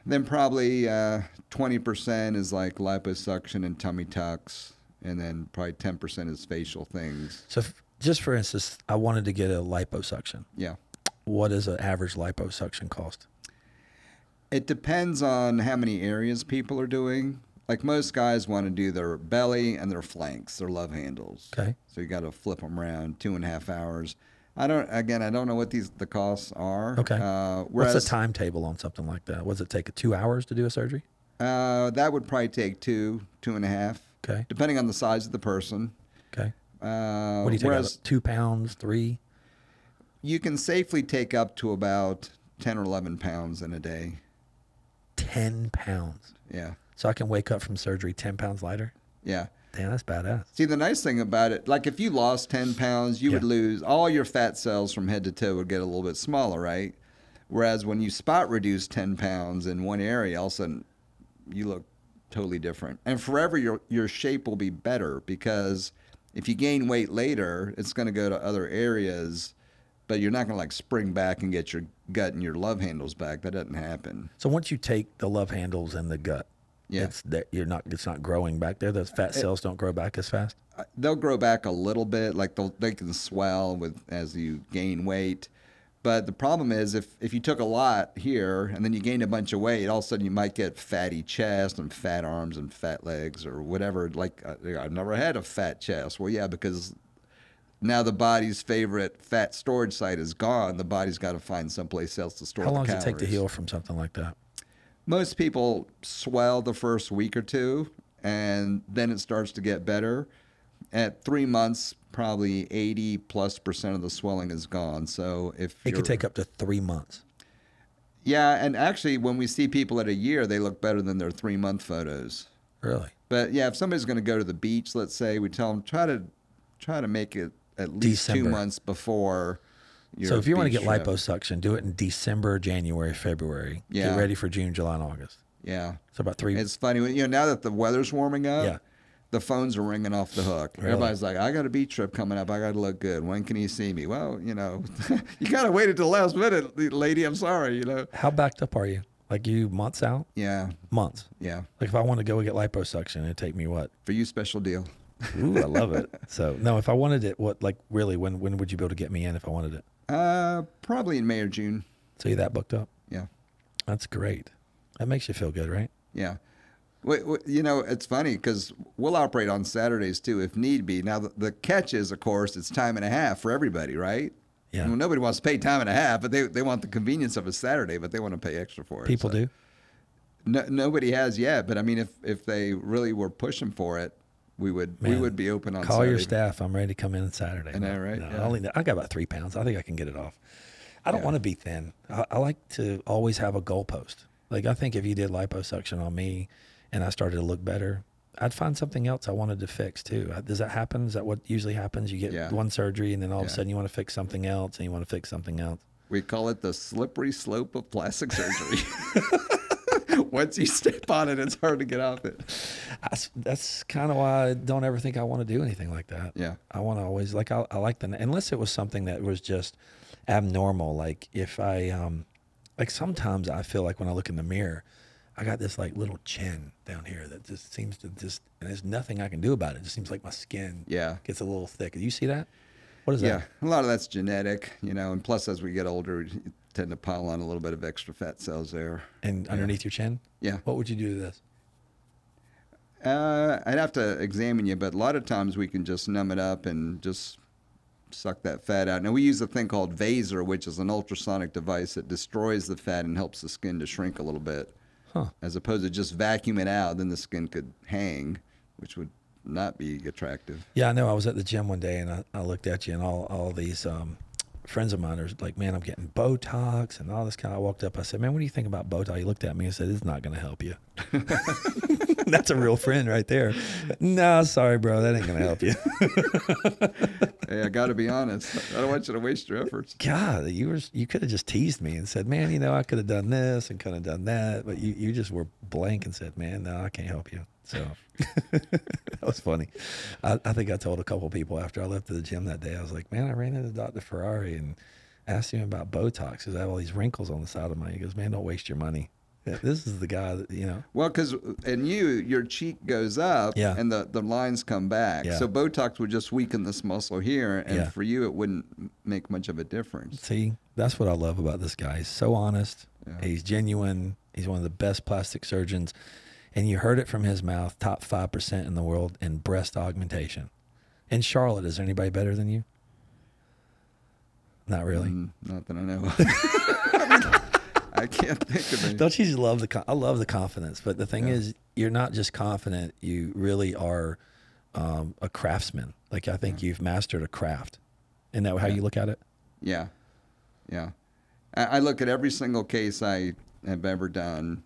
Then probably 20% is like liposuction and tummy tucks, and then probably 10% is facial things. So just for instance, I wanted to get a liposuction. Yeah. What does an average liposuction cost? It depends on how many areas people are doing. Like most guys want to do their belly and their flanks, their love handles. Okay. So you got to flip them around 2.5 hours. I don't know what the costs are. Okay. What's the timetable on something like that? What does it take, 2 hours to do a surgery? That would probably take 2.5. Okay. Depending on the size of the person. Okay. What do you take out? 2 pounds, 3? You can safely take up to about 10 or 11 pounds in a day. 10 pounds? Yeah. So I can wake up from surgery 10 pounds lighter? Yeah. Damn, that's badass. See, the nice thing about it, like if you lost 10 pounds, you would lose all your fat cells from head to toe would get a little bit smaller, right? Whereas when you spot reduce 10 pounds in one area, all of a sudden you look totally different. And forever your shape will be better because if you gain weight later, it's going to go to other areas, but you're not going to like spring back and get your gut and your love handles back. That doesn't happen. So once you take the love handles and the gut, it's not growing back there. Those fat cells don't grow back as fast. They'll grow back a little bit, like they can swell as you gain weight. But the problem is if you took a lot here and then you gained a bunch of weight, all of a sudden you might get fatty chest and fat arms and fat legs or whatever. Like I've never had a fat chest. Well, yeah, because now the body's favorite fat storage site is gone. The body's got to find someplace else to store the calories. How long does it take to heal from something like that? Most people swell the first week or two, and then it starts to get better. At 3 months, probably 80+% of the swelling is gone. So it could take up to 3 months. Yeah, and actually, when we see people at a year, they look better than their 3-month photos. Really? But yeah, if somebody's going to go to the beach, let's say, we tell them try to make it at least December. 2 months before. So if you want to get trip. liposuction, do it in December, January, February. Yeah. Get ready for June, July, and August. Yeah. So about 3. It's funny, now that the weather's warming up, Yeah. the phones are ringing off the hook. Really? Everybody's like, I got a beach trip coming up. I got to look good. When can you see me? Well, you got to wait until the last minute, lady. I'm sorry, How backed up are you? Like you months out? Yeah. Months. Yeah. Like if I want to go get liposuction, it'd take me what? For you, special deal. Ooh, I love it. So no, if I wanted it, really, when would you be able to get me in if I wanted it? Probably in May or June. So you that booked up? Yeah. That's great. That makes you feel good, right? Yeah. It's funny because we'll operate on Saturdays too, if need be. Now, the catch is, of course, it's time and a half for everybody, right? Yeah. Well, nobody wants to pay time and a half, but they want the convenience of a Saturday, but they want to pay extra for it. People do? No, nobody has yet, but I mean, if they really were pushing for it, we would be open on Call Saturday. your staff. I'm ready to come in on Saturday. I know, right? No, Yeah. I got about 3 pounds. I think I can get it off. I don't want to be thin. I like to always have a goalpost. Like I think if you did liposuction on me and I started to look better, I'd find something else I wanted to fix too. Does that happen? Is that what usually happens? You get one surgery and then all of a sudden you want to fix something else and you want to fix something else. We call it the slippery slope of plastic surgery. Once you step on it, it's hard to get off it. That's kind of why I don't ever think I want to do anything like that. Yeah. I want to always, like, I like unless it was something that was just abnormal. Like if I, like sometimes I feel like when I look in the mirror, I got this like little chin down here that just seems to and there's nothing I can do about it. It just seems like my skin gets a little thick. Do you see that? What is that? Yeah, a lot of that's genetic, and plus as we get older, we tend to pile on a little bit of extra fat cells there. And underneath your chin? Yeah. What would you do to this? I'd have to examine you, but a lot of times we can just numb it up and just suck that fat out. Now, we use a thing called Vaser, which is an ultrasonic device that destroys the fat and helps the skin to shrink a little bit. Huh. As opposed to just vacuum it out, then the skin could hang, which would not be attractive. Yeah, I know. I was at the gym one day and I looked at you and all these friends of mine are like, man, I'm getting Botox and all this kind of. I walked up, I said, man, what do you think about Botox? He looked at me and said, it's not going to help you. That's a real friend right there. No, sorry, bro. That ain't going to help you. Hey, I got to be honest. I don't want you to waste your efforts. God, you could have just teased me and said, man, I could have done this and could have done that. But you just were blank and said, man, no, I can't help you. So that was funny. I think I told a couple people after I left the gym that day, I was like, man, I ran into Dr. Ferrari and asked him about Botox because I have all these wrinkles on the side of my. He goes, man, don't waste your money. This is the guy that, Well, because your cheek goes up and the lines come back. Yeah. So Botox would just weaken this muscle here. And for you, it wouldn't make much of a difference. See, that's what I love about this guy. He's so honest. Yeah. He's genuine. He's one of the best plastic surgeons. And you heard it from his mouth, top 5% in the world in breast augmentation. In Charlotte, is there anybody better than you? Not really. Not that I know of. I can't think of it. Don't you just love I love the confidence, but the thing is, you're not just confident, you really are a craftsman. Like I think you've mastered a craft. Isn't that how you look at it? Yeah. Yeah. I look at every single case I have ever done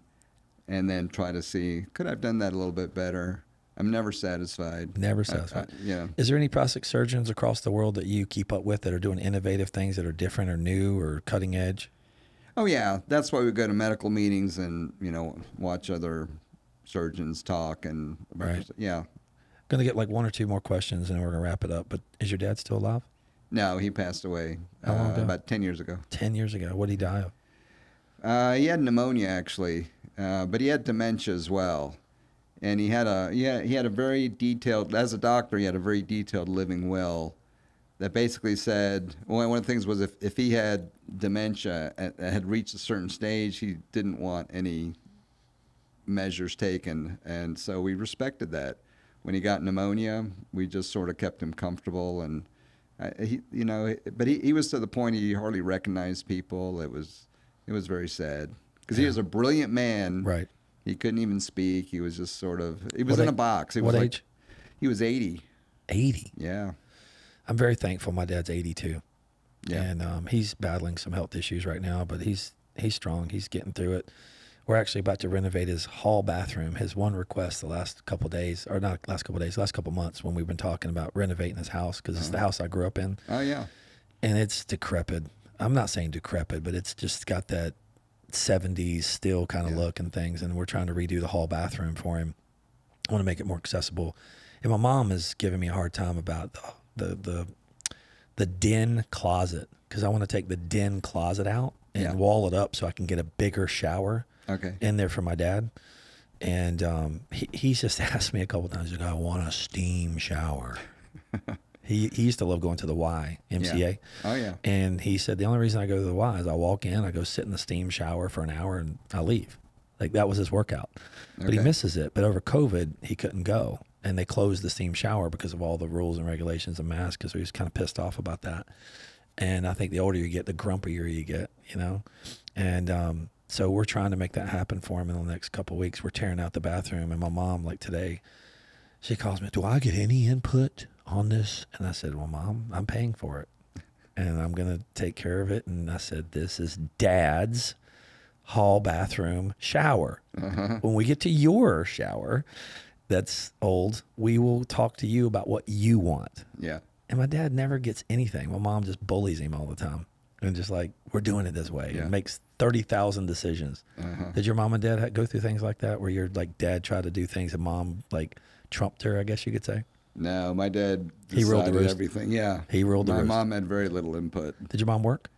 and then try to see, could I have done that a little bit better? I'm never satisfied. Never satisfied. Yeah. Is there any plastic surgeons across the world that you keep up with that are doing innovative things that are different or new or cutting edge? Oh, yeah. That's why we go to medical meetings and, watch other surgeons talk. And yeah. I'm going to get like one or two more questions and we're going to wrap it up. But is your dad still alive? No, he passed away How long ago? About 10 years ago. 10 years ago. What did he die of? He had pneumonia, actually, but he had dementia as well. And he had a very detailed, as a doctor, he had a very detailed living will that basically said, well, one of the things was if he had dementia and had reached a certain stage, he didn't want any measures taken. And so we respected that. When he got pneumonia, we just sort of kept him comfortable. And, but he was to the point he hardly recognized people. It was very sad because he was a brilliant man. Right. He couldn't even speak. He was just sort of, he was in a box. What age? He was 80. 80? Yeah. I'm very thankful my dad's 82. Yeah. And he's battling some health issues right now, but he's strong. He's getting through it. We're actually about to renovate his hall bathroom. His one request the last couple of days, or not last couple of days, last couple of months when we've been talking about renovating his house because it's the house I grew up in. Oh, yeah. And it's decrepit. I'm not saying decrepit, but it's just got that 70s still kind of Yeah. look and things, and we're trying to redo the hall bathroom for him. I want to make it more accessible. And my mom is giving me a hard time about the den closet, because I want to take the den closet out and Yeah. wall it up so I can get a bigger shower Okay. in there for my dad. And he's just asked me a couple times, he's like, I want a steam shower. He used to love going to the YMCA. Yeah. Oh yeah. And he said, the only reason I go to the Y is I walk in, I go sit in the steam shower for an hour, and I leave. Like, that was his workout. But he Okay. misses it. But over COVID, he couldn't go. And they closed the steam shower because of all the rules and regulations and masks. So he was kind of pissed off about that. And I think the older you get, the grumpier you get, you know? And so we're trying to make that happen for him in the next couple of weeks. We're tearing out the bathroom. And my mom, like today, she calls me, do I get any input on this? And I said, well, Mom, I'm paying for it, and I'm going to take care of it. And I said, this is Dad's hall bathroom shower. When we get to your shower that's old, we will talk to you about what you want. Yeah. And my dad never gets anything. My mom just bullies him all the time. And just like, we're doing it this way. Yeah. And makes 30,000 decisions. Did your mom and dad go through things like that, where your like dad tried to do things and mom like trumped her, I guess you could say? No, my dad He ruled the decided roost. everything. Yeah. He ruled the My roost. mom had very little input. Did your mom work?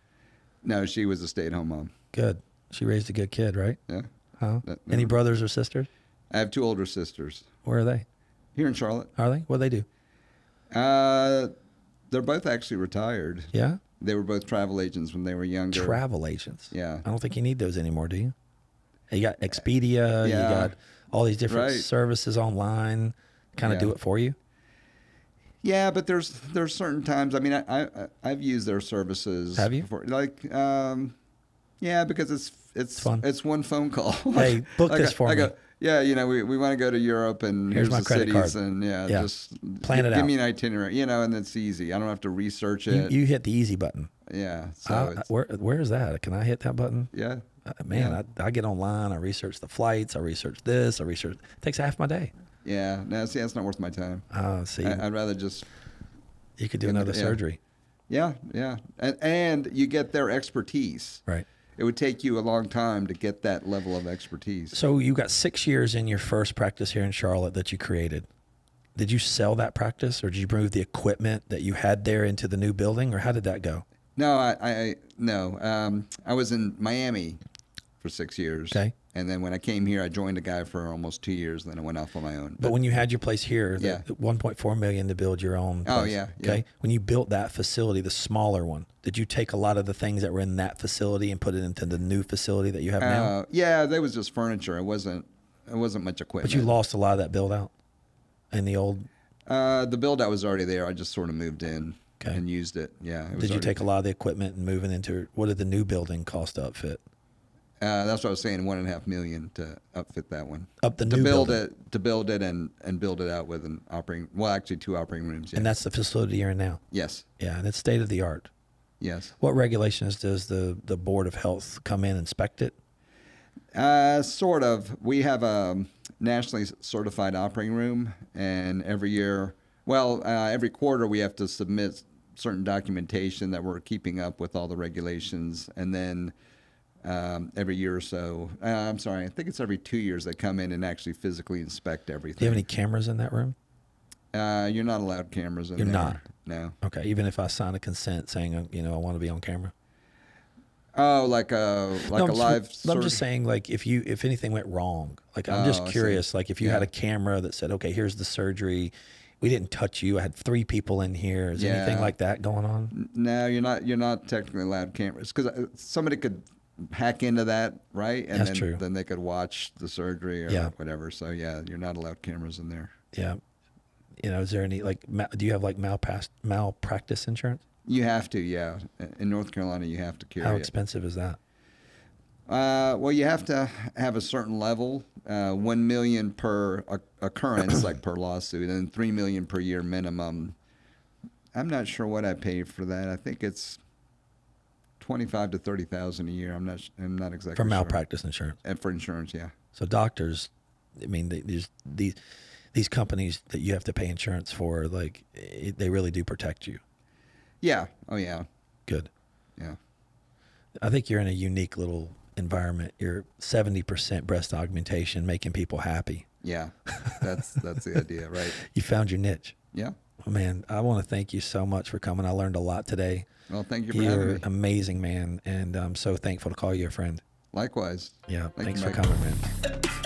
No, she was a stay-at-home mom. Good. She raised a good kid, right? Yeah. Huh? That- Any no. brothers or sisters? I have 2 older sisters Where are they? here in Charlotte. Are they? What do they do? They're both actually retired. Yeah? They were both travel agents when they were younger. Travel agents. Yeah. I don't think you need those anymore, do you? You got Expedia, you Yeah. got all these different Right. services online, kind of Yeah. do it for you. Yeah, but there's certain times. I mean, I've used their services. Have you? Before. Like, yeah, because it's fun. It's one phone call. Hey, book this for me. Yeah, you know, we want to go to Europe, and Here's here's my the credit cities, card. and Yeah. just Plan it give out. me an itinerary, you know, and it's easy. I don't have to research it. You hit the easy button. Yeah, so it's, Where is that? Can I hit that button? yeah, Man, yeah. I get online, I research the flights, I research this, it takes half my day. yeah. No, see, that's not worth my time. See, I'd rather just you could do yeah, another yeah. surgery. yeah, and you get their expertise. Right. It would take you a long time to get that level of expertise. So you got 6 years in your first practice here in Charlotte that you created. Did you sell that practice, or did you move the equipment that you had there into the new building, or how did that go? No, I was in Miami for 6 years. Okay. And then when I came here, I joined a guy for almost 2 years. Then I went off on my own. But when you had your place here, Yeah. the 1.4 million to build your own Oh, place, yeah, okay. yeah. When you built that facility, the smaller one, did you take a lot of the things that were in that facility and put it into the new facility that you have now? Yeah, that was just furniture. It wasn't much equipment. But you lost a lot of that build out in the old. The build out was already there. I just sort of moved in Okay. and used it. Yeah. It was Did you already- take a lot of the equipment and moving into what did the new building cost to upfit? That's what I was saying. $1.5 million to upfit that one. Up the to new build building. it, to build it, and build it out with an operating. Well, actually, 2 operating rooms. Yeah. And that's the facility you're in now. yes, Yeah, and it's state of the art. yes. What regulations does the Board of Health come in and inspect it? Sort of. We have a nationally certified operating room, and every year, every quarter, we have to submit certain documentation that we're keeping up with all the regulations, and then every year or so, I'm sorry, I think it's every 2 years they come in and actually physically inspect everything. Do you have any cameras in that room? You're not allowed cameras in You're there. not? No. Okay, even if I sign a consent saying, I want to be on camera. Oh, like a live. I'm just saying, like, if anything went wrong, like, I'm just Oh, I see. curious, like, if you had Yeah. a camera that said, okay, here's the surgery, we didn't touch you, I had 3 people in here. Is anything Yeah. like that going on? No, you're not. You're not technically allowed cameras because somebody could hack into that, right? And That's then, true. Then they could watch the surgery or Yeah. whatever. So yeah, you're not allowed cameras in there. Yeah. Is there any, like, do you have, like, malpractice insurance? You have to, yeah. In North Carolina, you have to carry How it. expensive is that? Well, you have to have a certain level, 1 million per occurrence, like per lawsuit, and 3 million per year minimum. I'm not sure what I paid for that. I think it's 25 to 30,000 a year. I'm not exactly For sure. malpractice insurance. And for insurance, yeah. So doctors, I mean, these companies that you have to pay insurance for, like, they really do protect you. Yeah. Oh, yeah. Good. Yeah. I think you're in a unique little environment. You're 70% breast augmentation, making people happy. Yeah, that's the idea, right? You found your niche. Yeah. Oh, man, I want to thank you so much for coming. I learned a lot today. Well, thank you for having You're me. amazing, man, and I'm so thankful to call you a friend. Likewise. Yeah, Thank thanks you, for Mike. coming, man.